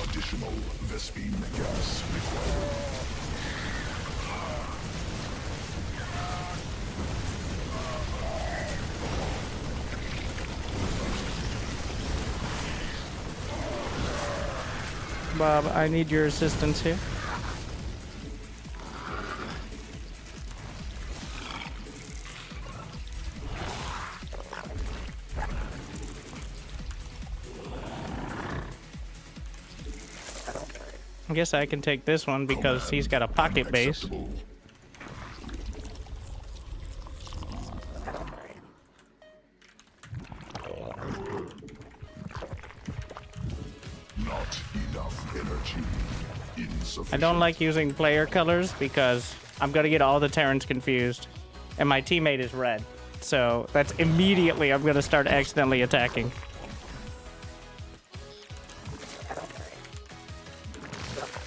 Additional Vespine gas required. Bob, I need your assistance here. I guess I can take this one because he's got a pocket base. Not enough energy. Insufficient. I don't like using player colors because I'm gonna get all the Terrans confused. And my teammate is red. So that's immediately I'm gonna start accidentally attacking.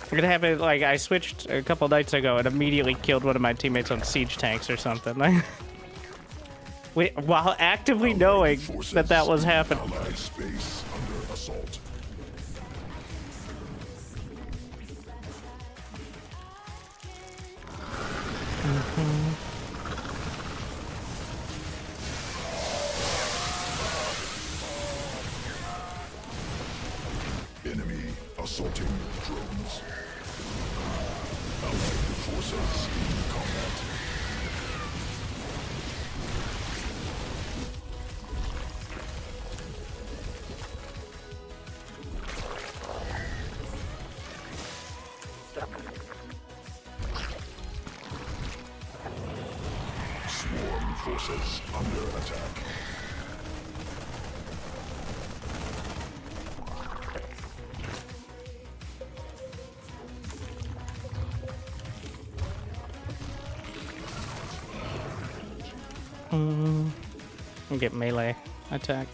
I'm gonna have it like I switched a couple nights ago and immediately killed one of my teammates on siege tanks or something. Like, while actively knowing that that was happening. Allied space under assault. Enemy assaulting drones. Allied forces in combat. Swarm forces under attack. Get melee attack.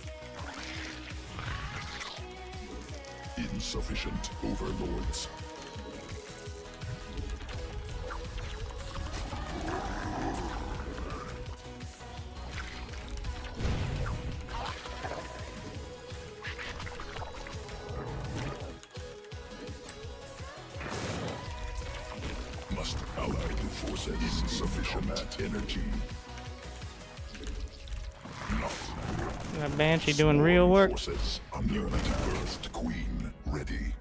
Insufficient overlords. Must ally the forces insufficient energy. That Banshee doing real work. Forces under attack. Birthed Queen ready.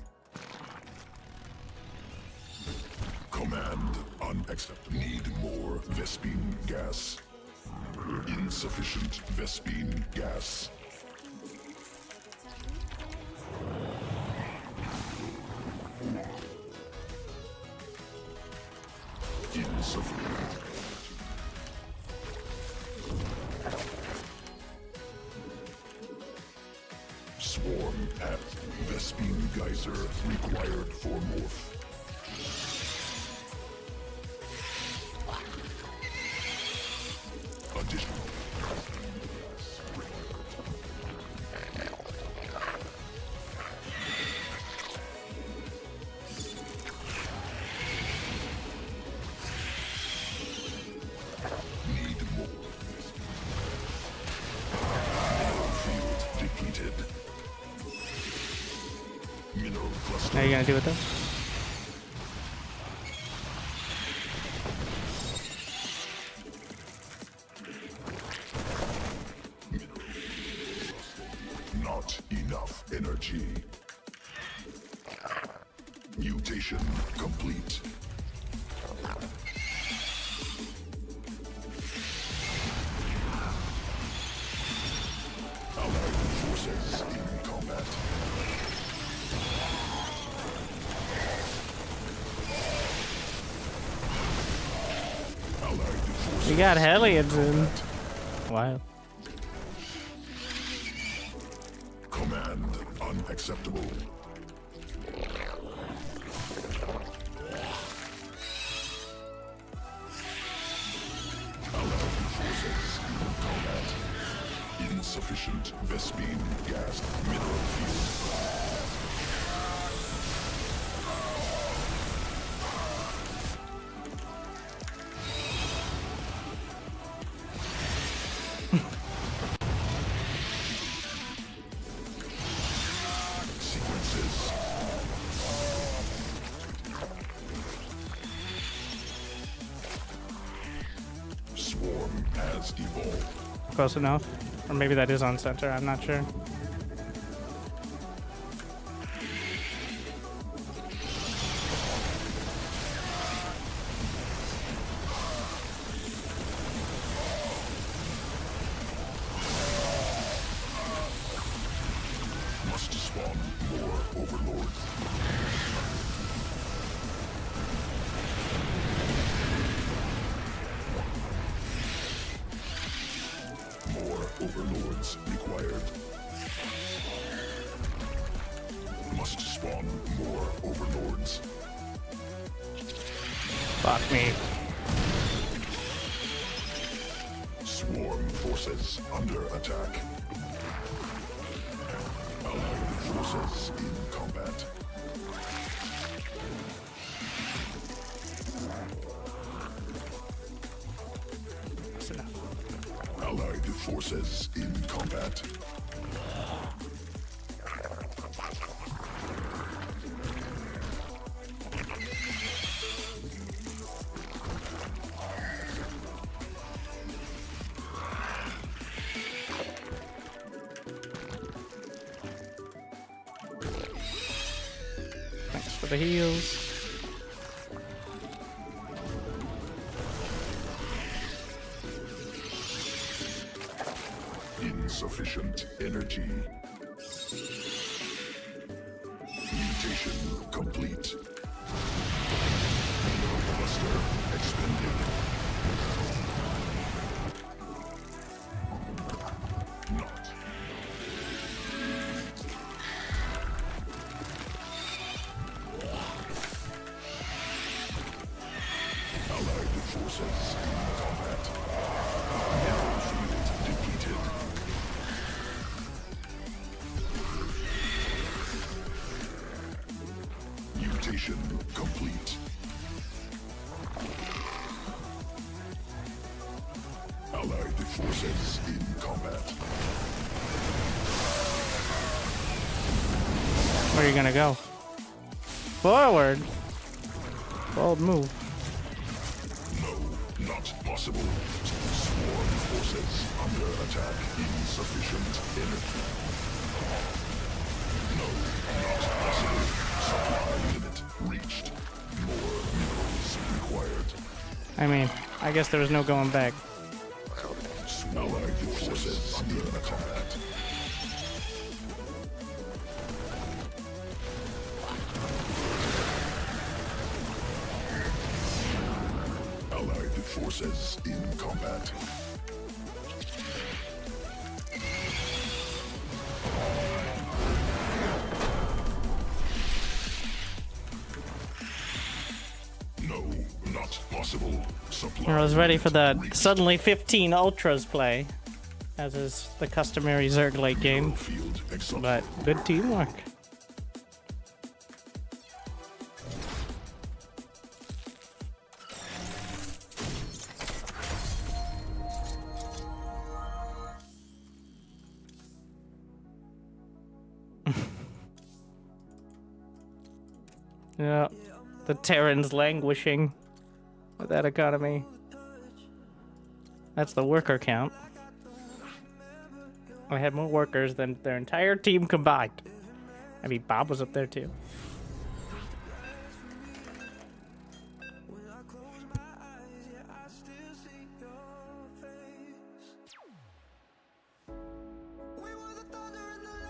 Command unacceptable. Need more Vespine gas. Insufficient Vespine gas. Insufficient. Swarm at Vespine Geyser required for morph. Additional. Need more. Field depleted. Mineral cluster. How are you gonna do with this? Not enough energy. Mutation complete. Allied forces in combat. Allied forces. You got Hellions in. Wow. Command unacceptable. Allied forces in combat. Insufficient Vespine gas mineral field. Sequences. Swarm has evolved. Close enough. Or maybe that is on center, I'm not sure. Must spawn more overlords. More overlords required. Must spawn more overlords. Fuck me. Swarm forces under attack. Allied forces in combat. That's enough. Allied forces in combat. Thanks for the heals. insufficient energy. Mutation complete. Cluster expended. Not. Allied forces in combat. Battlefield defeated. Mutation complete. Allied forces in combat. Where are you gonna go? Forward. Bold move. No, not possible. Sworn forces under attack. Insufficient energy. No, not possible. Supply limit reached. More minerals required. I mean, I guess there was no going back. Allied forces under attack. Allied forces in combat. No, not possible. Supply I was ready for the reached. suddenly 15 ultras play, as is the customary Zerg late game, Field exhausted. but good teamwork. Yeah, the Terran's languishing with that economy. That's the worker count. I had more workers than their entire team combined. I mean, Bob was up there too.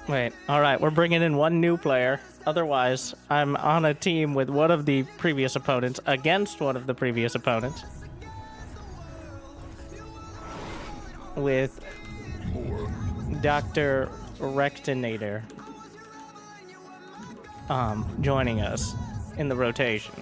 Wait, alright, we're bringing in one new player. Otherwise, I'm on a team with one of the previous opponents against one of the previous opponents. With Dr. Rectinator joining us in the rotation.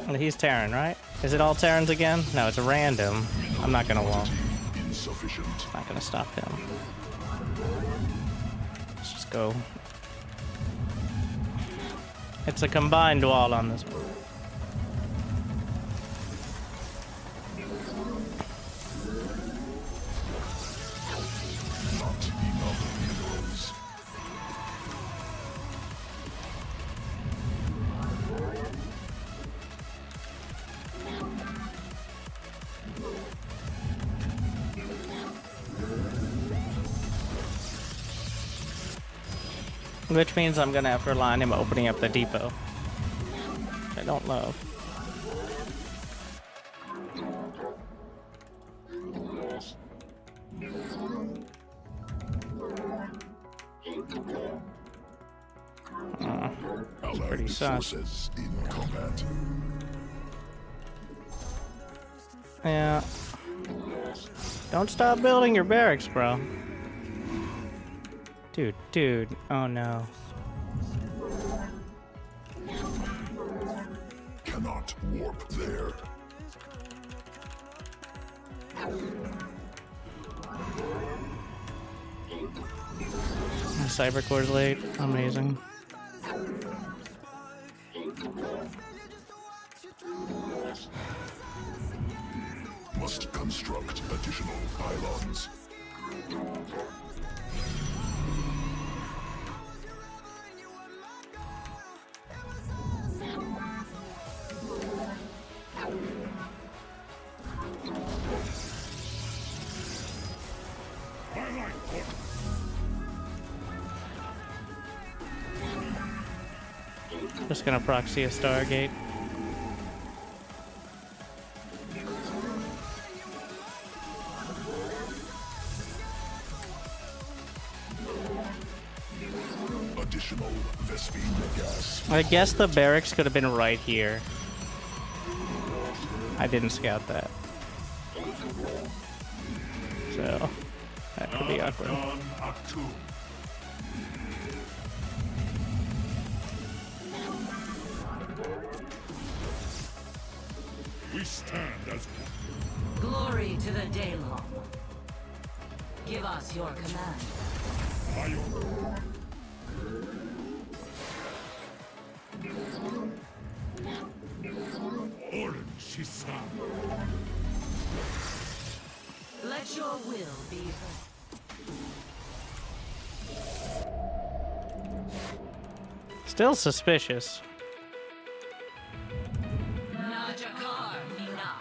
And he's Terran, right? Is it all Terrans again? No, it's random. I'm not gonna wall. Insufficient. Not gonna stop him. Let's just go. It's a combined wall on this one. Not enough minerals. Which means I'm gonna have to rely on him opening up the depot. Which I don't love. Allied pretty sus. forces in combat. Yeah. Don't stop building your barracks, bro. Dude. Oh no. Cannot warp there. Cybercore's late. Amazing. Must construct additional pylons. Just gonna proxy a Stargate. Additional Vespine gas. I guess the barracks could have been right here. I didn't scout that. So, that could be awkward. Dawn Aktu. We stand as Glory to the Daylong. Give us your command. by order. Orin Shisan. Let your will be heard. Still suspicious. Najakar Mina.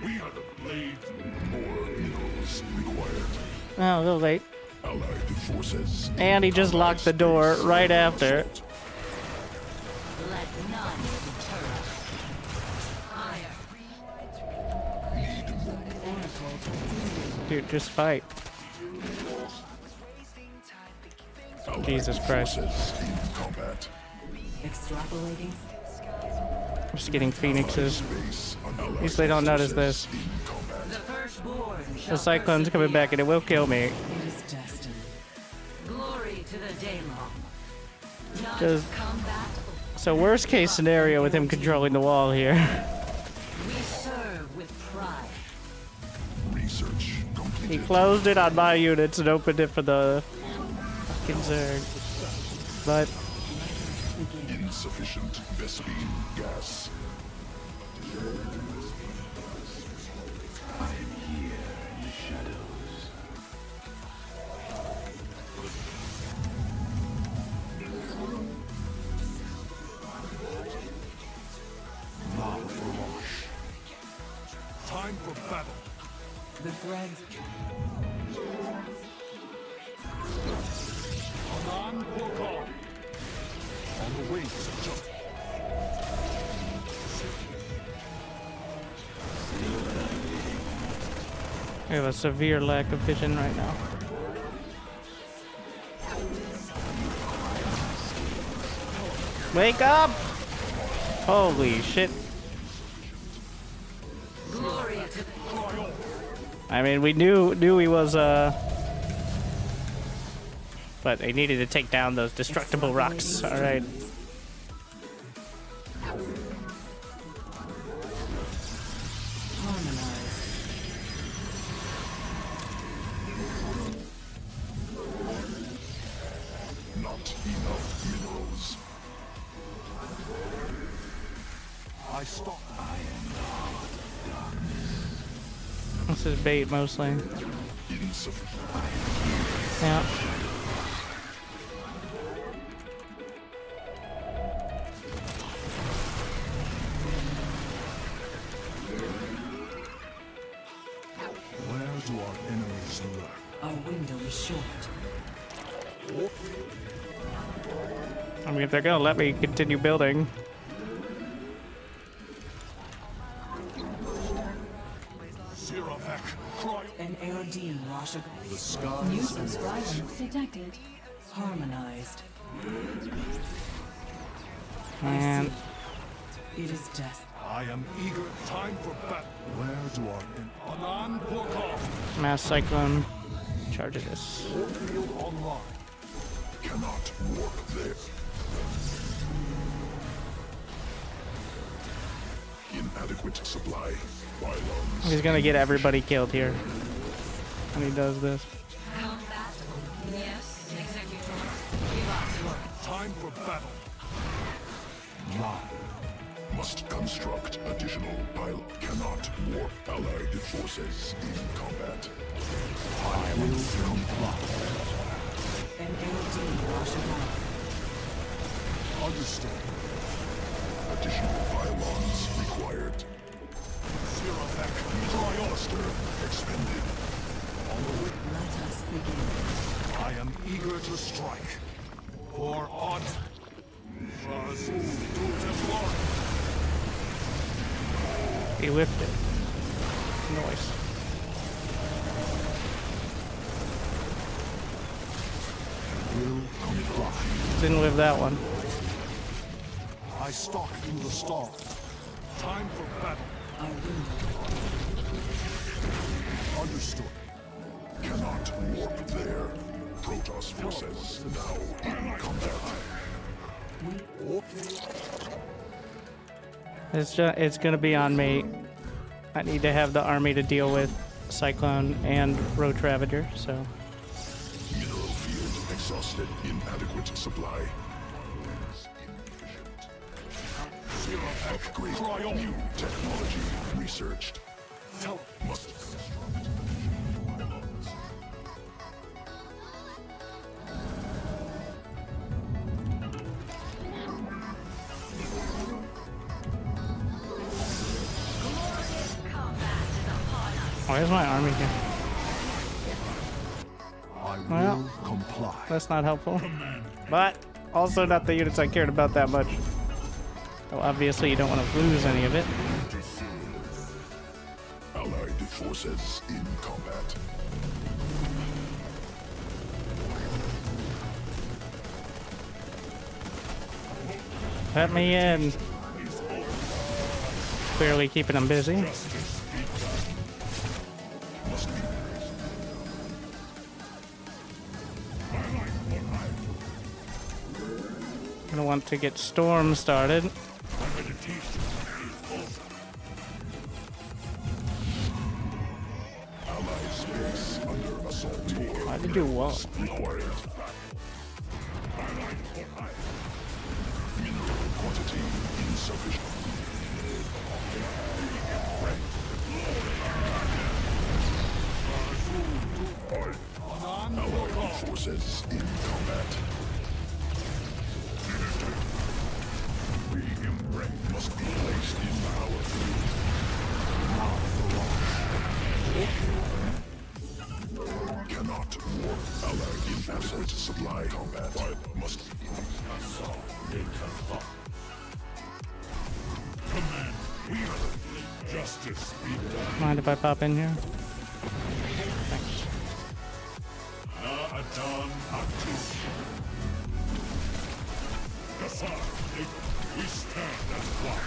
We are the blades. More minerals required. Oh, a little late. Allied forces. And he just locked the door right after. Let none deter us. Fire. Dude, just fight. Allied Jesus Christ. forces in combat. Extrapolating. Just getting phoenixes. Base on At Allied least they don't notice forces this. in combat. The firstborn The shall cyclone's coming back and it will kill me. It is destined. Glory to the Daylong. Not Does- combat. So worst case scenario with him controlling the wall here. We serve with pride. Research He completed. closed it on my units and opened it for the fucking Zerg. But Insufficient Vespine gas. I am here in the shadows. Time for battle. The threads. Anan Porkal. On the wings of justice. we have a severe lack of vision right now. Wake up! Holy shit. Glory to the I mean, we knew he was, but they needed to take down those destructible rocks. Alright. Harmonized. Not enough minerals. I stop. This is bait mostly. Insufficient. Yeah. Where do our enemies lurk? Our window is short. I mean, if they're gonna let me continue building. Siravek, cry. An ARD wash. The skies. New subscriber detected. Harmonized. And It is death. I am eager. Time for battle. Where do our Anan Porkal. mass cyclone charges this. Field online. Cannot work there. Inadequate supply. Pylons. He's gonna get everybody killed here when he does this. combat. Yes, Executor. Give us your Time for battle. Must construct additional pylon. Cannot warp allied forces in combat. I will comply. An ARD wash. Understood. Additional pylons required. Siravek, Cluster expended. On the way. Let us begin. I am eager to strike. For odds. He whiffed it. Nice. Didn't whiff that one. I stalk through the storm. Time for battle. Understood. Cannot warp there. Protoss forces now in combat. It's gonna be on me. I need to have the army to deal with Cyclone and Road Ravager, so. Mineral field exhausted. Inadequate supply. Upgrade. New technology researched. Must construct. Why is my army here? I will Well, comply. that's not helpful. But also not the units I cared about that much. So obviously you don't want to lose any of it. Allied forces in combat. Let me in. Clearly keeping them busy. Gonna want to get Storm started. Allied space under assault. Why'd you do well? Required. Mineral quantity insufficient. Allied forces in combat. Re-imprint must be placed in our fleet. Cannot warp. Allied inadequate supply combat. Must be assault. Command. We are justice be done. Mind if I pop in here? Na'atan Actus. Kassar, we stand as one.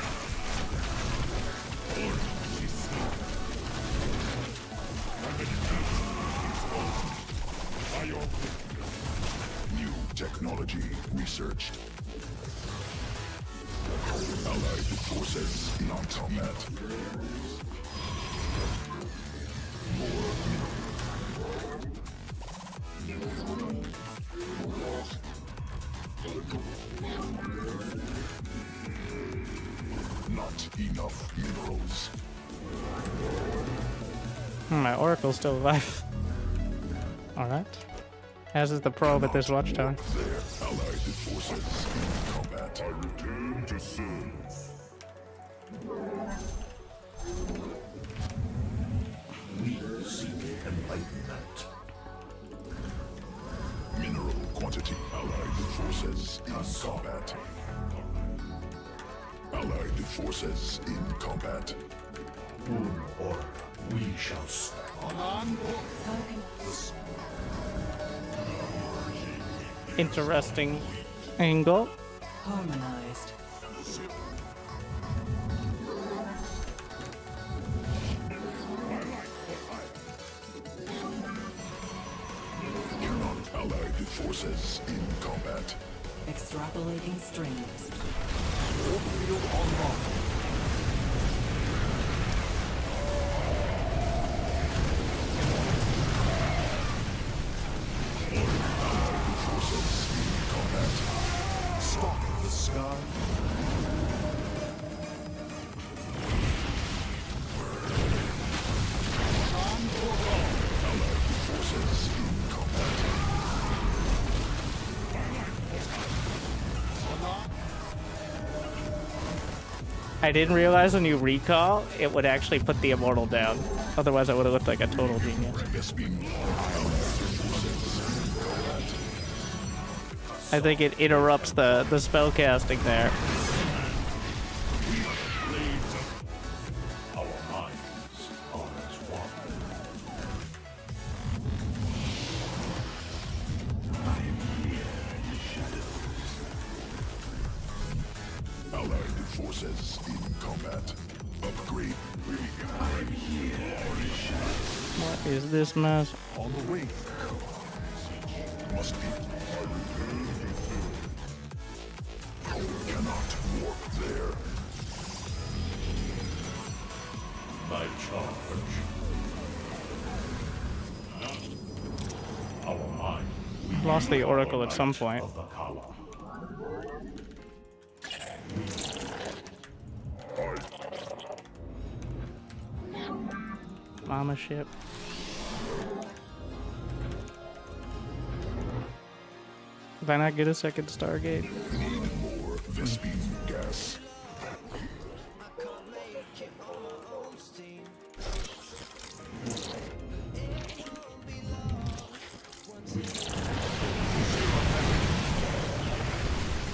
Order is by your will. New technology researched. Allied forces in combat. Not enough minerals. My Oracle's still alive. Alright. As is the probe at this watchtower. There, allied forces in combat. I return to serve. We seek enlightenment. Mineral quantity. Allied forces in combat. Allied forces in combat. Or we shall stand. Interesting angle. Harmonized. Allied forces in combat. Extrapolating strings. Forces in combat. Stalk the sky. Allied forces in combat. I didn't realize when you recall, it would actually put the Immortal down. Otherwise, I would have looked like a total genius. Best be more. Allied forces in combat. I think it interrupts the spell casting there. Our minds are as one. I am here in the shadows. Allied forces in combat. Upgrade. I am here in the shadows. What is this mess? On the way. Must be. Cannot warp there. My charge. Our mind. Lost the Oracle at some point. Of the Kala. Mama ship. Did I not get a second Stargate? Need more Vespine gas.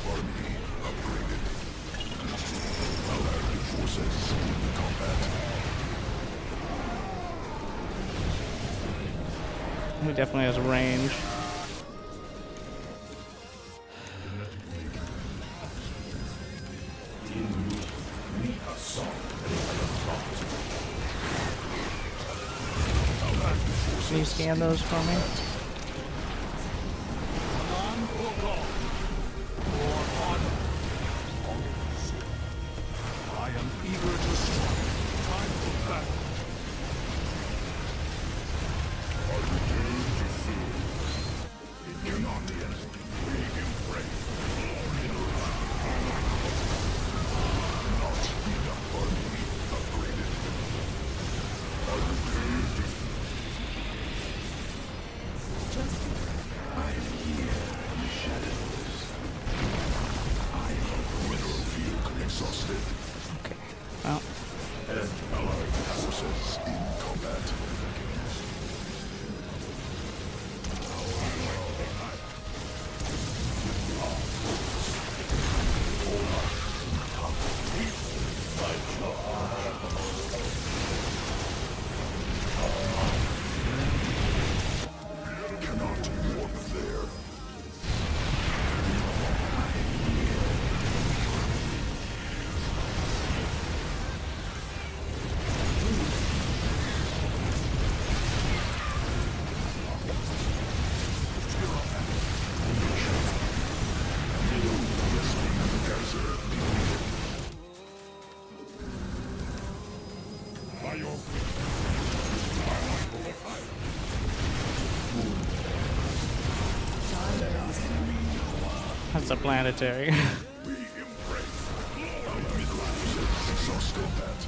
Army upgraded. Allied forces in combat. He definitely has range. Can you scan those for me? I am eager to strike. Time for battle. I return to serve. It cannot end. We embrace. Not enough army upgraded. I return to I am here in the shadows. I am mineral field exhausted. Okay. Well, Allied forces in combat. Cannot warp there. By your that's a planetary. we embrace. Allied forces exhausted that.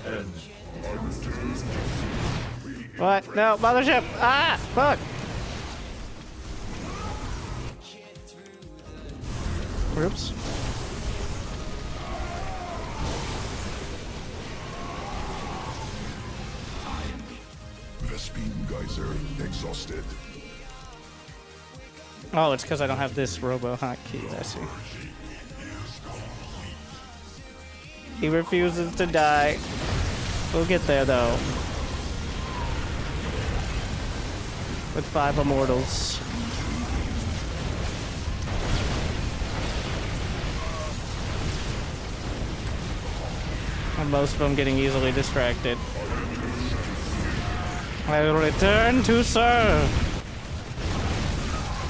And I return to What? No, mothership! Ah! Fuck! Oops. Vespine geyser exhausted. Oh, it's because I don't have this robo hotkey. I see. He refuses to die. We'll get there though. With 5 immortals. And most of them getting easily distracted. I will return to serve.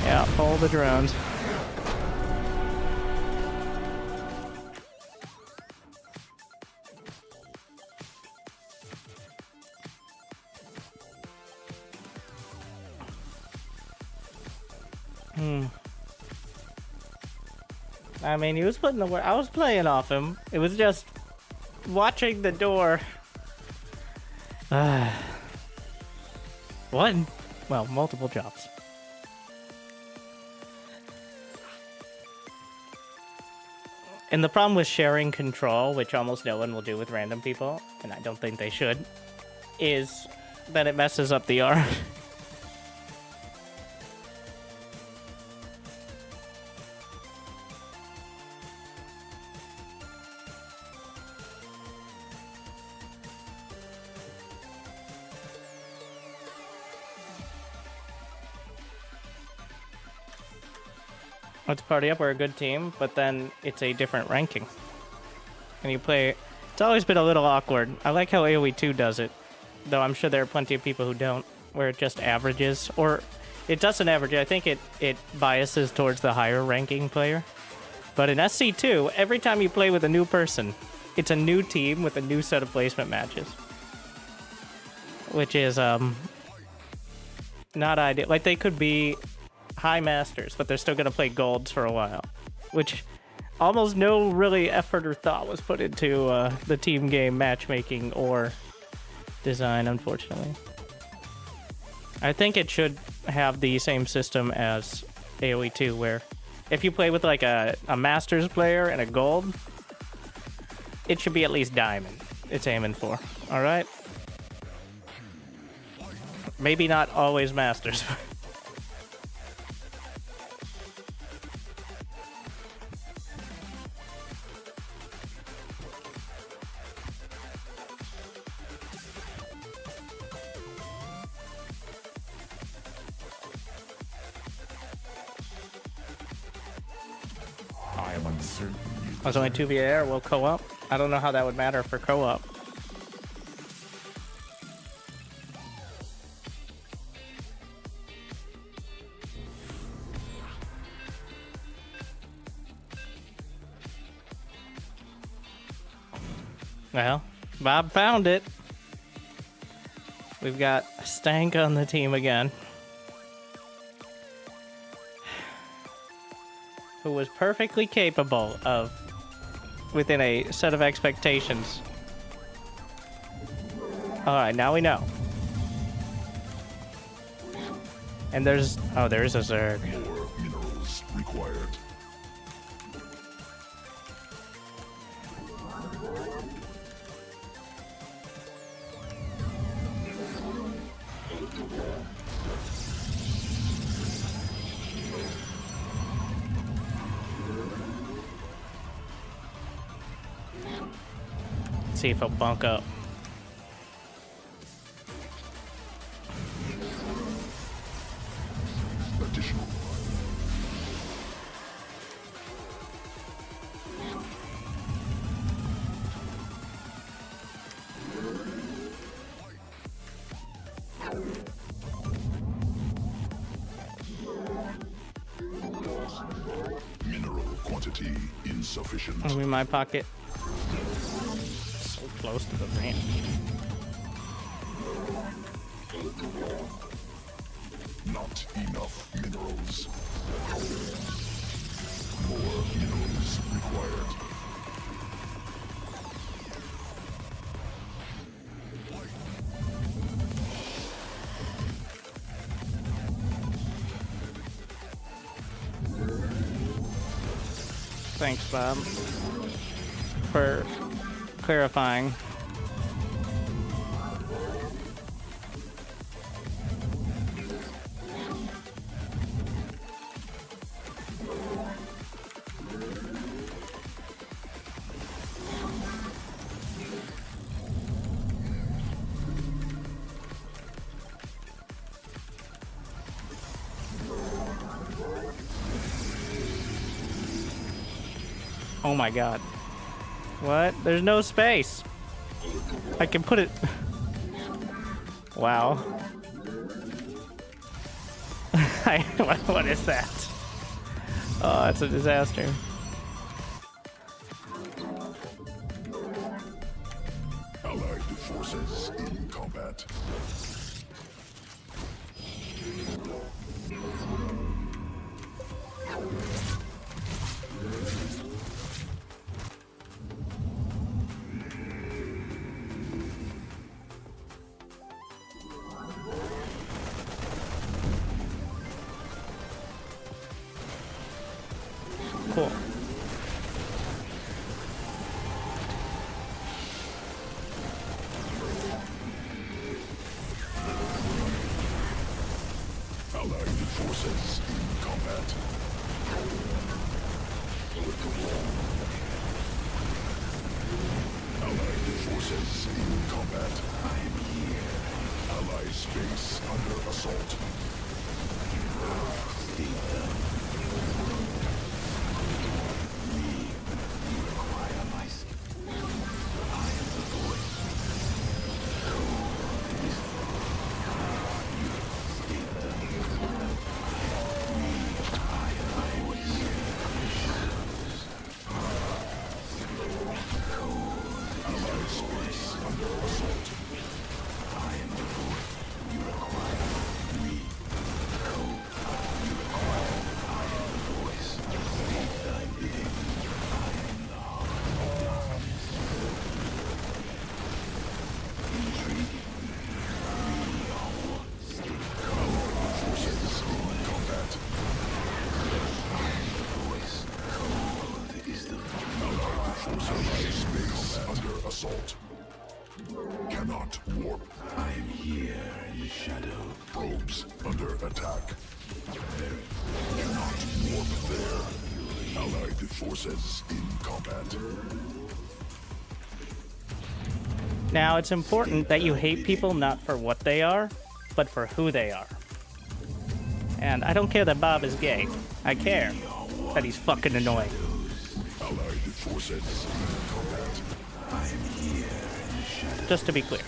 Yeah, all the drones. I mean, he was putting the work. I was playing off him. It was just watching the door. One, well, multiple jobs. And the problem with sharing control, which almost no one will do with random people, and I don't think they should, is that it messes up the art. Let's party up, we're a good team, but then it's a different ranking. And you play... It's always been a little awkward. I like how AoE 2 does it, though I'm sure there are plenty of people who don't, where it just averages, or it doesn't average. I think it biases towards the higher ranking player. But in SC2, every time you play with a new person, it's a new team with a new set of placement matches. Which is, not ideal. Like, they could be high masters, but they're still going to play golds for a while, which almost no really effort or thought was put into the team game matchmaking or design, unfortunately. I think it should have the same system as AoE 2, where if you play with like a masters player and a gold, it should be at least diamond it's aiming for. All right, maybe not always masters. I am uncertain. I was only 2v or will co-op. I don't know how that would matter for co-op. Well, Bob found it. We've got Stank on the team again, who was perfectly capable of, within a set of expectations. Alright, now we know. And there's... oh, there is a Zerg. More minerals required. Let's see if he'll bunk up. Additional. Mineral quantity insufficient. I'm in my pocket. So close to the ramp. Not enough minerals. More minerals required. Thanks, Bob, for clarifying. Oh my god. What? There's no space. I can put it... Wow. What is that? Oh, that's a disaster. Allied forces in combat. Cool. forces in combat. I am here. Ally space under assault. Assault. Cannot warp. I am here in the shadow. Probes under attack. Cannot warp there. Allied forces in combat. Now, it's important that you hate people not for what they are, but for who they are. And I don't care that Bob is gay. I care that he's fucking annoying. Allied forces in combat. I am here in the shadow. Just to be clear.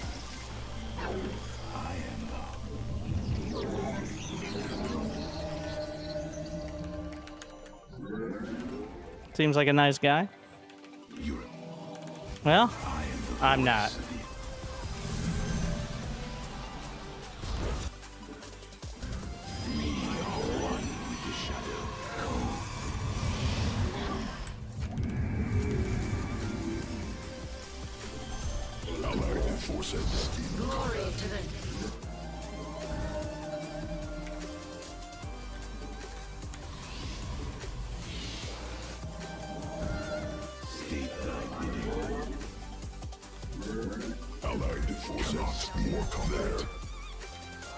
Seems like a nice guy. Well, I'm not. Forces in Glory to the state thy bidding. Allied forces in combat.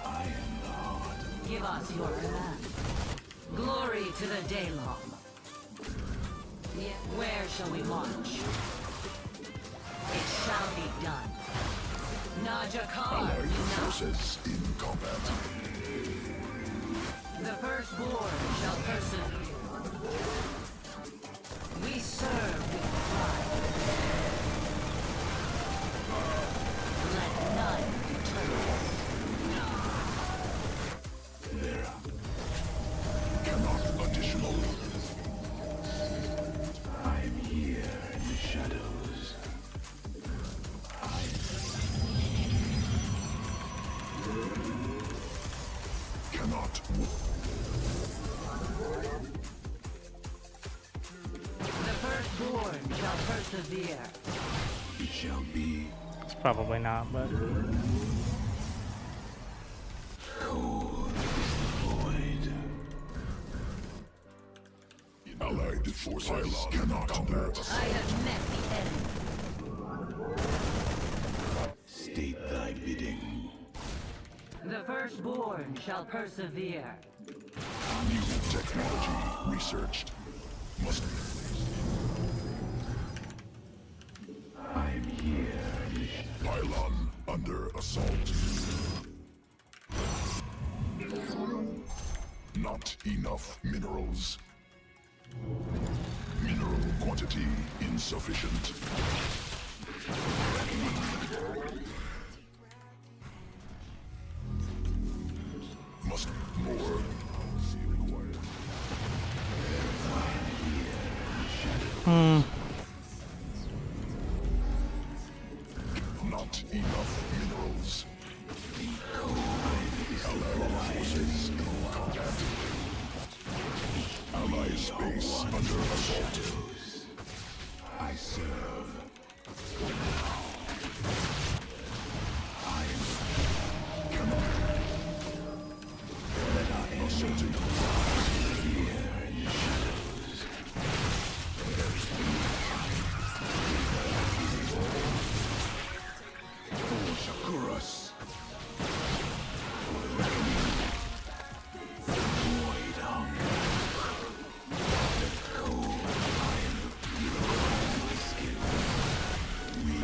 I am the heart. Give us your command. Glory to the Daylong. Where shall we march? It shall be done. Najakar, Allied forces in combat. the firstborn shall persevere. We serve with pride. Let none deter us. There. Cannot additional. I am here in the shadows. Cannot. The firstborn shall persevere. It shall be. It's probably not, but... Cold is the void. Allied forces cannot combat. I have met the enemy. State thy bidding. The firstborn shall persevere. New technology researched. Must be. I am here. Pylon under assault. Not enough minerals. Mineral quantity insufficient. Must be more. Not enough minerals. Allied forces in combat. Allied space under assault. I serve. I am. Cannot. Assaulting. Here in the shadows. For Shakuras. Void hunger. The cold iron. My skill. We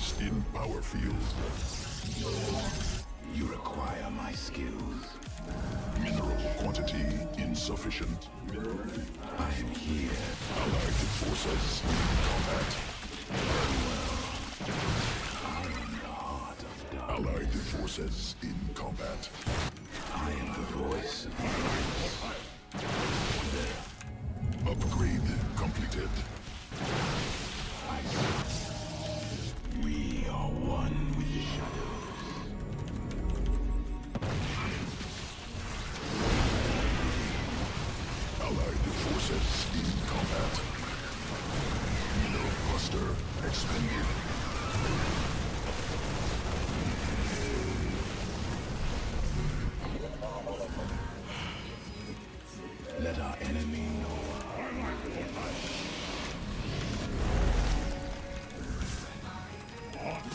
Placed in power field. You require my skills. Mineral quantity insufficient. I am here. Allied forces in combat. I am the heart of darkness. Allied forces in combat. I am the voice of Upgrade completed. We are one with the shadows. Allied forces in combat. Mineral cluster expended. Let our enemy know.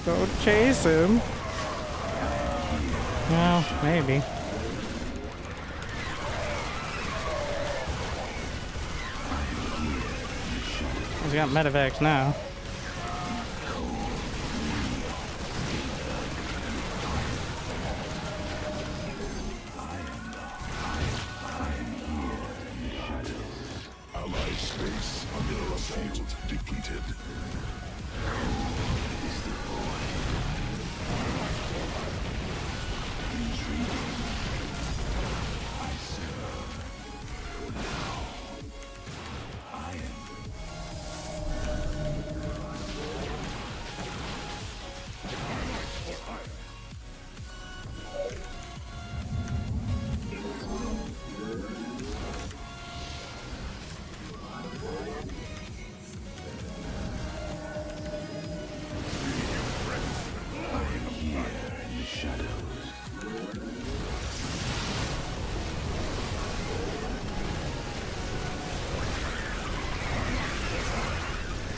Go chase him. Well, maybe. He's got medevacs now. Allied space under assault depleted.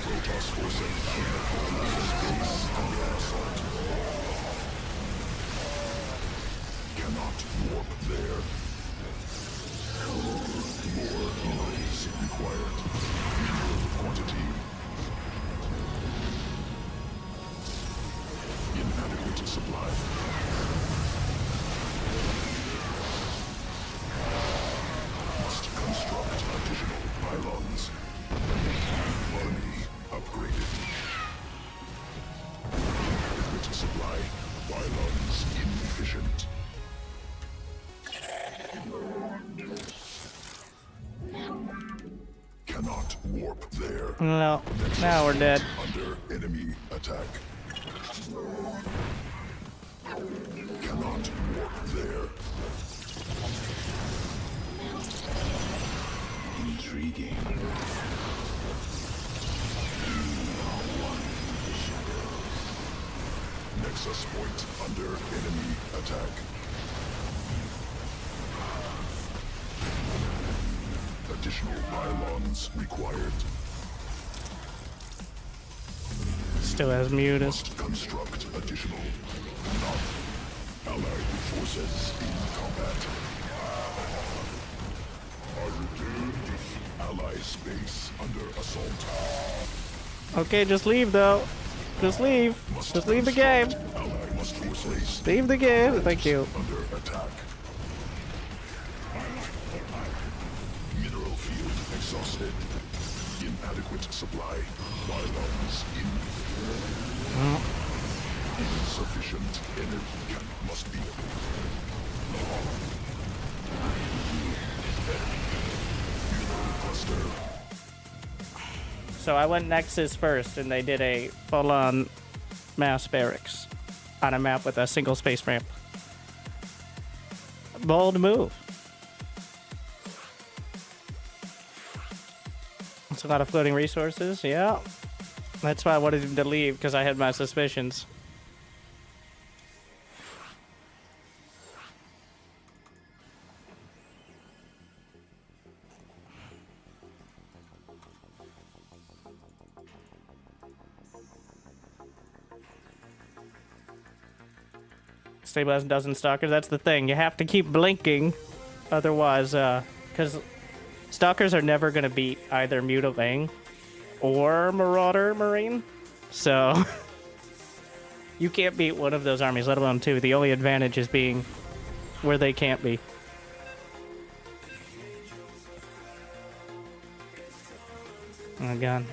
Protoss forces space under assault. Cannot warp there. More minerals required. Mineral quantity. Inadequate supply. Must construct additional pylons. Army upgraded. Inadequate supply. Pylons inefficient. Cannot warp there. No, now we're dead. Under enemy attack. Cannot warp there. Intriguing. Nexus point under enemy attack. Additional pylons required. Still has mutas. Must construct additional. Not. Allied forces in combat. Are returned. Ally space under assault. Okay, just leave though. Just leave. Just leave the game. Ally must replace. Leave the game. Thank you. Under attack. Mineral field exhausted. Inadequate supply. Pylons in. Insufficient energy must be. Mineral cluster. So I went Nexus first, and they did a full-on mass barracks on a map with a single space ramp. Bold move. It's a lot of floating resources, yeah. That's why I wanted him to leave, because I had my suspicions. Stabilize dozen stalkers. That's the thing. You have to keep blinking, otherwise, because stalkers are never gonna beat either Mutilating or Marauder Marine. So You can't beat one of those armies, let alone two. The only advantage is being where they can't be. Oh my god.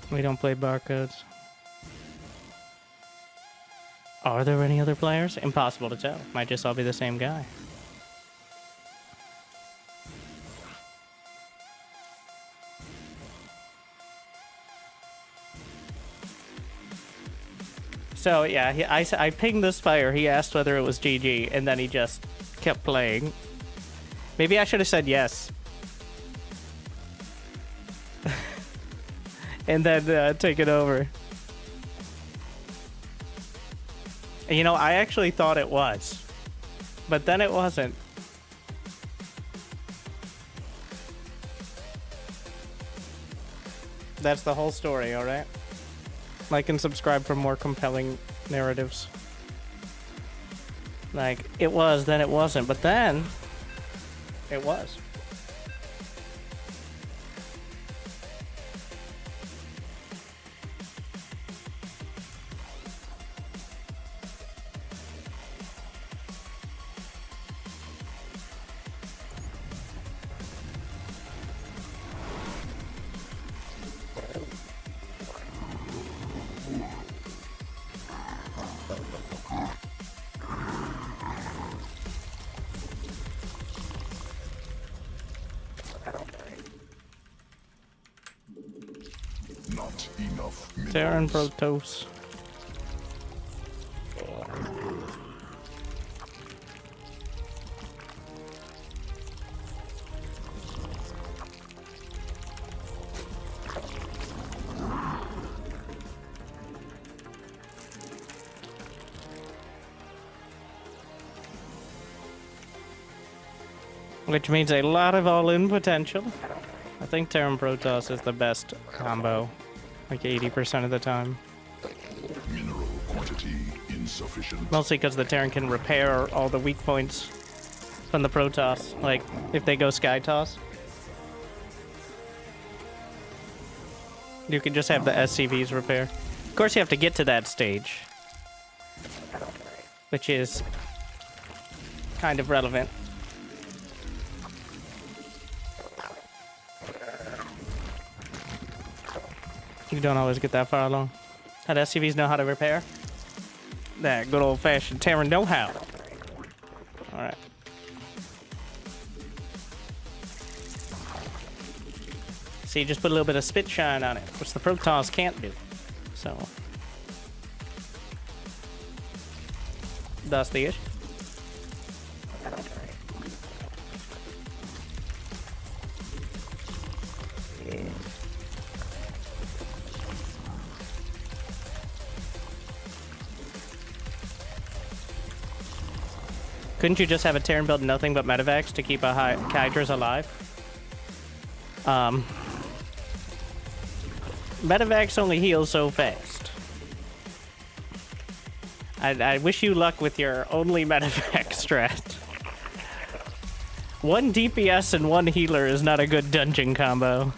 We don't play barcodes. Are there any other players? Impossible to tell. Might just all be the same guy. So yeah, I pinged this player. He asked whether it was GG, and then he just kept playing. Maybe I should have said yes. And then take it over. You know, I actually thought it was. But then it wasn't. That's the whole story, alright? Like and subscribe for more compelling narratives. Like, it was, then it wasn't, but then it was. Not enough minerals. Terran Protoss. Which means a lot of all-in potential. I think Terran Protoss is the best combo, like 80% of the time. Mineral quantity insufficient. Mostly because the Terran can repair all the weak points from the Protoss, like if they go Sky Toss. You can just have the SCVs repair. Of course you have to get to that stage, which is kind of relevant. You don't always get that far along. How do SCVs know how to repair? That good old-fashioned Terran know-how. Alright. See, just put a little bit of spit shine on it, which the Protoss can't do. So. That's the issue. Couldn't you just have a Terran build nothing but medevacs to keep a Hydras alive? Medevacs only heal so fast. I wish you luck with your only medevac strat. One DPS and one healer is not a good dungeon combo.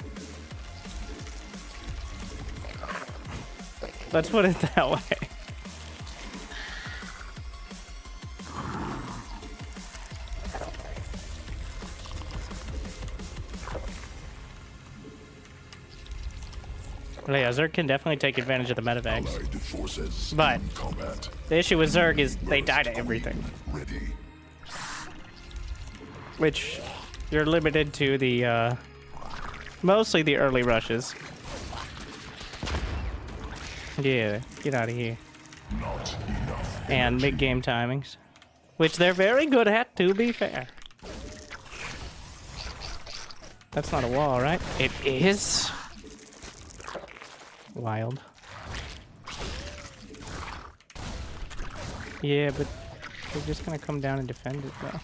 Let's put it that way. Well, yeah, Zerg can definitely take advantage of the medevacs. But the issue with Zerg is they die to everything. Ready. Which you're limited to the mostly the early rushes. Yeah, get out of here. Not enough. And mid-game timings, which they're very good at, to be fair. That's not a wall, right? It is. Wild. Yeah, but they're just gonna come down and defend it, though.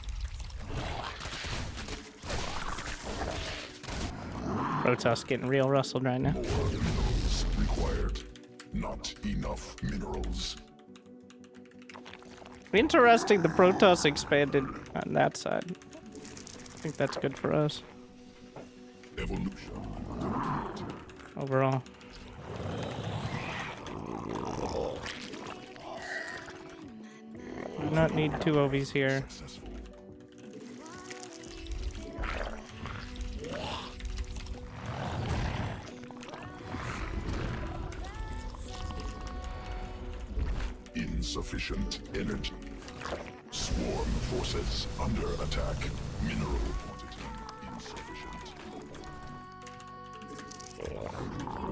Protoss getting real rustled right now. More minerals required. Not enough minerals. Interesting, the Protoss expanded on that side. I think that's good for us. Evolution complete. Overall. Do not need two OVs here. Insufficient energy. Swarm forces under attack. Mineral quantity insufficient.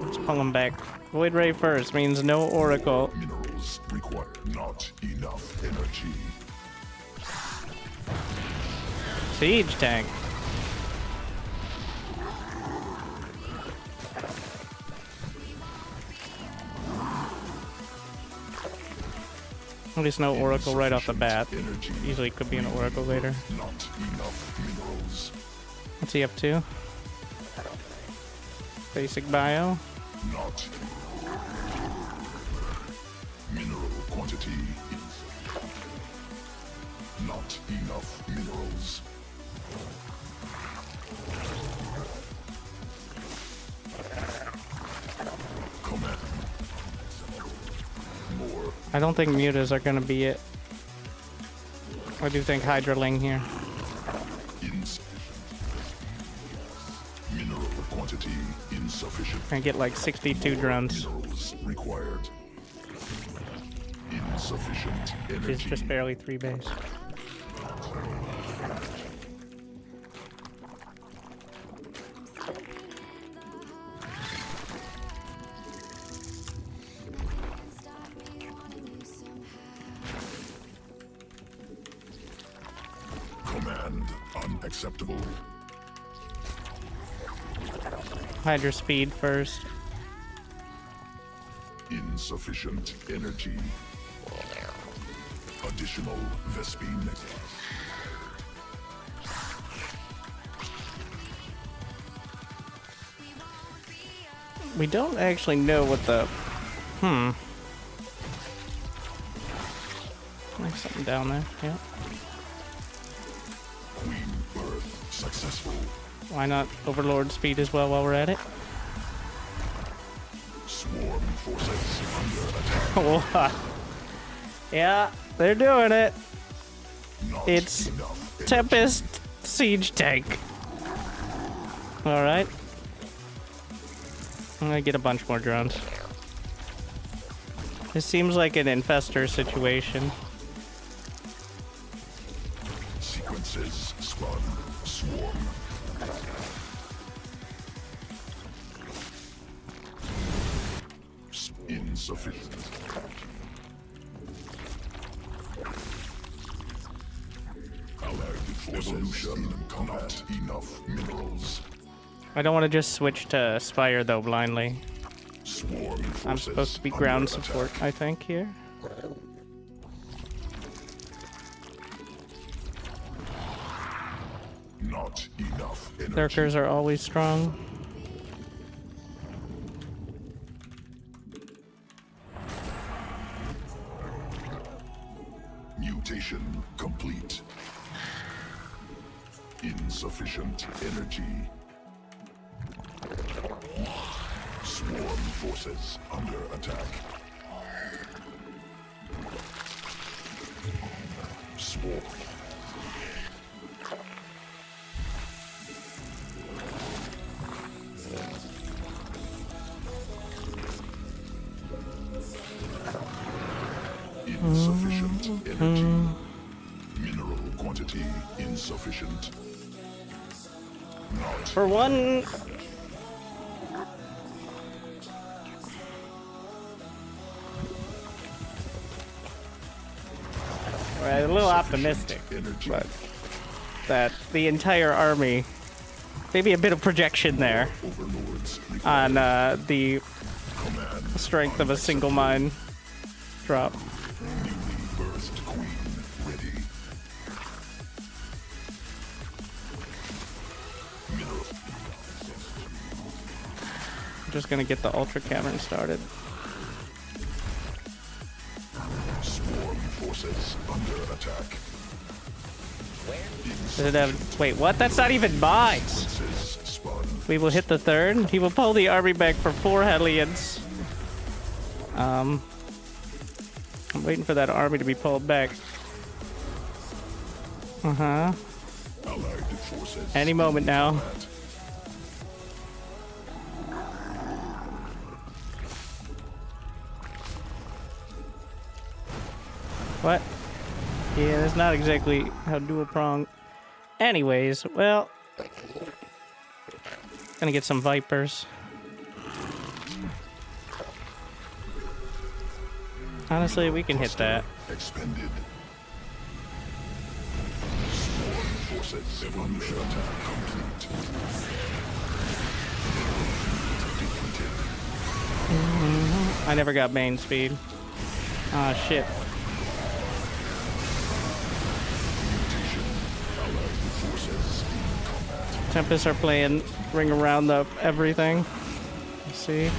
Let's pull them back. Void Ray first means no Oracle. Minerals require not enough energy. Siege tank. At least no Oracle right off the bat. Energy. Usually could be an Oracle later. Not enough minerals. What's he up to? Basic bio. Not. Mineral quantity insufficient. Not enough minerals. Command. More. I don't think mutas are gonna be it. I do think Hydraling here. Insufficient. Mineral quantity insufficient. I get like 62 drones. Minerals required. Insufficient It's energy. just barely 3 base. Command unacceptable. Hydra speed first. Insufficient energy. Additional Vespine. We don't actually know what the... Like something down there, yeah. Queen birth successful. Why not Overlord speed as well while we're at it? Swarm forces under attack. Yeah, they're doing it. Not It's enough energy. Tempest Siege Tank. Alright. I'm gonna get a bunch more drones. This seems like an infestor situation. Sequences spun. Swarm. Insufficient. Allied evolution. Not enough minerals. I don't want to just switch to Spire though blindly. Swarm forces I'm supposed to be under ground attack. support, I think, here. Not enough energy. Lurkers are always strong. Mutation complete. Insufficient energy. Swarm forces under attack. Swarm. Insufficient energy. Mineral quantity insufficient. Not For one... We're a little optimistic, energy. but that the entire army, maybe a bit of projection there Overlords on the command. strength of a single mine drop. Newly birthed queen ready. Mineral. I'm just gonna get the Ultra Cavern started. Swarm forces under attack. Does it have... Wait, what? That's not even mine! Forces spun. We will hit the third. He will pull the army back for 4 Hellions. I'm waiting for that army to be pulled back. Allied forces. Any moment now. What? Yeah, that's not exactly how dual prong. Anyways, well, gonna get some Vipers. Honestly, we can hit that. Expended. Sworn forces. Evolution attack complete. I never got main speed. Ah, shit. Tempests are playing ring around the everything. Let's see.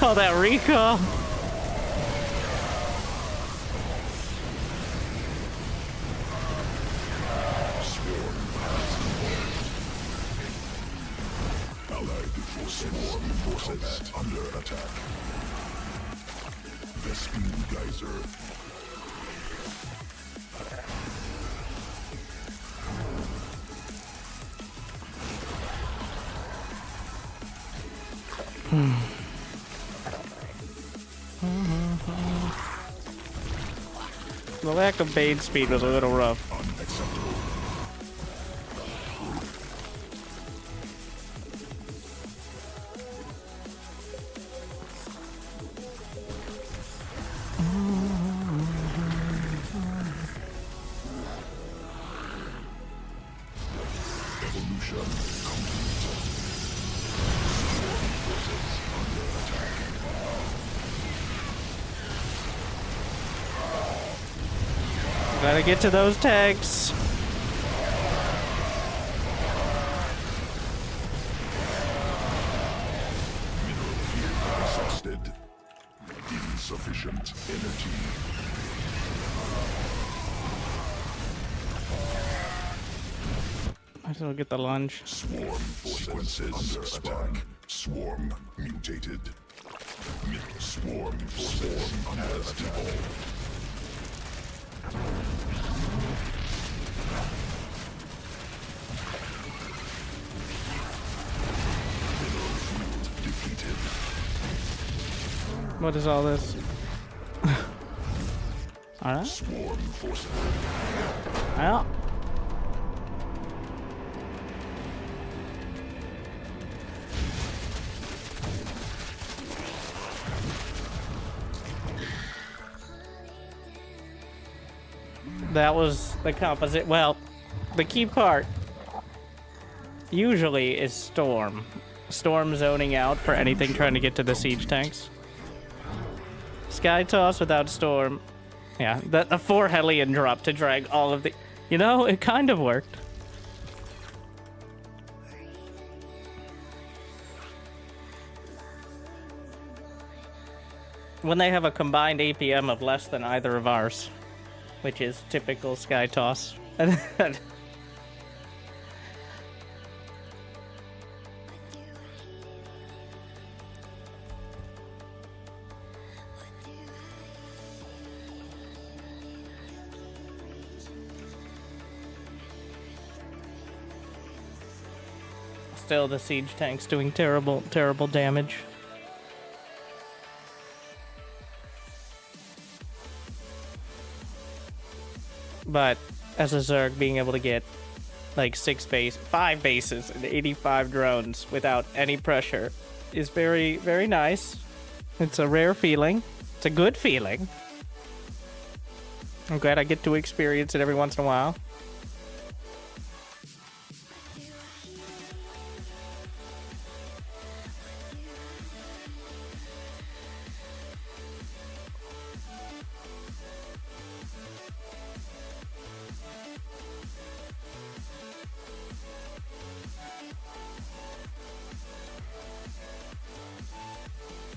Oh, that recall. Allied forces under attack. Vespine Geyser. The lack of main speed was a little rough. Unacceptable. Evolution complete. Forces under attack. Gotta get to those tags. Exhausted. Insufficient energy. Might as well get the lunge. Swarm forces under attack. Swarm mutated. Swarm forces under attack. Defeated. What is all this? Alright. Swarm forces. Well. That was the composite. Well, the key part usually is Storm. Storm zoning out for anything trying to get to the siege tanks. Sky Toss without Storm. Yeah, the 4 Hellion drop to drag all of the... You know, it kind of worked. When they have a combined APM of less than either of ours. Which is typical Sky Toss. Still, the siege tank's doing terrible, terrible damage. But as a Zerg, being able to get like 5 bases and 85 drones without any pressure is very, very nice. It's a rare feeling. It's a good feeling. I'm glad I get to experience it every once in a while.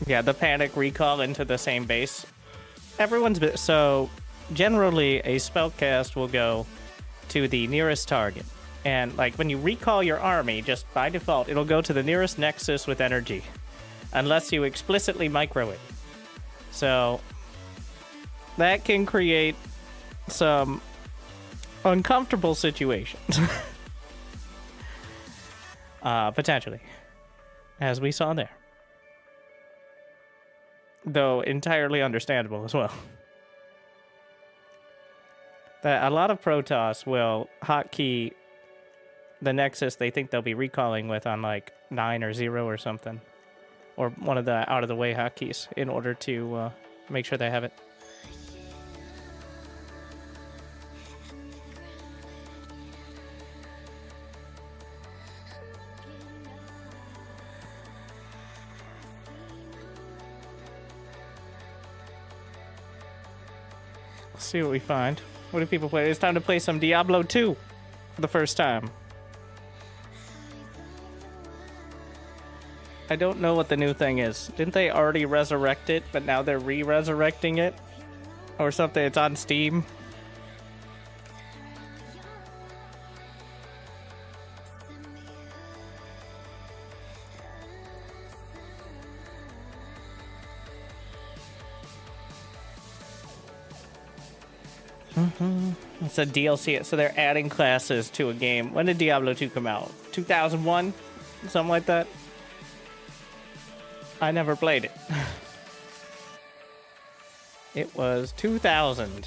Yeah, the panic recall into the same base. So generally a spellcast will go to the nearest target. And like when you recall your army, just by default, it'll go to the nearest nexus with energy, unless you explicitly micro it. So that can create some uncomfortable situations. Potentially, as we saw there. Though entirely understandable as well. That a lot of Protoss will hotkey the Nexus they think they'll be recalling with on like 9 or 0 or something. Or one of the out-of-the-way hotkeys in order to make sure they have it. Let's see what we find. What do people play? It's time to play some Diablo 2 for the first time. I don't know what the new thing is. Didn't they already resurrect it, but now they're re-resurrecting it? Or something, it's on Steam? It's a DLC, so they're adding classes to a game. When did Diablo 2 come out? 2001? Something like that? I never played it. It was 2000.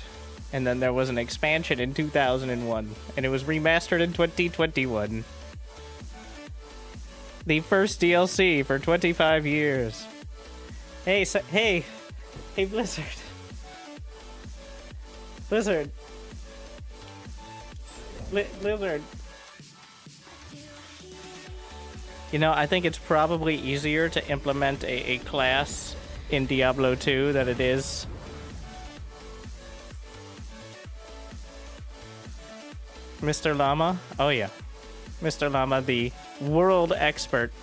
And then there was an expansion in 2001. And it was remastered in 2021. The first DLC for 25 years. Hey, hey Blizzard. Blizzard. Blizzard. You know, I think it's probably easier to implement a class in Diablo 2 than it is. Mr. Llama? Oh yeah. Mr. Llama, the world expert.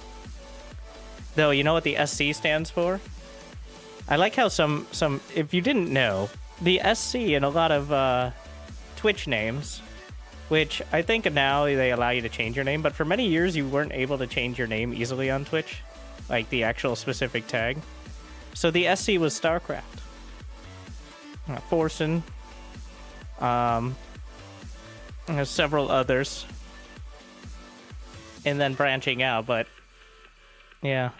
Though, you know what the SC stands for? I like how some if you didn't know, the SC in a lot of Twitch names, which I think now they allow you to change your name, but for many years you weren't able to change your name easily on Twitch, like the actual specific tag. So the SC was StarCraft. Forsen. There's several others. And then branching out, but yeah.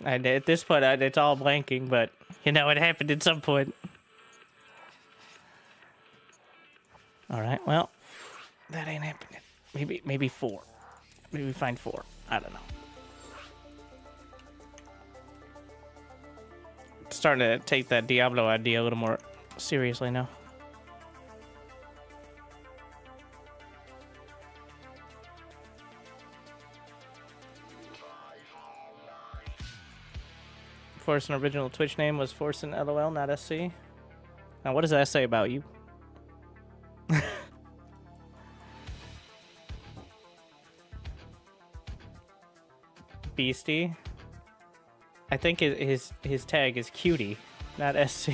And at this point, it's all blanking, but, you know, it happened at some point. Alright, well, that ain't happening. Maybe 4. Maybe we find 4. I don't know. Starting to take that Diablo idea a little more seriously now. Forsen original Twitch name was Forsen LOL, not SC. Now, what does that say about you? Beastie. I think his tag is Cutie, not SC.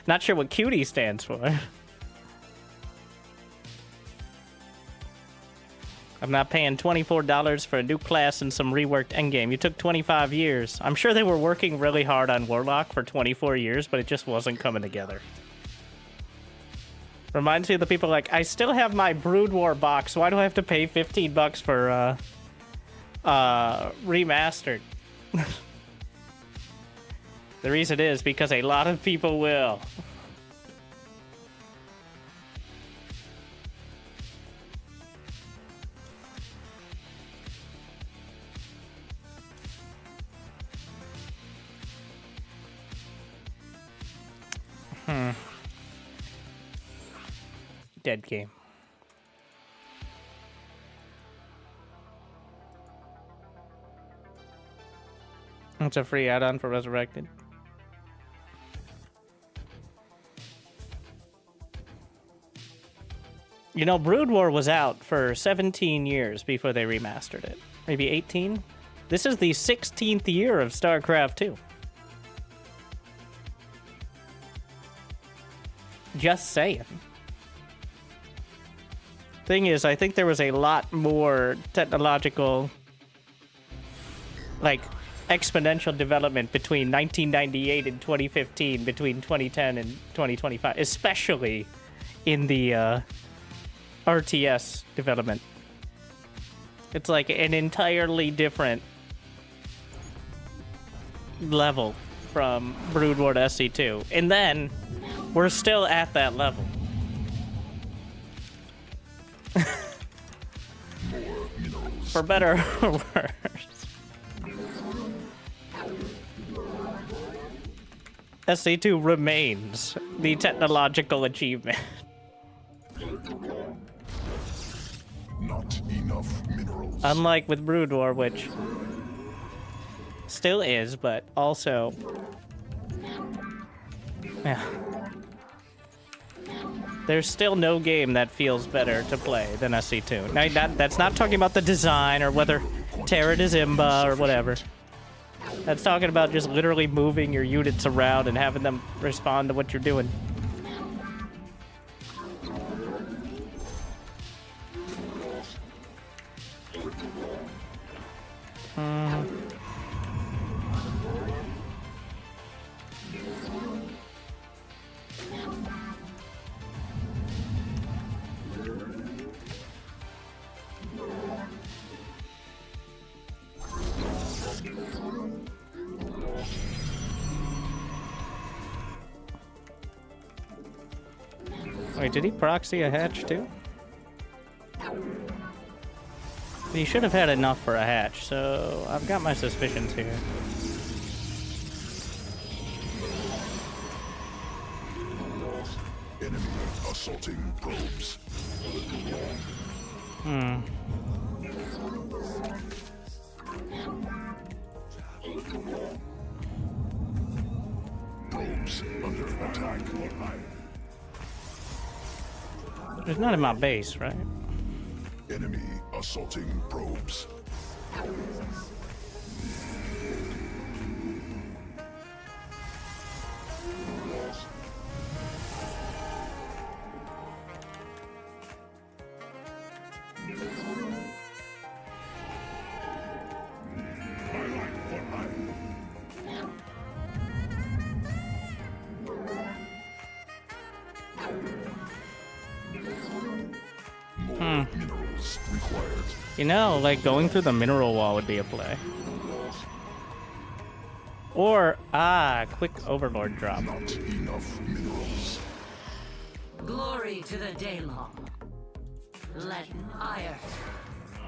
Not sure what Cutie stands for. I'm not paying $24 for a new class and some reworked endgame. You took 25 years. I'm sure they were working really hard on Warlock for 24 years, but it just wasn't coming together. Reminds me of the people like, I still have my Brood War box. Why do I have to pay $15 for remastered? The reason is because a lot of people will. Dead game. It's a free add-on for Resurrected. You know, Brood War was out for 17 years before they remastered it. Maybe 18? This is the 16th year of StarCraft 2. Just saying. Thing is, I think there was a lot more technological, like, exponential development between 1998 and 2015, between 2010 and 2025, especially in the RTS development. It's like an entirely different level from Brood War to SC2. And then, we're still at that level. For better or worse. SC2 remains the technological achievement. Not enough minerals. Unlike with Brood War, which still is, but also... Yeah. There's still no game that feels better to play than SC2. Now, that's not talking about the design or whether Terran is imba or whatever. That's talking about just literally moving your units around and having them respond to what you're doing. Wait, did he proxy a hatch too? He should have had enough for a hatch, so I've got my suspicions here. Enemy assaulting probes. Probes under attack. It's not in my base, right? Enemy assaulting probes. Minerals required. You know, like going through the mineral wall would be a play. Or, quick overlord drop. Not enough minerals. Glory to the Daylong. Let ire.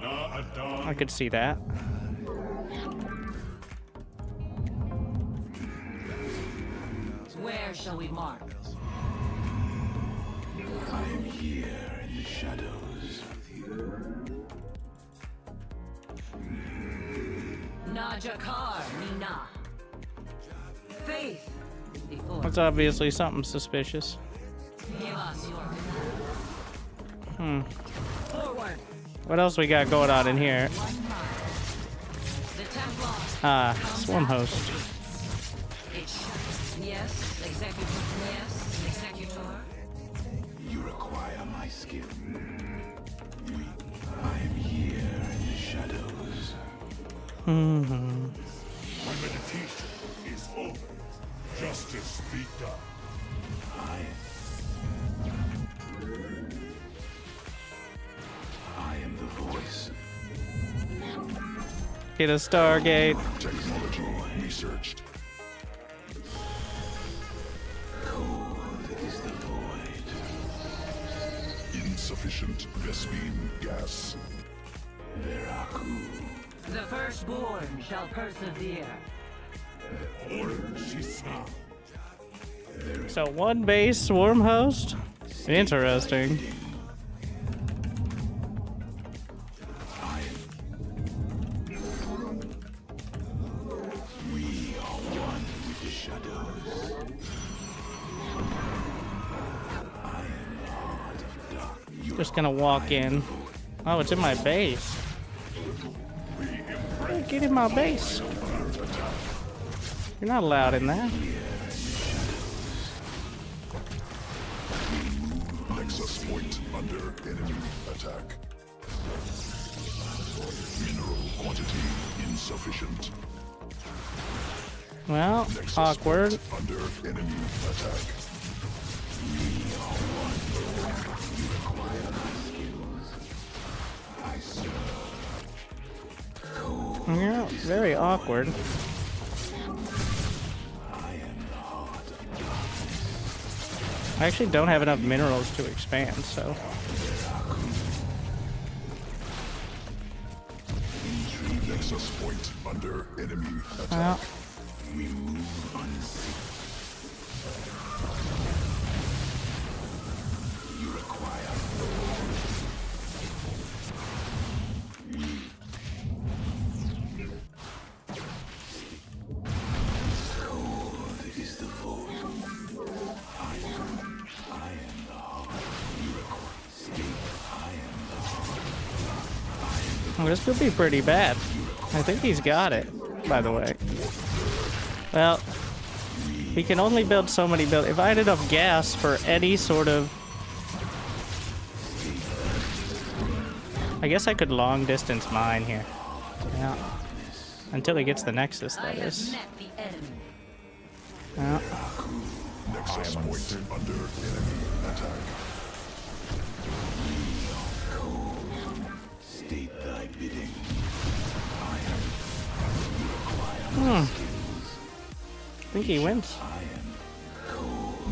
I could see that. Where shall we mark? I am here in the shadows. Najakar Mina. Faith before. That's obviously something suspicious. Give us your forward. What else we got going on in here? The Templar. Swarm host. Yes, executor. Yes, executor. You require my skill. I am here in the shadows. My meditation is over. Justice be done. I am the voice. Get a Stargate. Technology researched. Cold is the void. Insufficient Vespine gas. Veraku. The firstborn shall persevere. So one base swarm host? Interesting. We are one with the shadows. I am the heart of dark. Just gonna walk in. Oh, it's in my base. Hey, get in my base. You're not allowed in there. under enemy attack. Mineral quantity insufficient. Well, Nexus awkward. point under enemy attack. Yeah, very awkward. I actually don't have enough minerals to expand, so. Nexus point under enemy attack. Well, this could be pretty bad. I think he's got it, by the way. Well, he can only build so many builds. If I had enough gas for any sort of... I guess I could long distance mine here. Yeah. Until he gets the Nexus, that is. Yeah. Nexus point under enemy attack. State thy bidding. I think he wins.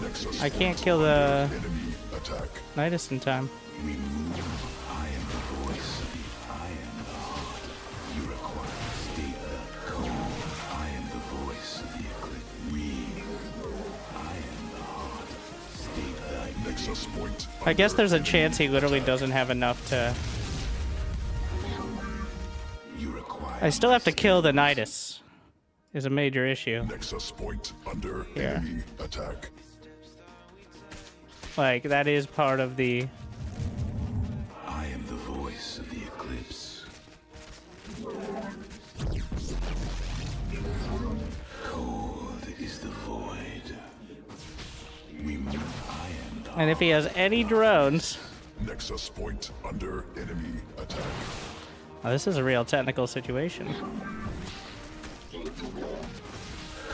Nexus I can't kill the enemy attack. Nidus in time. I am the voice. I am the heart. You require state that code. I am the voice of the eclipse. I am the heart. State thy Nexus point. I guess there's a chance he literally doesn't have enough to... you require. I still have to kill the Nidus. Is a major issue. Nexus point under Here. enemy attack. Like, that is part of the... I am the voice of the eclipse. Cold is the void. We move. I am the And if he has any drones... Nexus point under enemy attack. Oh, this is a real technical situation.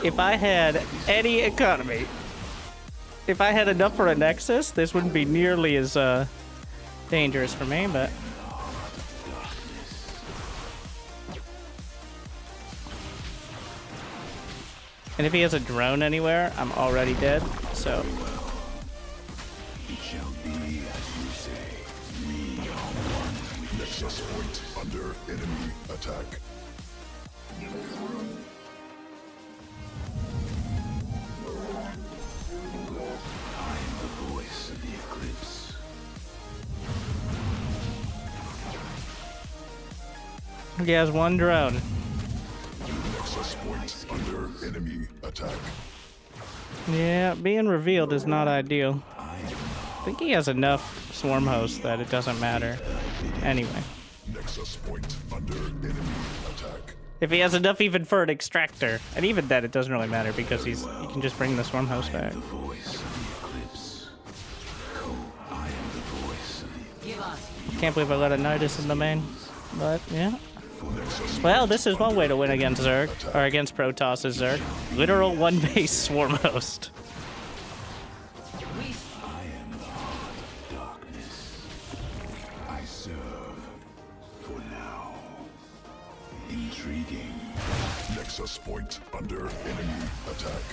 If I had any economy, if I had enough for a Nexus, this wouldn't be nearly as dangerous for me, but... And if he has a drone anywhere, I'm already dead, so... it shall be as you say. We are one with Nexus point under enemy attack. I am the voice of the eclipse. He has one drone. Nexus point under enemy attack. Yeah, being revealed is not ideal. I think he has enough swarm hosts that it doesn't matter. Anyway. Nexus point under enemy attack. If he has enough even for an extractor. And even then, it doesn't really matter because he can just bring the swarm host back. The voice of the eclipse. I am the voice of the Can't believe I let a Nidus in the main. But, yeah. Well, this is one way to win against Zerg. Or against Protoss Zerg. Literal one-base swarm host. I am the heart of darkness. I serve for now. Intriguing. Nexus point under enemy attack.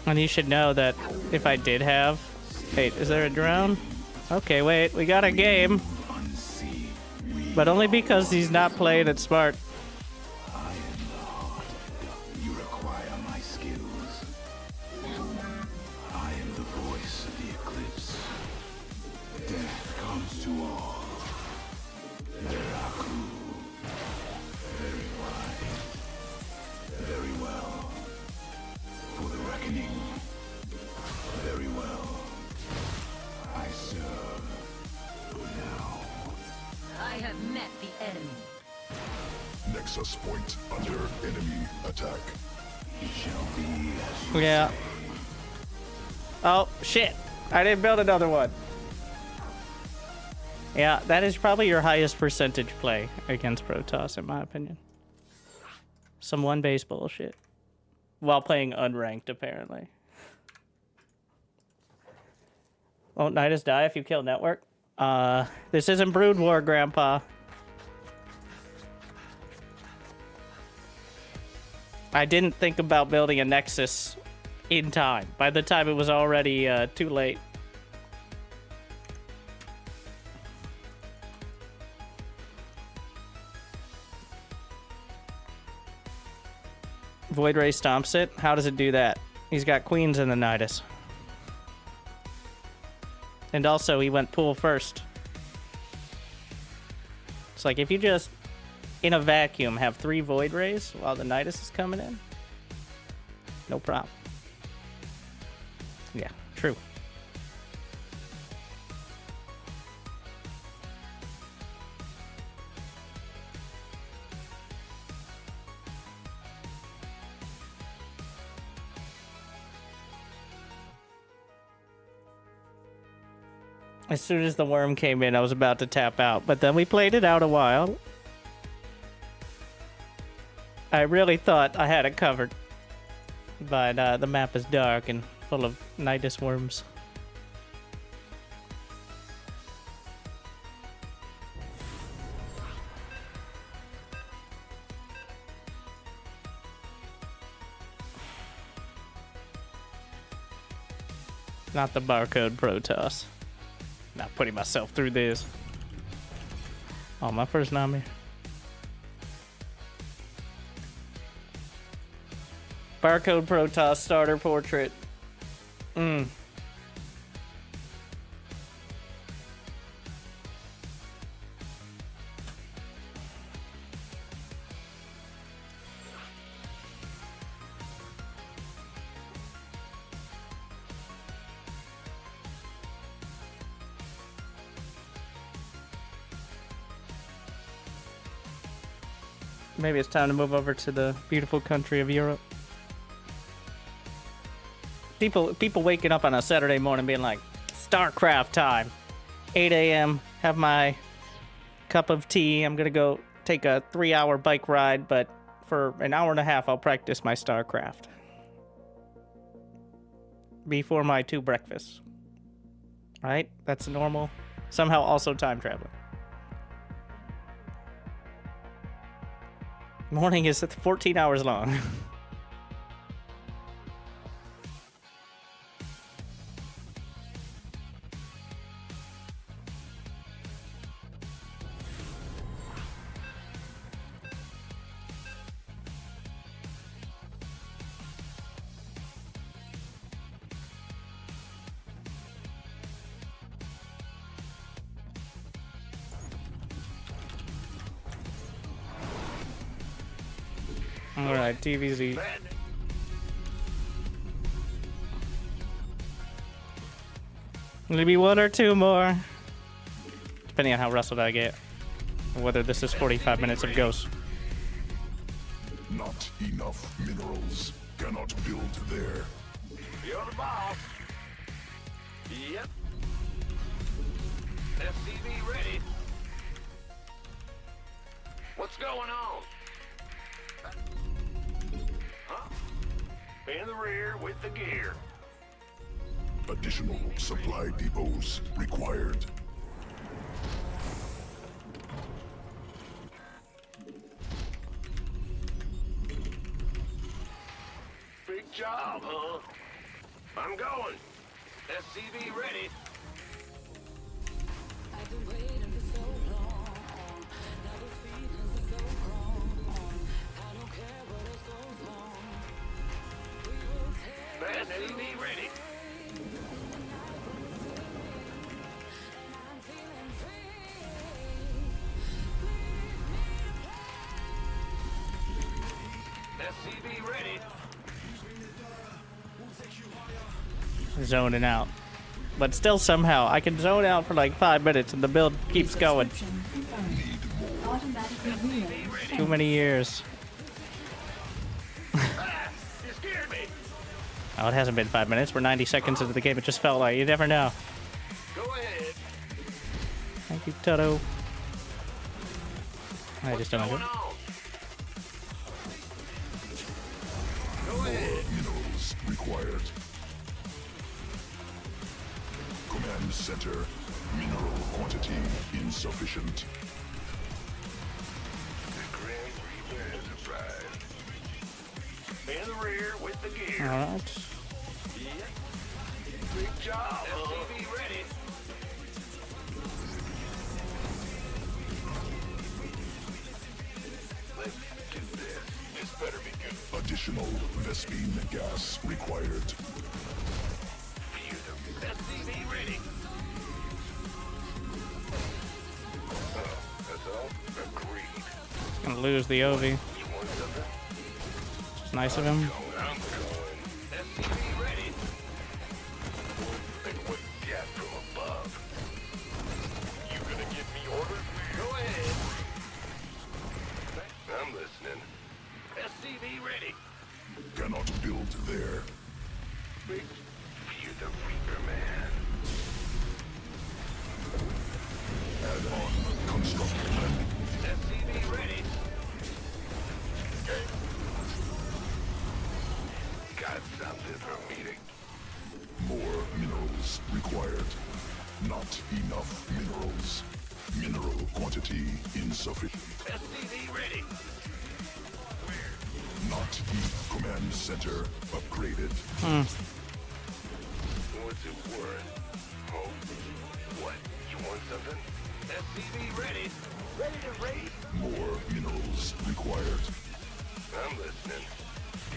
And you should know that if I did have... Wait, is there a drone? Okay, wait, we got a game. Unseen. But only because he's not playing it smart. I am the heart of darkness. You require my skills. I am the voice of the eclipse. Death comes to all. Veraku. Very wise. Very well. For the reckoning. Very well. I serve. Now. I have met the enemy. Nexus point under enemy attack. It shall be as you Yeah. Oh, shit. I didn't build another one. Yeah, that is probably your highest percentage play against Protoss, in my opinion. Some one-base bullshit. While playing unranked, apparently. Won't Nidus die if you kill Network? This isn't Brood War, Grandpa. I didn't think about building a Nexus in time. By the time it was already too late. Void Ray stomps it. How does it do that? He's got queens in the Nidus. And also, he went pool first. It's like, if you just, in a vacuum, have 3 Void Rays while the Nidus is coming in, no problem. Yeah, true. As soon as the worm came in, I was about to tap out, but then we played it out a while. I really thought I had it covered, but the map is dark and full of Nidus worms. Not the barcode Protoss. Not putting myself through this. Oh, my first Nami. Barcode Protoss starter portrait. Maybe it's time to move over to the beautiful country of Europe. People waking up on a Saturday morning being like, StarCraft time. 8 a.m., have my cup of tea. I'm gonna go take a 3-hour bike ride, but for an hour and a half, I'll practice my StarCraft. Before my 2 breakfasts. Right? That's normal. Somehow also time traveling. Morning is 14 hours long. Alright, TVZ. Maybe 1 or 2 more. Depending on how rustled I get. Or whether this is 45 minutes of Ghost. Not enough minerals. Cannot build there. You're the boss. Yep. FCV ready. What's going on? Huh? In the rear with the gear. Additional supply depots required. Big job, huh? I'm going. SCV ready. I've been waiting for so long. Now the feelings are so gone. I don't care what else goes on. We will take SCV ready. I'm feeling free. SCV ready. Zoning out. But still somehow, I can zone out for like 5 minutes and the build keeps going. Too many years. You scared me. Oh, it hasn't been 5 minutes. We're 90 seconds into the game. It just felt like you never know. Go ahead. Thank you, Toto. I just don't Going know. on? Go ahead. Minerals required. Command center. Mineral quantity insufficient. The Grim Reaper Enterprise. In the rear with the gear. All right. Yep. Big job. SCV ready. Let's do this. This better be good. Additional Vespine gas required. Fuse them. SCV ready. That's all? Agreed. Gonna lose the Ovi. You want something? It's nice of him. I'm going. SCV ready. And what you got from above? You gonna give me orders? Go ahead. I'm listening. SCV ready. Cannot build there. Big. You're the Reaper Man. Add-on construction. SCV ready. Okay. Got something for me to... More minerals required. Not enough minerals. Mineral quantity insufficient. SCV ready. Not enough. Command center upgraded. What's it worth? Oh, what? You want something? SCV ready. Ready to raid? More minerals required. I'm listening.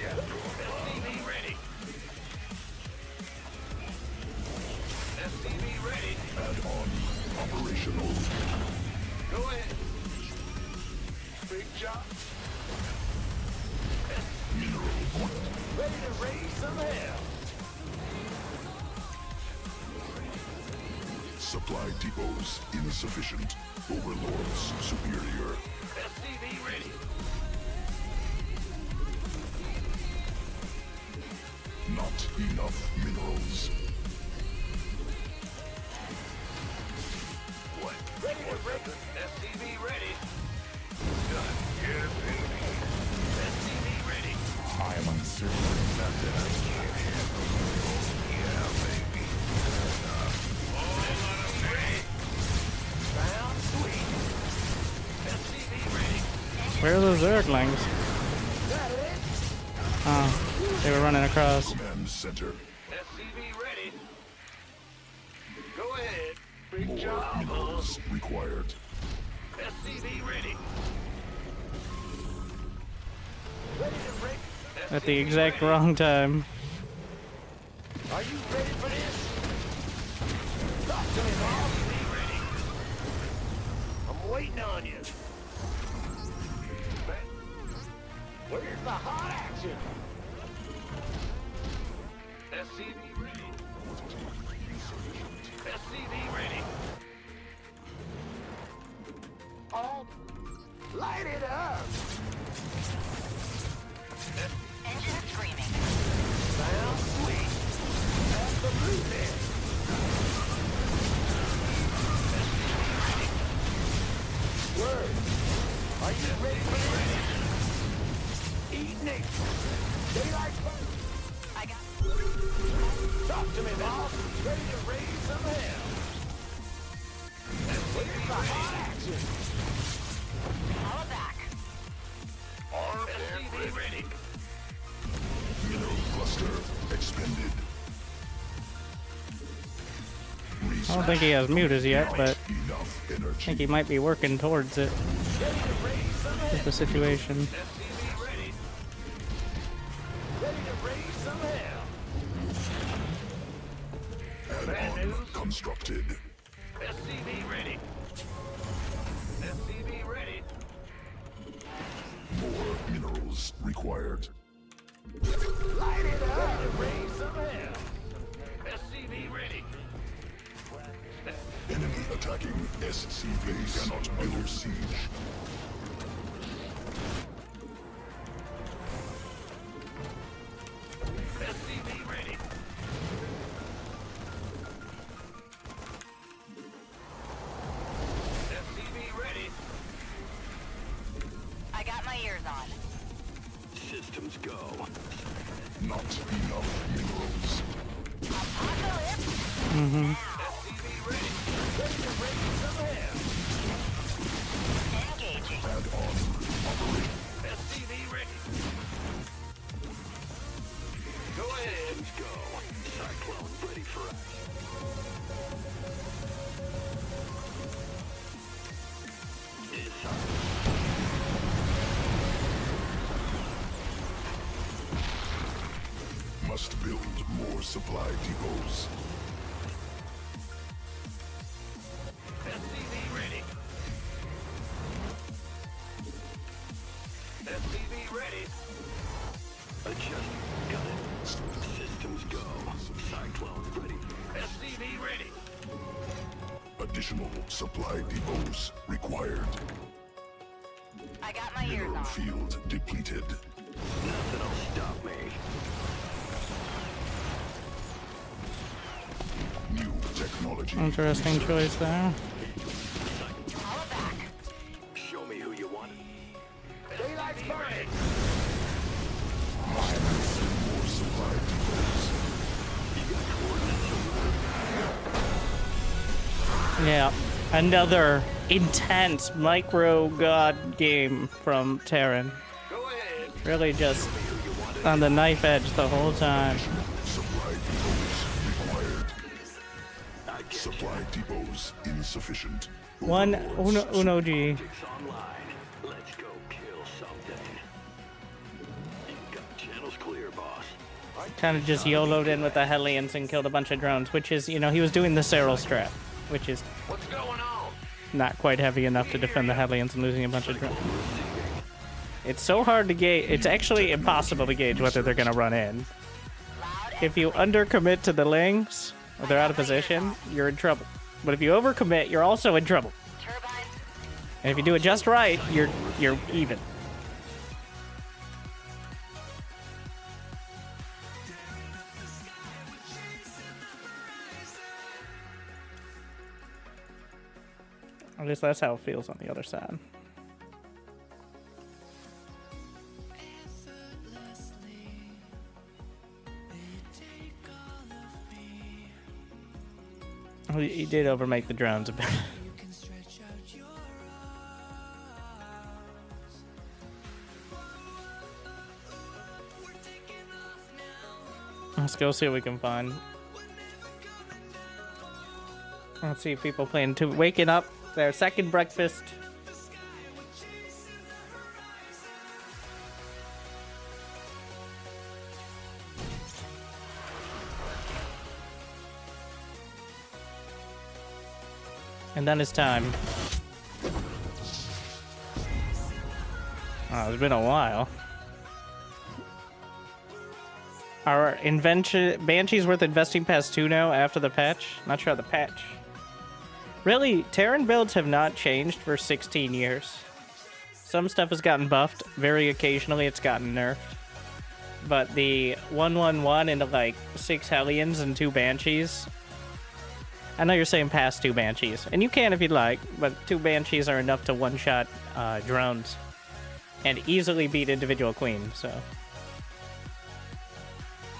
Yeah, SCV ready. SCV ready. Add-on operational. Go ahead. Big job. Mineral quantity. Ready to raise some hell. Supply depots insufficient. Overlords superior. SCV ready. Not enough minerals. What? Ready to raid? SCV ready. Done. Yes, indeed. SCV ready. I am uncertain. Nothing I can't handle. Yeah, baby. All I'm ready. Sound sweet. SCV ready. Where are those Zerglings? That it? Oh, they were running across. Command center. SCV ready. Go ahead. Big More job. minerals required. SCV ready. Ready to raid. At the exact wrong time. Are you ready for this? Talk to me, boss. Be ready. I'm waiting on you. Where's the hot action? SCV ready. SCV ready. All light it up. Engine screaming. Sound sweet. Absolutely. Word. Are you ready for this? Eat Nick. Daylight first. I got. Talk to me, boss. Ready to raise some hell. Where's the hot action? All back. SCV ready. Mineral cluster expended. I don't think he has mute as yet, but Enough I energy. think he might be working towards it. Ready to raise some hell. Is the situation. SCV ready. Ready to raise some hell. Add-on constructed. SCV ready. SCV ready. More minerals required. Light it up. Ready to raise some hell. SCV ready. Enemy attacking SCV cannot build siege. SCV ready. Systems go. Not enough minerals. SCV ready. Ready to break some air. Add-on operate. SCV ready. Go ahead. Systems go. Cyclone ready for action. Must build more supply depots. SCV ready. SCV ready. Adjust. Got it. Systems go. Cyclone ready. SCV ready. Additional supply depots required. I got my ears Mineral on. field depleted. Nothing'll stop me. New technology. Interesting choice there. Follow back. Show me who you want. Daylight's burning. Must build more supply depots. You got coordinates. Yeah, another intense micro god game from Terran. Go ahead. Really just on the knife edge the whole time. Supply depots required. Supply depots insufficient. One uno G. It's online. Let's go kill something. You got channels clear, boss. Kind of just YOLO'd in with the Hellions and killed a bunch of drones, which is, you know, he was doing the Cyril strat, which is What's going on? not quite heavy enough to defend the Hellions and losing a bunch of drones. It's so hard to gauge. It's actually impossible to gauge whether they're going to run in. If you undercommit to the Lings, or they're out of position, you're in trouble. But if you overcommit, you're also in trouble. Turbines. And if you do it just right, you're even. At least that's how it feels on the other side. He did overmake the drones a bit. Let's go see what we can find. Let's see people playing to waking up their second breakfast. And then it's time. Oh, it's been a while. Are invention Banshees worth investing past 2 now after the patch? Not sure how the patch. Really, Terran builds have not changed for 16 years. Some stuff has gotten buffed. Very occasionally it's gotten nerfed. But the 1-1-1 into like 6 Hellions and 2 Banshees. I know you're saying past 2 Banshees. And you can if you'd like, but 2 Banshees are enough to one-shot drones. And easily beat individual queens, so...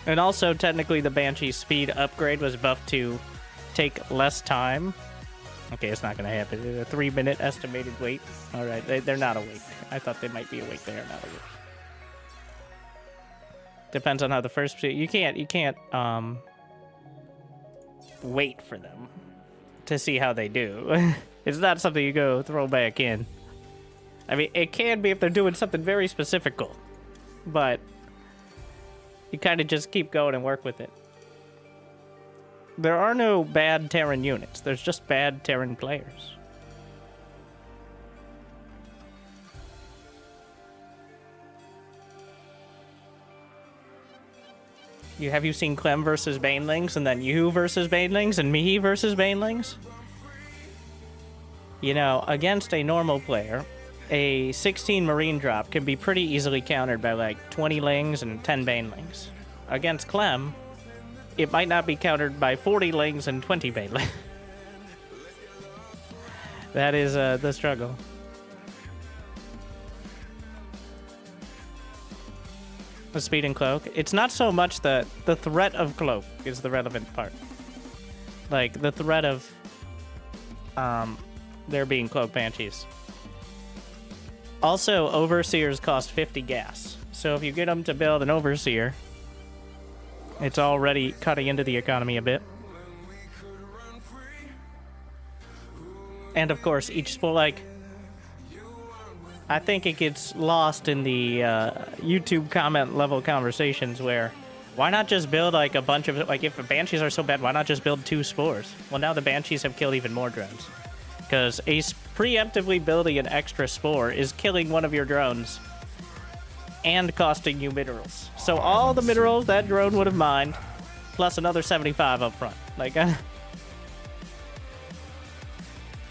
And also, technically, the Banshee speed upgrade was buffed to take less time. Okay, it's not going to happen. A 3-minute estimated wait. All right, they're not awake. I thought they might be awake. They are not awake. Depends on how the first... You can't wait for them to see how they do. It's not something you go throw back in. I mean, it can be if they're doing something very specific, but... You kind of just keep going and work with it. There are no bad Terran units. There's just bad Terran players. Have you seen Clem versus Banelings, and then you versus Banelings, and me versus Banelings? You know, against a normal player, a 16 Marine drop can be pretty easily countered by like 20 Lings and 10 Banelings. Against Clem, it might not be countered by 40 Lings and 20 Banelings. That is the struggle. The speed and cloak. It's not so much the threat of cloak is the relevant part. Like, the threat of there being cloak banshees. Also, overseers cost 50 gas. So if you get them to build an overseer, it's already cutting into the economy a bit. And of course, each spore, like, I think it gets lost in the YouTube comment level conversations where, why not just build like a bunch of, like, if the banshees are so bad, why not just build 2 spores? Well, now the banshees have killed even more drones. Because preemptively building an extra spore is killing one of your drones and costing you minerals. So all the minerals that drone would have mined, plus another 75 up front. Like,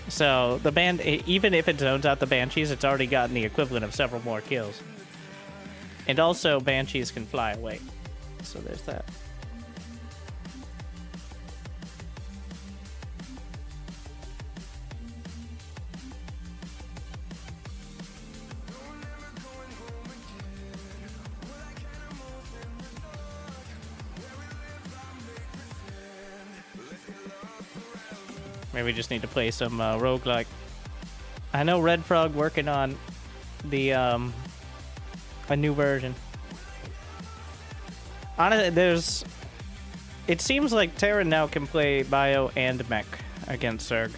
so the even if it zones out the banshees, it's already gotten the equivalent of several more kills. And also, banshees can fly away. So there's that. Maybe we just need to play some roguelike. I know Red Frog working on the a new version. Honestly, it seems like Terran now can play bio and mech against Zerg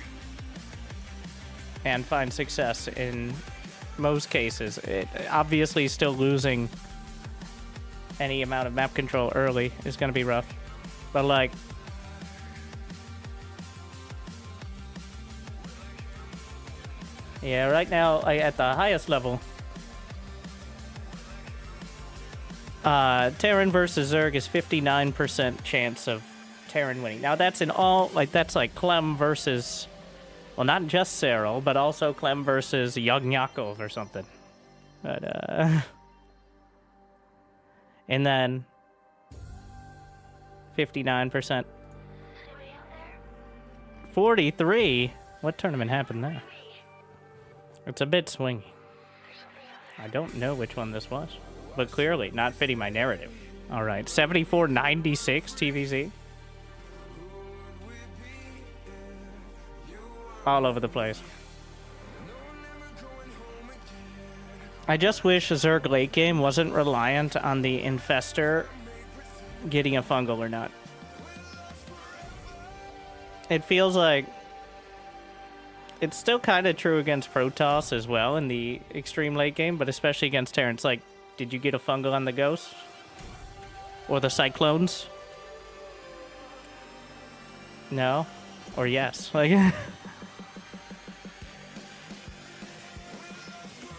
and find success in most cases. It obviously still losing any amount of map control early is going to be rough, but like, yeah, right now at the highest level, Terran versus Zerg is 59% chance of Terran winning. Now that's in all, like, that's like Clem versus, well, not just Cyril, but also Clem versus Yagnyakov or something. But and then 59%. 43. What tournament happened there? It's a bit swingy. I don't know which one this was, but clearly not fitting my narrative. All right, 74-96 TVZ. All over the place. I just wish a Zerg late game wasn't reliant on the Infestor getting a fungal or not. It feels like it's still kind of true against Protoss as well in the extreme late game, but especially against Terran. It's like, did you get a fungal on the Ghosts? Or the Cyclones? No? Or yes? Like,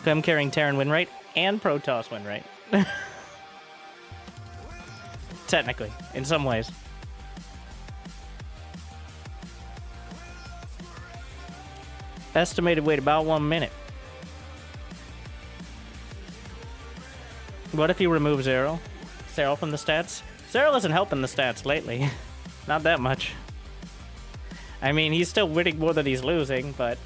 I'm carrying Terran win rate and Protoss win rate. Technically, in some ways. Estimated wait about 1 minute. What if you remove Zero from the stats? Zero isn't helping the stats lately. Not that much. I mean, he's still winning more than he's losing, but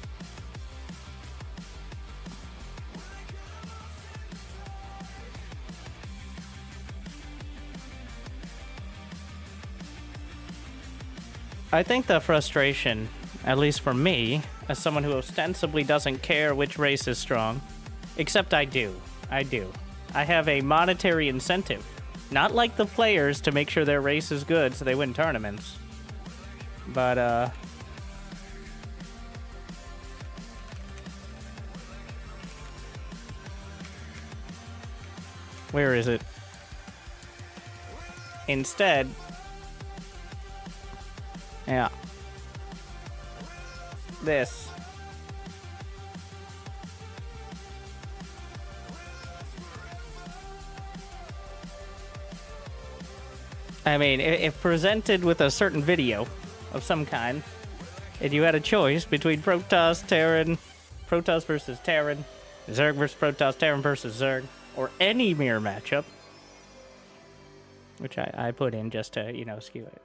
I think the frustration, at least for me, as someone who ostensibly doesn't care which race is strong, except I do. I have a monetary incentive, not like the players to make sure their race is good so they win tournaments, but where is it? Instead, yeah. This. I mean, if presented with a certain video of some kind, and you had a choice between Protoss, Terran, Protoss versus Terran, Zerg versus Protoss, Terran versus Zerg, or any mirror matchup, which I put in just to, you know, skew it.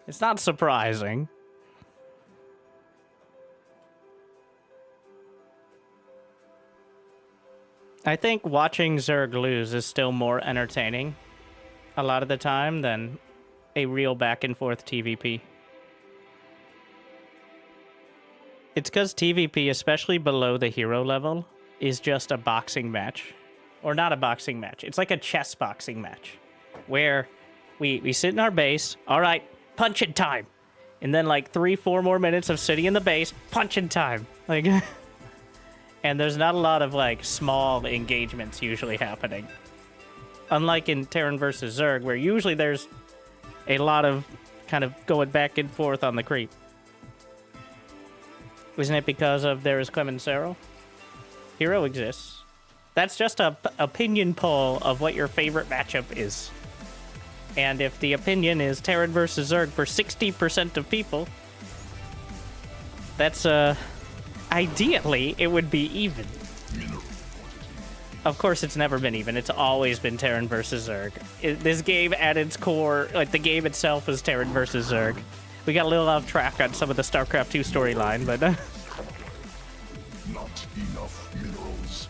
It's not surprising. I think watching Zerg lose is still more entertaining a lot of the time than a real back and forth TVP. It's because TVP, especially below the hero level, is just a boxing match. Or not a boxing match. It's like a chess boxing match. Where we sit in our base, alright, punching time. And then like 3-4 more minutes of sitting in the base, punching time. Like, and there's not a lot of like small engagements usually happening. Unlike in Terran versus Zerg, where usually there's a lot of kind of going back and forth on the creep. Isn't it because of there is Clement Cero? Hero exists. That's just a opinion poll of what your favorite matchup is. And if the opinion is Terran versus Zerg for 60% of people, that's, ideally, it would be even. Of course, it's never been even. It's always been Terran versus Zerg. This game, at its core, like, the game itself is Terran versus Zerg. We got a little off track on some of the StarCraft 2 storyline, but... Not enough minerals.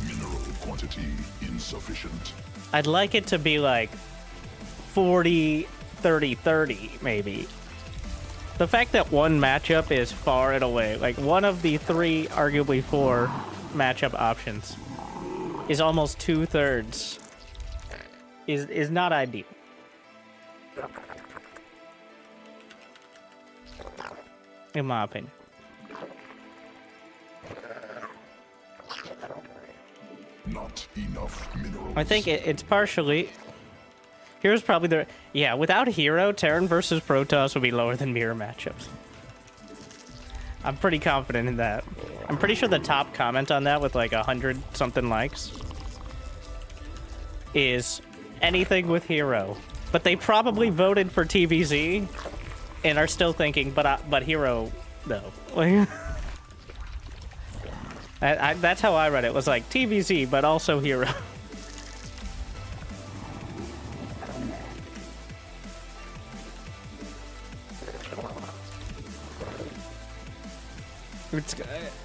Mineral quantity insufficient. I'd like it to be like 40, 30, 30, maybe. The fact that one matchup is far and away, like one of the 3, arguably 4 matchup options is almost 2/3 is not ideal. In my opinion. Not enough minerals. I think it's partially... Here's probably the... Yeah, without Hero, Terran versus Protoss would be lower than mirror matchups. I'm pretty confident in that. I'm pretty sure the top comment on that with like 100-something likes is anything with Hero. But they probably voted for TVZ and are still thinking, but Hero, though. That's how I read it. It was like TVZ, but also Hero.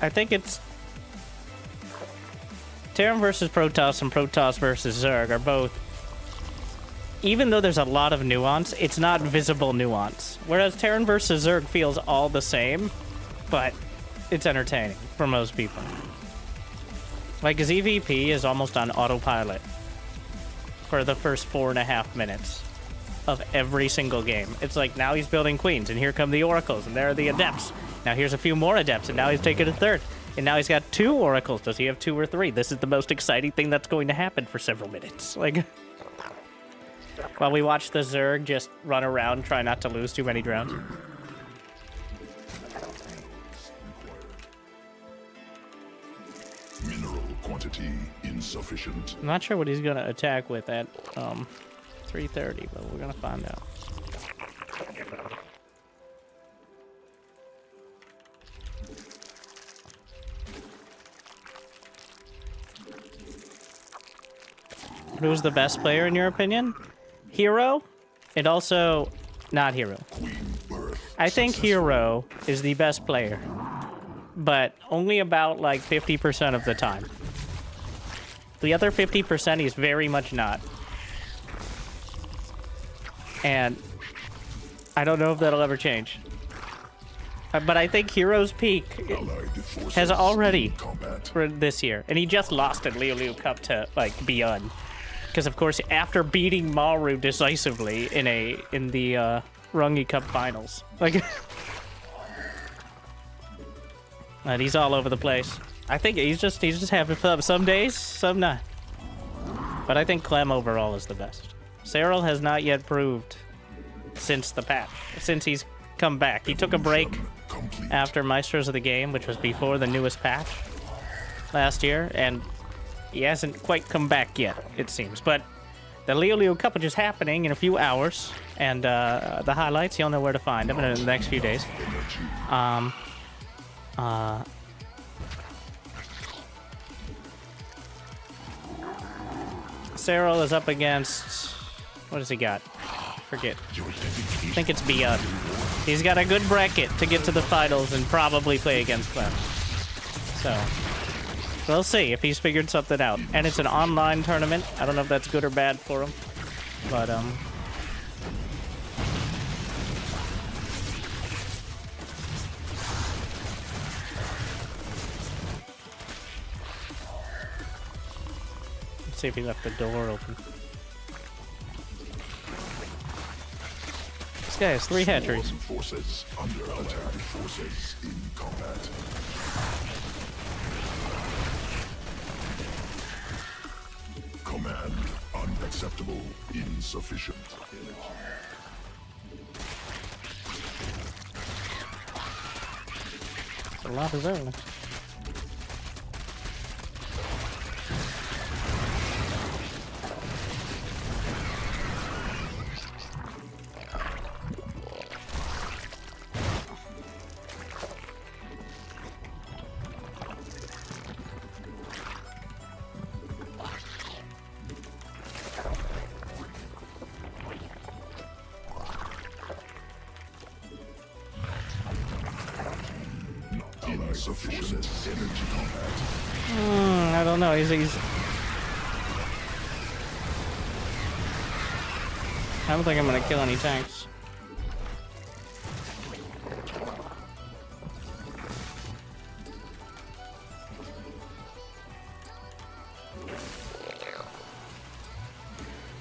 I think it's Terran versus Protoss and Protoss versus Zerg are both, even though there's a lot of nuance, it's not visible nuance. Whereas Terran versus Zerg feels all the same, but it's entertaining for most people. Like, ZVP is almost on autopilot for the first 4.5 minutes of every single game. It's like, now he's building queens, and here come the oracles, and there are the adepts. Now here's a few more adepts, and now he's taking a third. And now he's got 2 oracles. Does he have 2 or 3? This is the most exciting thing that's going to happen for several minutes. Like, while we watch the Zerg just run around, try not to lose too many rounds. Mineral quantity insufficient. I'm not sure what he's gonna attack with at 3:30, but we're gonna find out. Who's the best player in your opinion? Hero, and also not Hero. I think Hero is the best player, but only about like 50% of the time. The other 50% he's very much not. And I don't know if that'll ever change. But I think Hero's peak has already for this year. And he just lost at Liu Cup to like Beyond. Because of course, after beating Maru decisively in the Rungi Cup finals, like, and he's all over the place. I think he's just having fun. Some days, some not. But I think Clem overall is the best. Cyril has not yet proved since the patch, since he's come back. He took a break after Maestros of the Game, which was before the newest patch last year, and he hasn't quite come back yet, it seems. But the Liu Cup is just happening in a few hours, and the highlights, you'll know where to find them in the next few days. Cyril is up against... What does he got? Forget. I think it's Beyond. He's got a good bracket to get to the finals and probably play against Clem. So... We'll see if he's figured something out. And it's an online tournament. I don't know if that's good or bad for him. But, let's see if he left the door open. This guy has 3 hatcheries. Forces under attack. Forces in combat. Command unacceptable. Insufficient. It's a lot of Zerg. Insufficient energy combat. I don't know. He's. I don't think I'm gonna kill any tanks.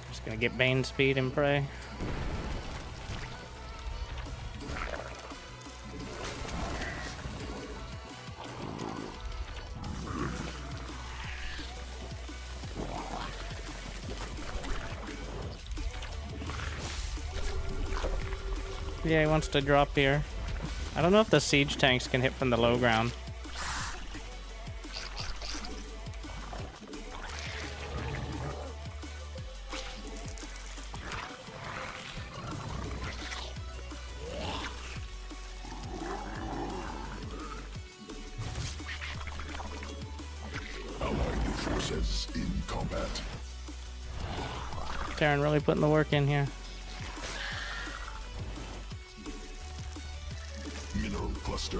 Just gonna get Bane speed and pray. Yeah, he wants to drop here. I don't know if the siege tanks can hit from the low ground. Allied forces in combat. Terran really putting the work in here.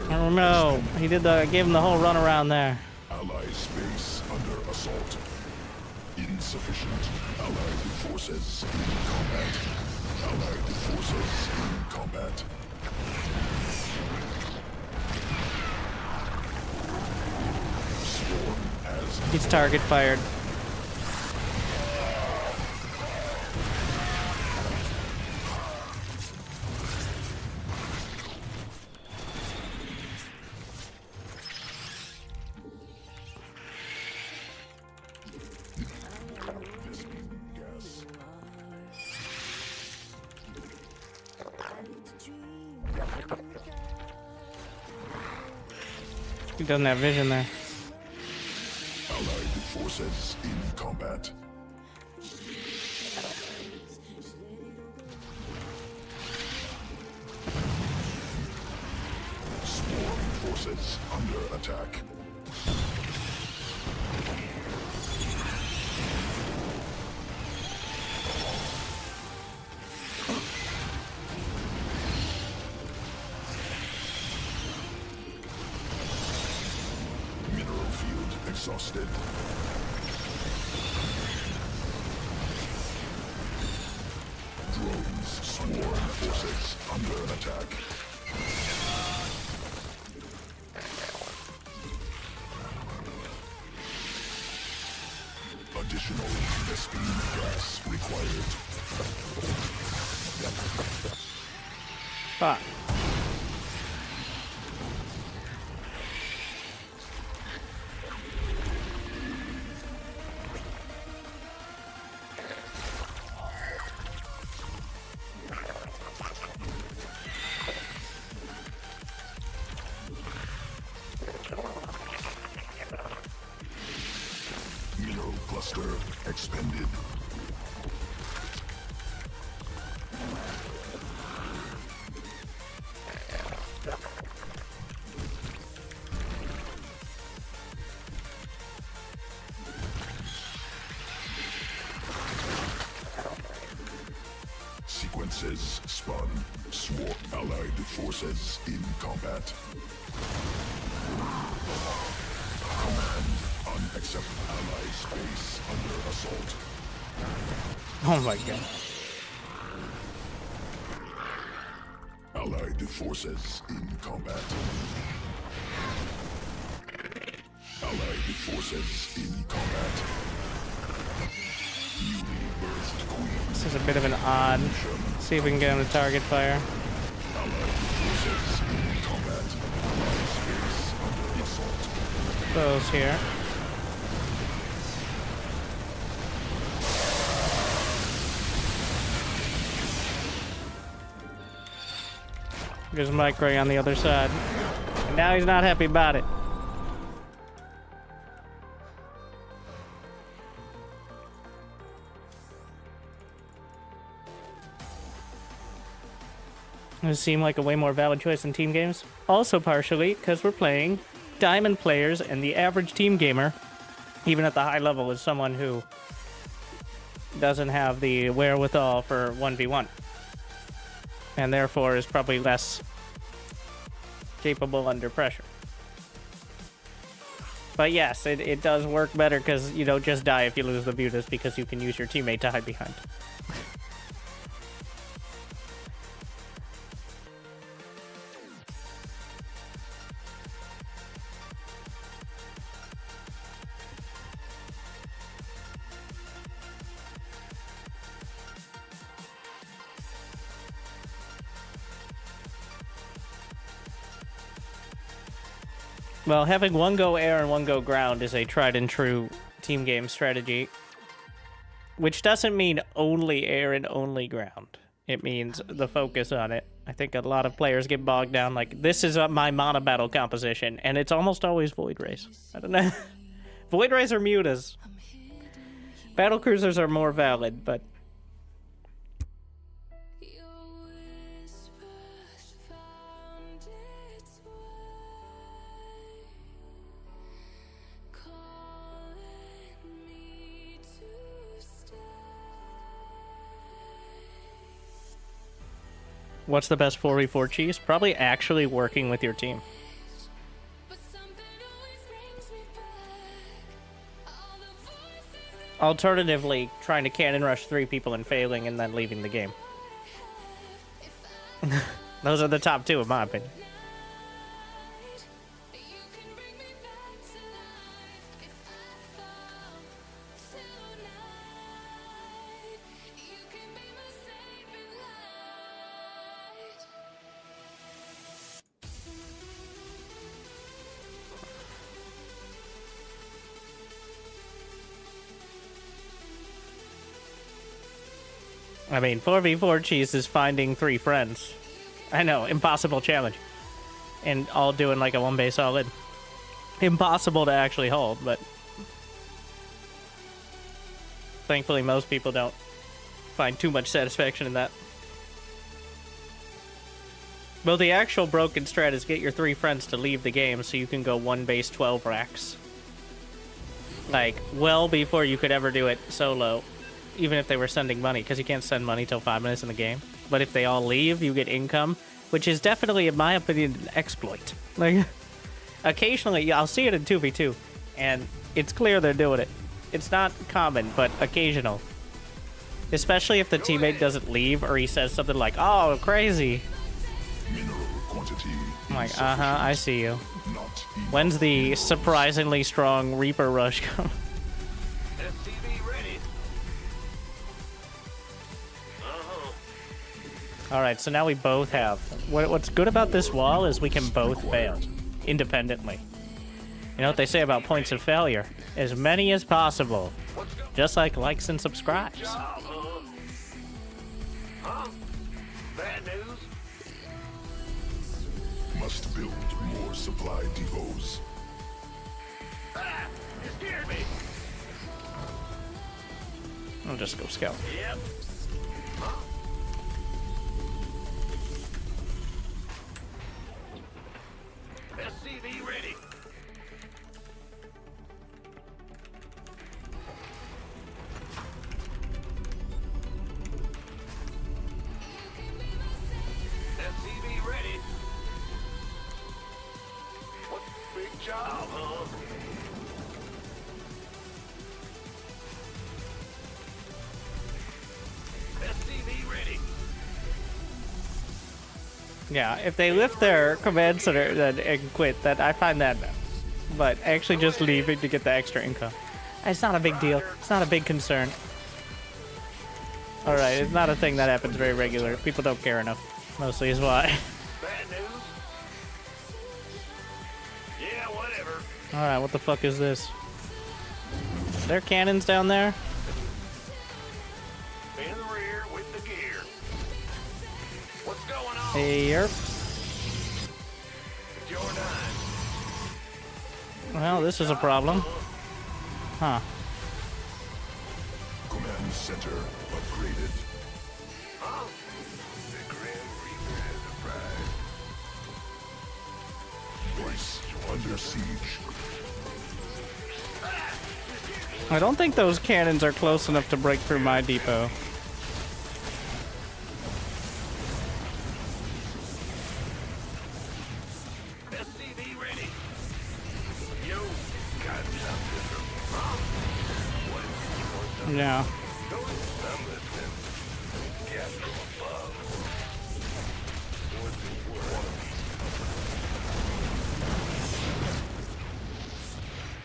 I don't know. He did gave him the whole run around there. Allied space under assault. Insufficient. Allied forces in combat. Allied forces in combat. Swarm has He's target fired. He doesn't have vision there. Allied forces in combat. Swarm forces under attack. Exhausted. Drones, swarm forces under attack. Additional Vespene gas required. Fuck. Mineral cluster expended. Sequences spun. Swarm allied forces in combat. Command None except ally space under assault. Oh my god. Allied forces in combat. Allied forces in combat. Newly birthed queen. This is a bit of an odd. See if we can get him to target fire. Allied forces in combat. Ally space under assault. Close here. There's Mike Ray on the other side. And now he's not happy about it. Does it seem like a way more valid choice in team games? Also partially because we're playing diamond players, and the average team gamer, even at the high level, is someone who doesn't have the wherewithal for 1v1. And therefore is probably less capable under pressure. But yes, it does work better because you don't just die if you lose the Budas, because you can use your teammate to hide behind. Well, having one go air and one go ground is a tried and true team game strategy, which doesn't mean only air and only ground. It means the focus on it. I think a lot of players get bogged down like, this is my mono battle composition, and it's almost always Void Rays. I don't know. Void Rays are mutas. Battle Cruisers are more valid, but... What's the best 4v4 cheese? Probably actually working with your team. Alternatively, trying to cannon rush 3 people and failing and then leaving the game. Those are the top 2 in my opinion. I mean, 4v4 cheese is finding 3 friends. I know, impossible challenge. And all doing like a 1 base all in. Impossible to actually hold, but... thankfully most people don't find too much satisfaction in that. Well, the actual broken strat is get your 3 friends to leave the game so you can go 1 base 12 racks. Like, well before you could ever do it solo. Even if they were sending money, because you can't send money till 5 minutes in the game. But if they all leave, you get income, which is definitely, in my opinion, an exploit. Like, occasionally, I'll see it in 2v2, and it's clear they're doing it. It's not common, but occasional. Especially if the teammate doesn't leave, or he says something like, "Oh, crazy." Mineral quantity. I'm like, I see you. When's the surprisingly strong Reaper rush come? Alright, so now we both have... What's good about this wall is we can both fail. Independently. You know what they say about points of failure? As many as possible. Just like likes and subscribes. Huh? Bad news? Must build more supply depots. Ah! You scared me! I'll just go scout. Yep. Huh? SCV ready. SCV ready. What big job, huh? Yeah, if they lift their command center and quit, that I find that bad. But actually just leaving to get the extra income, it's not a big deal. It's not a big concern. All right, it's not a thing that happens very regular. People don't care enough, mostly is why. Bad news? Yeah, whatever. All right, what the fuck is this? Are there cannons down there? In the rear with the gear. What's going on? Hey, yerp. It's your time. Well, this is a problem. Huh. Command center upgraded. Huh? The Grim Reaper has arrived. Base under siege. I don't think those cannons are close enough to break through my depot. SCV ready. Yo, got something from What? Yeah. I'm listening. Gas from above. What's it worth?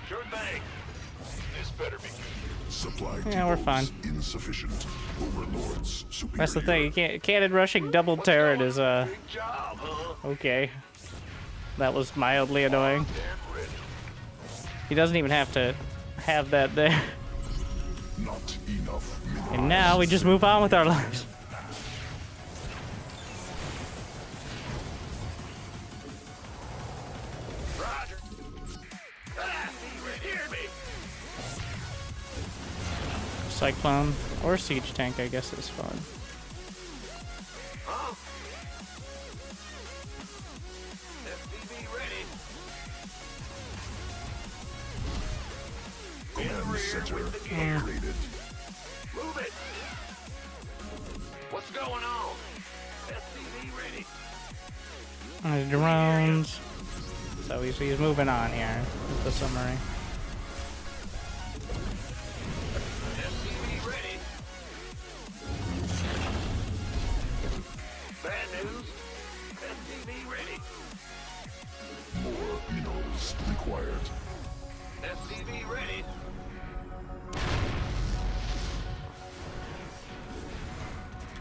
Sure thing. This better be good. Supply Yeah, we're depots fine. insufficient. Overlords superior. That's the thing. You can't cannon rushing double Terran is Big job, huh? okay. That was mildly annoying. Damn ready. He doesn't even have to have that there. Not enough minerals. And now we just move on with our lives. Roger. Hear me. Cyclone or siege tank, I guess, is fun. Huh? SCV ready. Command center with the gear. upgraded. Move it. What's going on? SCV ready. Drones. So he's moving on here with the summary. SCV ready. Bad news. SCV ready. More minerals required. SCV ready.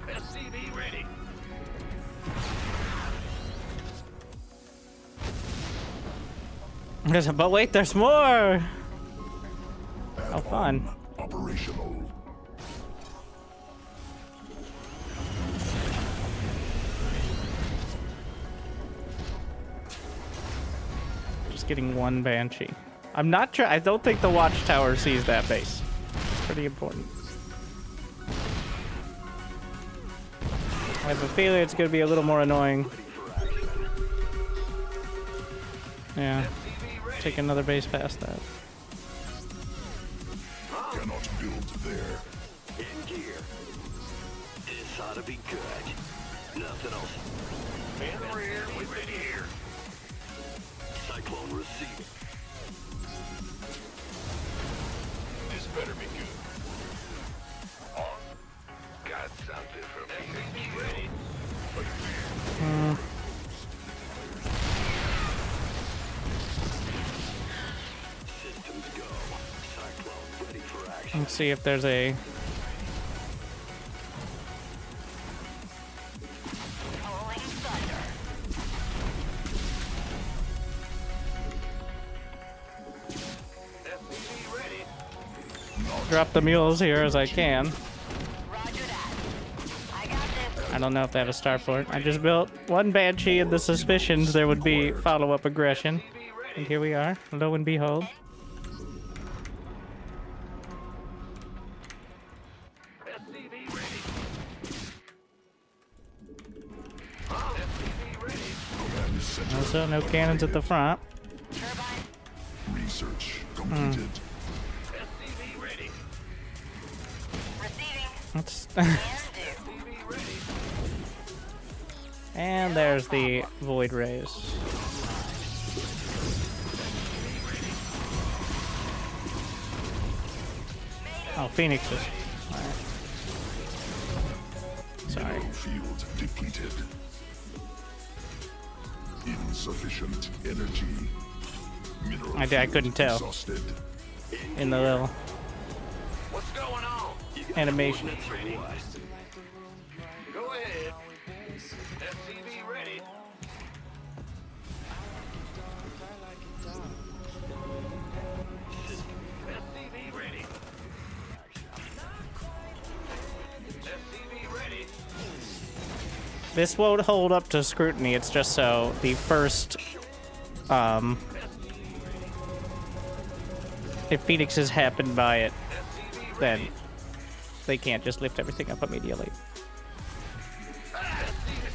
SCV ready. But wait, there's more! How fun. Operational. Just getting one Banshee. I'm not sure. I don't think the watchtower sees that base. It's pretty important. I have a feeling it's going to be a little more annoying. Yeah. Take another base past that. Cannot build there. In gear. This ought to be good. Nothing else. In the rear with the gear. Cyclone receiving. This better be good. Got something from SCV ready. Systems go. Cyclone ready for action. Let's see if there's a... SCV ready. Drop the mules here as I can. Roger that. I got this. I don't know if they have a starport. I just built one Banshee and the suspicions there would be follow-up aggression. And here we are, lo and behold. SCV ready. SCV ready. Command center Also, no cannons at the front. Turbine. research completed. SCV ready. Receiving. Let's And do. SCV ready. and there's the void rays. Oh, phoenixes. Alright. Sorry. Field depleted. Insufficient energy. Mineral I couldn't tell exhausted. in the little What's going on? animation. Ready? Go ahead. SCV ready. SCV ready. SCV ready. This won't hold up to scrutiny. It's just so the first, if Phoenixes happen by it, then they can't just lift everything up immediately.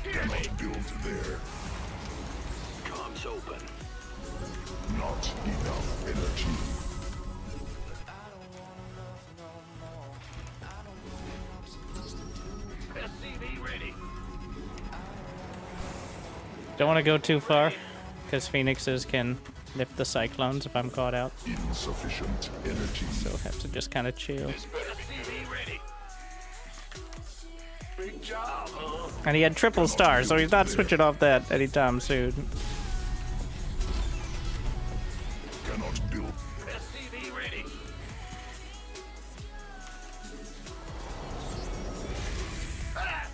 Cannot build there. Comms open. Not enough energy. SCV ready. Don't want to go too far, because Phoenixes can lift the Cyclones if I'm caught out. Insufficient energy. So have to just kind of chill. SCV ready. Big job, huh? And he had triple stars, so he's not switching off that anytime soon. Cannot build. SCV ready. Ah!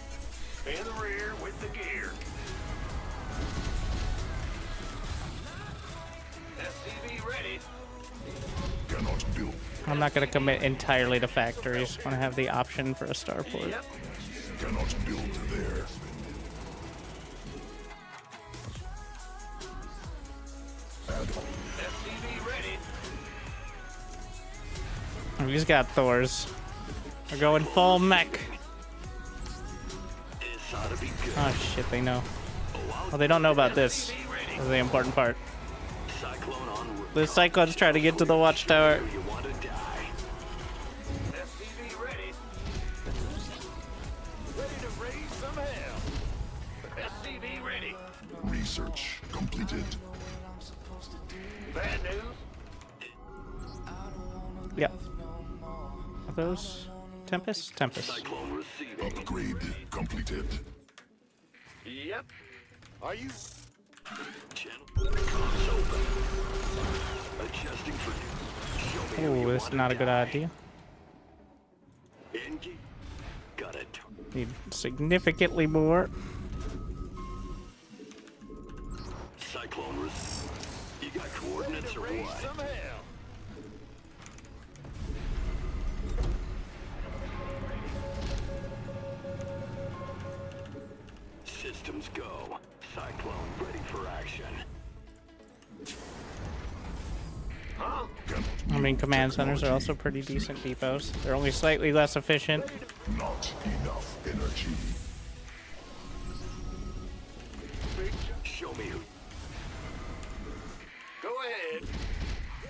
In the rear with the gear. SCV ready. Cannot build. I'm not going to commit entirely to factories. I want to have the option for a starport. Yep. Cannot build there. SCV ready. He's got Thors. We're going full mech. This ought to be good. Oh shit, they know. Well, they don't know about this. SCV This ready. is the important part. Cyclone on route. The Cyclone's trying to get to the watchtower. You want to die. SCV ready. Ready to raise some hell. SCV ready. Research completed. Bad news. Yep. Are those Tempest? Tempest. Cyclone receiving. Upgrade completed. Yep. Are you? Channel. Comms open. Adjusting for. Show me who Oh, you this is wanna not a good die. idea. Engage. Got it. Need significantly more. Cyclone You got coordinates or what? Some hell. Systems go. Cyclone ready for action. Huh? I mean, command centers are also pretty decent depots. They're only slightly less efficient. Not enough energy. Show me who. Go ahead.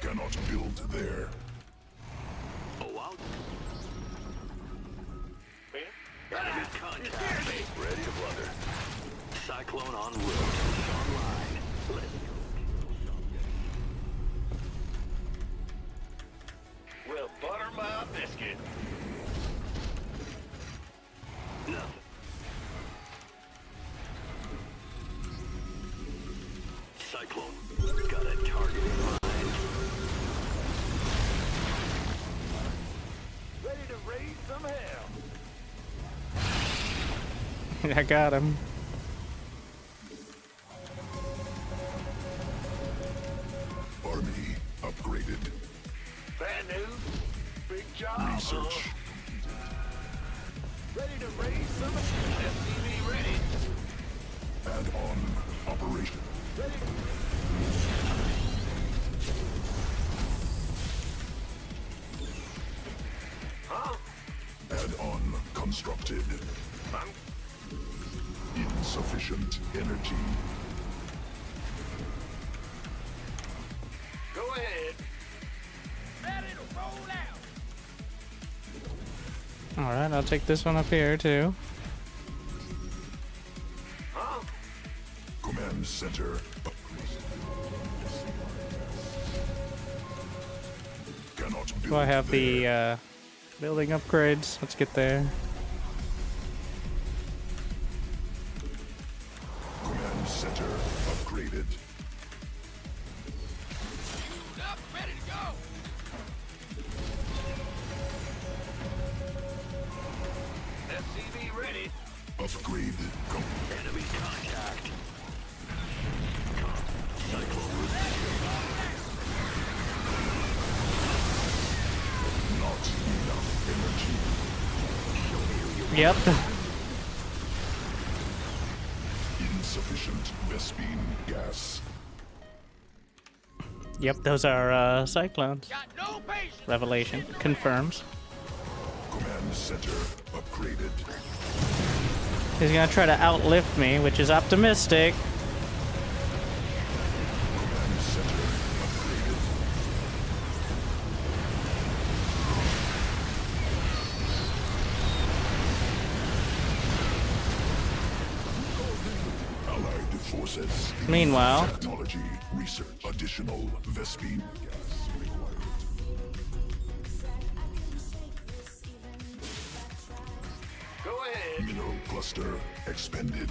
Cannot build there. Oh, out. Enemy contact. Ready to blunder. Cyclone en route. Online. Let's go. Well, butter my biscuit. Nothing. Cyclone. Got a target in mind. Ready to raise some hell. I got him. Army upgraded. Bad news. Big job. Research. Ready to raise some SCV ready. Add-on operation. Ready. Huh? Add-on constructed. I'm Insufficient energy. Go ahead. Ready to roll out. Alright, I'll take this one up here too. Huh? Command center. Cannot build Do I have there. the building upgrades? Let's get there. Command center upgraded. upgraded. Up, ready to go. SCV ready. Upgrade complete. Enemy contact. Not enough energy. Yep. Insufficient Vespene gas. Yep, those are cyclones. Got no patience. Revelation confirms. Command center upgraded. He's gonna try to outlift me, which is optimistic. Command center upgraded. Allied forces. Meanwhile, Technology research. Additional Vespene gas required. Go ahead. Mineral cluster expended.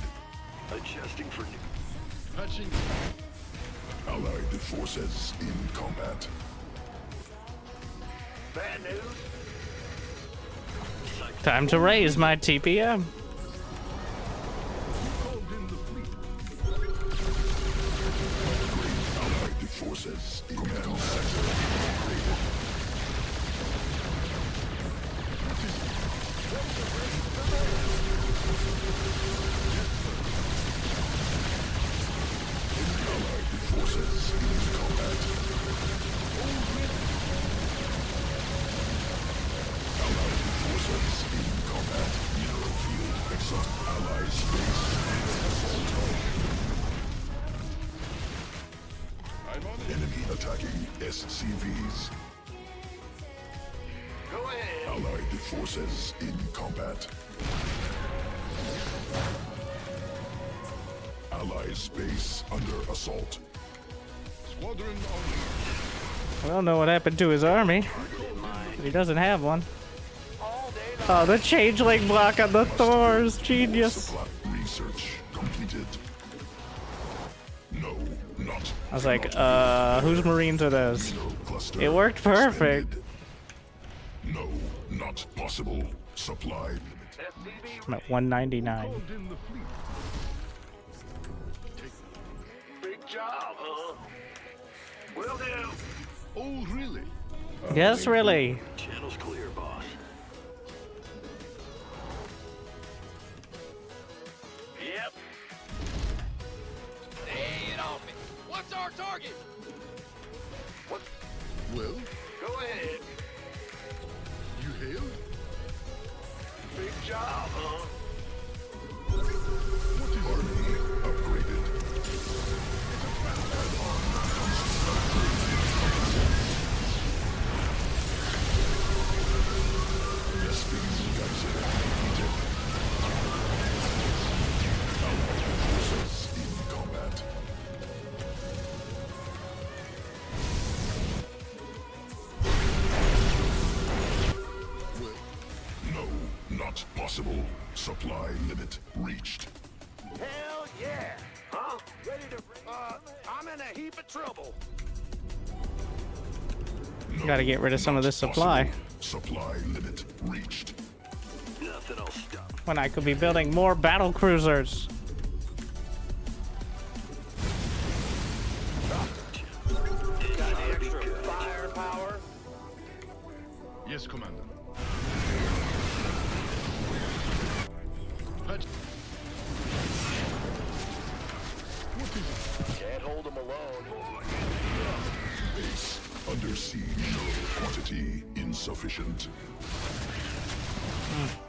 Adjusting for new. Patching. Allied forces in combat. Bad news. time to raise my TPM. Called in the fleet. Allied forces in command center upgraded. Allied forces in combat. Allied forces in combat. Mineral field exhaust. Allied space assault. I'm on it. Enemy attacking SCVs. Go ahead. Allied forces in combat. Allied space under assault. Squadron on. I don't know what happened to his army. But he doesn't have one. All day Oh, long. the changeling block on the Thors. Genius. Supply research completed. No, not. I was like, whose Marines are those? Mineral cluster It worked perfect. expended. No, not possible. Supply limit. SCV I'm at 199. Called in the fleet. big job, huh? Will do. Oh, really? Yes, really. Channel's clear, boss. Yep. Lay it on me. What's our target? What? Well, Go ahead. you hail? Big job, huh? Army upgraded. Vespene Geyser completed. Allied forces in combat. Well, No, not possible. Supply limit reached. Hell yeah. Huh? Ready to... I'm in a heap of trouble. No, Gotta get rid of some of not this supply. possible. Supply limit reached. Nothing will stop. When I could be building more battle cruisers. Got any extra firepower? yes, Commander. Patch. What is it? Can't hold them alone. Base under siege. Quantity insufficient.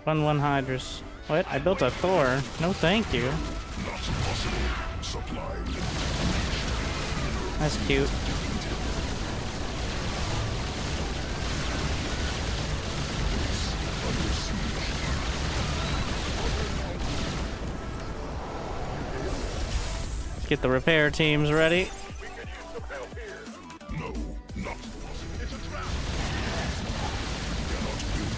1-1 Hydras. What? I built a Thor. No thank you. Not possible. Supply limit. That's cute. Under siege. Let's get the repair teams ready. We could use some help here. No, not It's a trap. cannot build.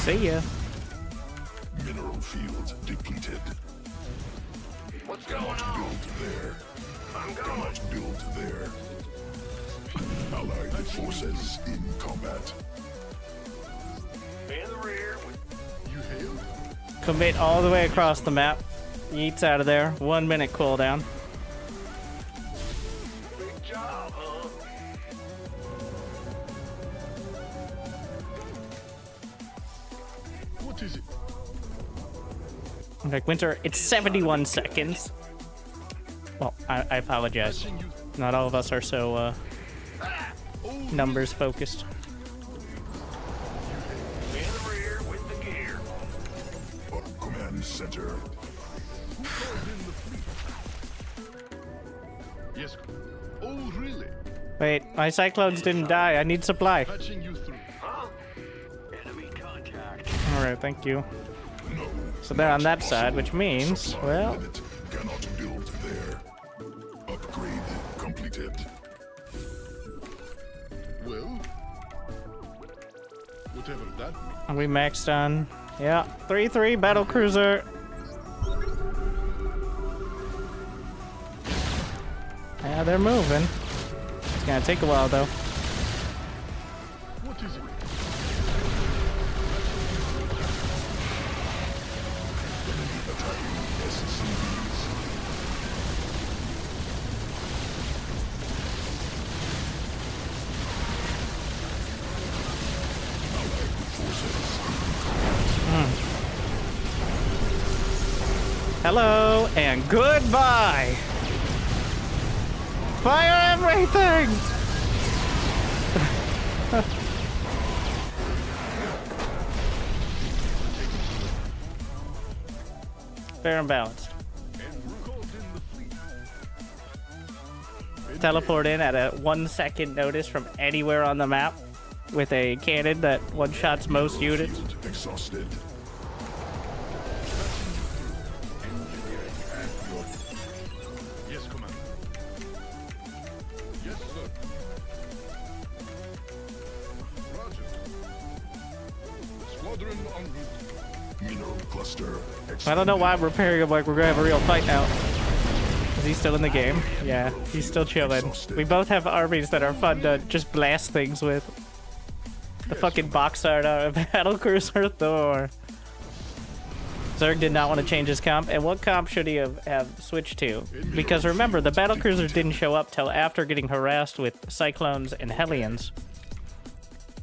See ya. Mineral field depleted. What's going Cannot on? build there. I'm going. Cannot build there. Allied forces in combat. In the rear with You hail? Commit all the way across the map. Yeets out of there. 1 minute cooldown. big job, huh? What is it? Like Winter, it's 71 seconds. Well, I apologize. Not all of us are so numbers focused. In the rear with the gear. Command center. Yes. Oh, really? Wait, my cyclones didn't die. I need supply. Patching you through. Huh? Enemy contact. Alright, thank you. No. So they're on that side, which means, Supply well, limit. Cannot build there. Upgrade completed. Well, whatever that means. we maxed on. Yeah, 3-3 battle cruiser. Yeah, they're moving. It's gonna take a while though. What is it? Enemy attacking SCVs. Allied forces. Hello and goodbye. Fire everything! Fair and balanced. Teleport in at a 1 second notice from anywhere on the map with a cannon that one-shots most units. Field exhausted. Yes, Commander. Yes, sir. Roger. Squadron en route. Mineral cluster. I don't know why I'm repairing him like we're gonna have a real fight now. Is he still in the game? Yeah, he's still chilling. We both have armies that are fun to just blast things with. The fucking box art of Battlecruiser Thor. Zerg did not want to change his comp, and what comp should he have switched to? Because remember, the Battlecruisers didn't show up till after getting harassed with Cyclones and Hellions.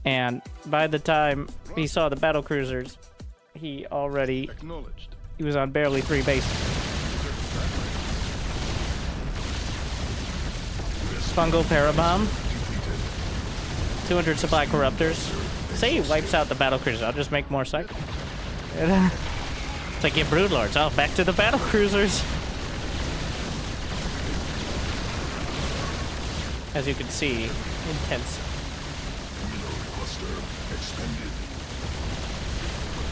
And by the time he saw the Battlecruisers, he Acknowledged. was on barely 3 bases. Fungal Parabomb. 200 supply corruptors. Say he wipes out the Battlecruisers, I'll just make more cycles. It's like, get Broodlords. Oh, back to the Battlecruisers. As you can see, intense. Mineral cluster expended.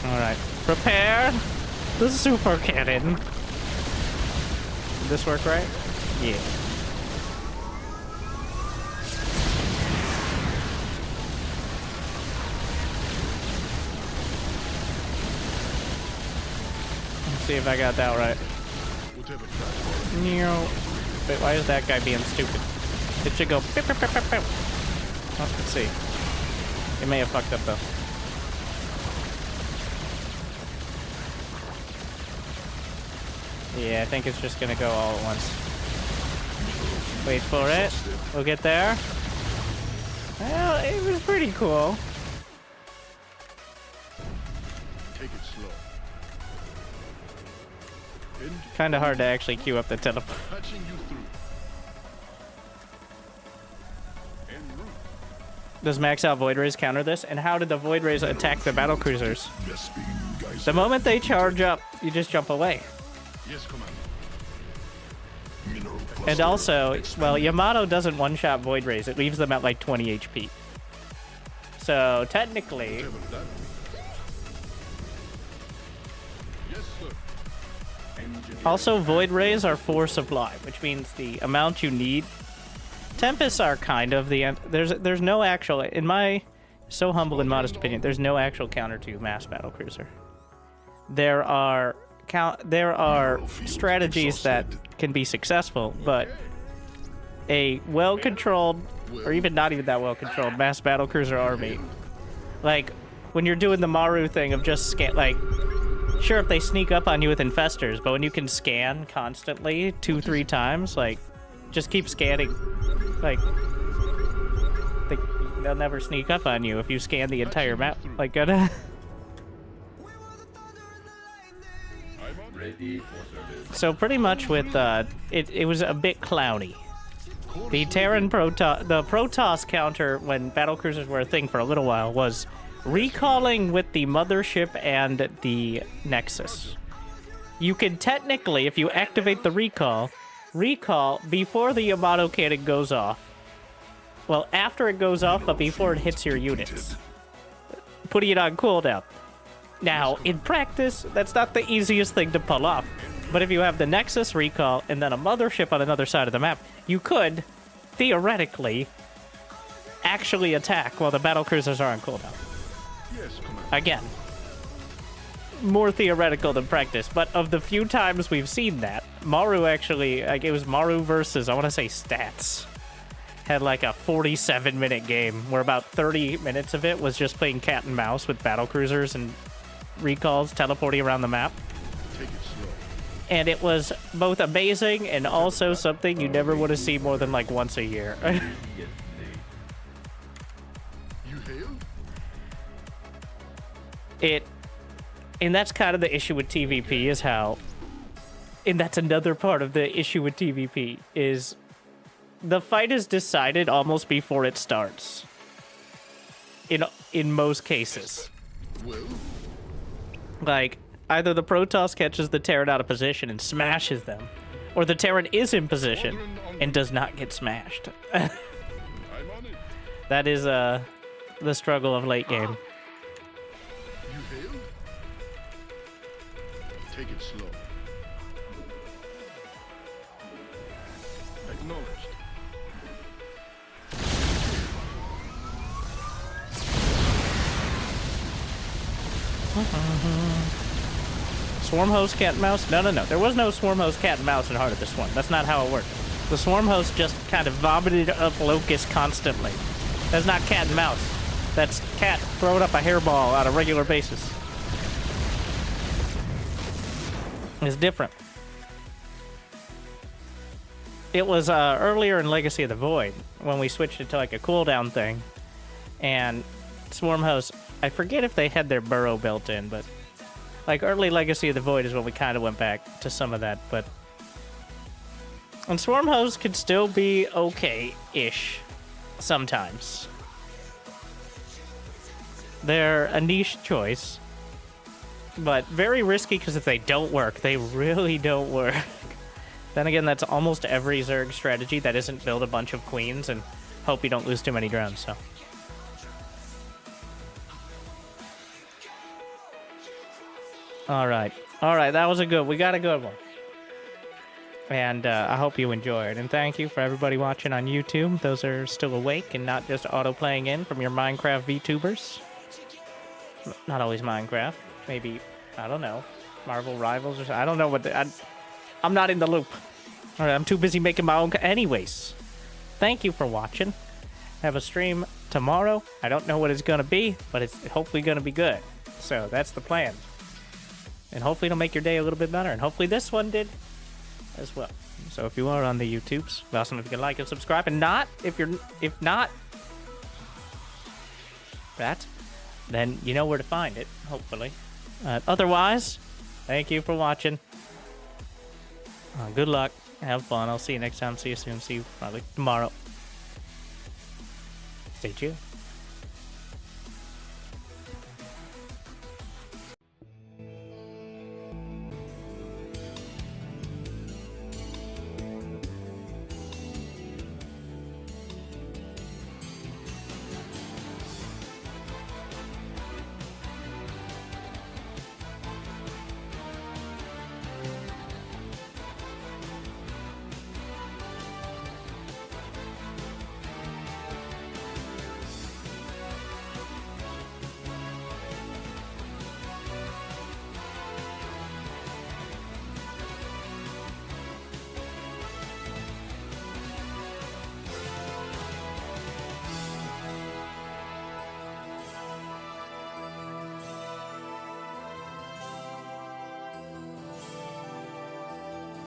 Alright, prepare the super cannon. Did this work right? Yeah. Let's see if I got that right. Whatever platform. Wait, why is that guy being stupid? It should go. Beep, beep, beep, beep, beep. Oh, let's see. It may have fucked up though. Yeah, I think it's just gonna go all at once. Wait for it. We'll get there. Well, it was pretty cool. Take it slow. Kinda hard to actually queue up the teleport. Patching you through. En route. Does max out Void Rays counter this? And how did the Void Rays attack the battle cruisers? Vespene Geyser. The moment they charge up, you just jump away. Yes, Commander. Mineral And cluster also, well, expended. Yamato doesn't one-shot Void Rays. It leaves them at like 20 HP. So technically, Whatever that means. Yes, sir. also Void Rays are 4 supply, which means the amount you need. Tempests are kind of the end. There's no actual, in my So humble and modest opinion. There's no actual counter to mass battlecruiser. There are strategies that can be successful, but a well-controlled, or even not even that well-controlled, mass battlecruiser army, like when you're doing the Maru thing of just like, sure, if they sneak up on you with infestors, but when you can scan constantly 2-3 times, like, just keep scanning, like, they'll never sneak up on you if you scan the entire map. Like, Ready for service. so pretty much with, it was a bit cloudy. The Terran the Protoss counter, when battlecruisers were a thing for a little while, was recalling with the mothership and the Nexus. You can technically, if you activate the recall before the Yamato cannon goes off. Well, after it goes off, but before it hits your units. Putting it on cooldown. Now, in practice, that's not the easiest thing to pull off. But if you have the Nexus recall and then a mothership on another side of the map, you could, theoretically, actually attack while the battlecruisers are on cooldown. Again, more theoretical than practice, but of the few times we've seen that, Maru actually, like, it was Maru versus, I want to say, Stats. Had like a 47-minute game where about 30 minutes of it was just playing cat and mouse with battlecruisers and recalls teleporting around the map. Take it slow. And it was both amazing and also something you never would have seen more than like once a year. You hail? And that's kind of the issue with TVP is how, and that's another part of the issue with TVP is the fight is decided almost before it starts. In most cases. Well, Like, either the Protoss catches the Terran out of position and smashes them, or the Terran is in position and does not get smashed. I'm on it. That is the struggle of late game. You hail? Take it slow. Acknowledged. Swarm host cat and mouse? No. There was no swarm host cat and mouse in Heart of the Swarm. That's not how it worked. The swarm host just kind of vomited up locusts constantly. That's not cat and mouse. That's cat throwing up a hairball on a regular basis. It's different. It was earlier in Legacy of the Void when we switched it to like a cooldown thing. And swarm hosts, I forget if they had their burrow built in, but like early Legacy of the Void is when we kind of went back to some of that, but and swarm hosts could still be okay-ish sometimes. They're a niche choice, but very risky because if they don't work, they really don't work. Then again, that's almost every Zerg strategy that isn't build a bunch of queens and hope you don't lose too many drones, so. Alright, that was we got a good one. And I hope you enjoyed. And thank you for everybody watching on YouTube. Those are still awake and not just auto-playing in from your Minecraft VTubers. Not always Minecraft. Maybe, I don't know, Marvel Rivals or something. I don't know what I'm not in the loop. Alright, I'm too busy making my own... Anyways, thank you for watching. I have a stream tomorrow. I don't know what it's going to be, but it's hopefully going to be good. So that's the plan. And hopefully it'll make your day a little bit better. And hopefully this one did as well. So if you are on the YouTubes, it'd be awesome if you can like and subscribe. And if not that, then you know where to find it, hopefully. Otherwise, thank you for watching. Good luck. Have fun. I'll see you next time. See you soon. See you probably tomorrow. Stay tuned.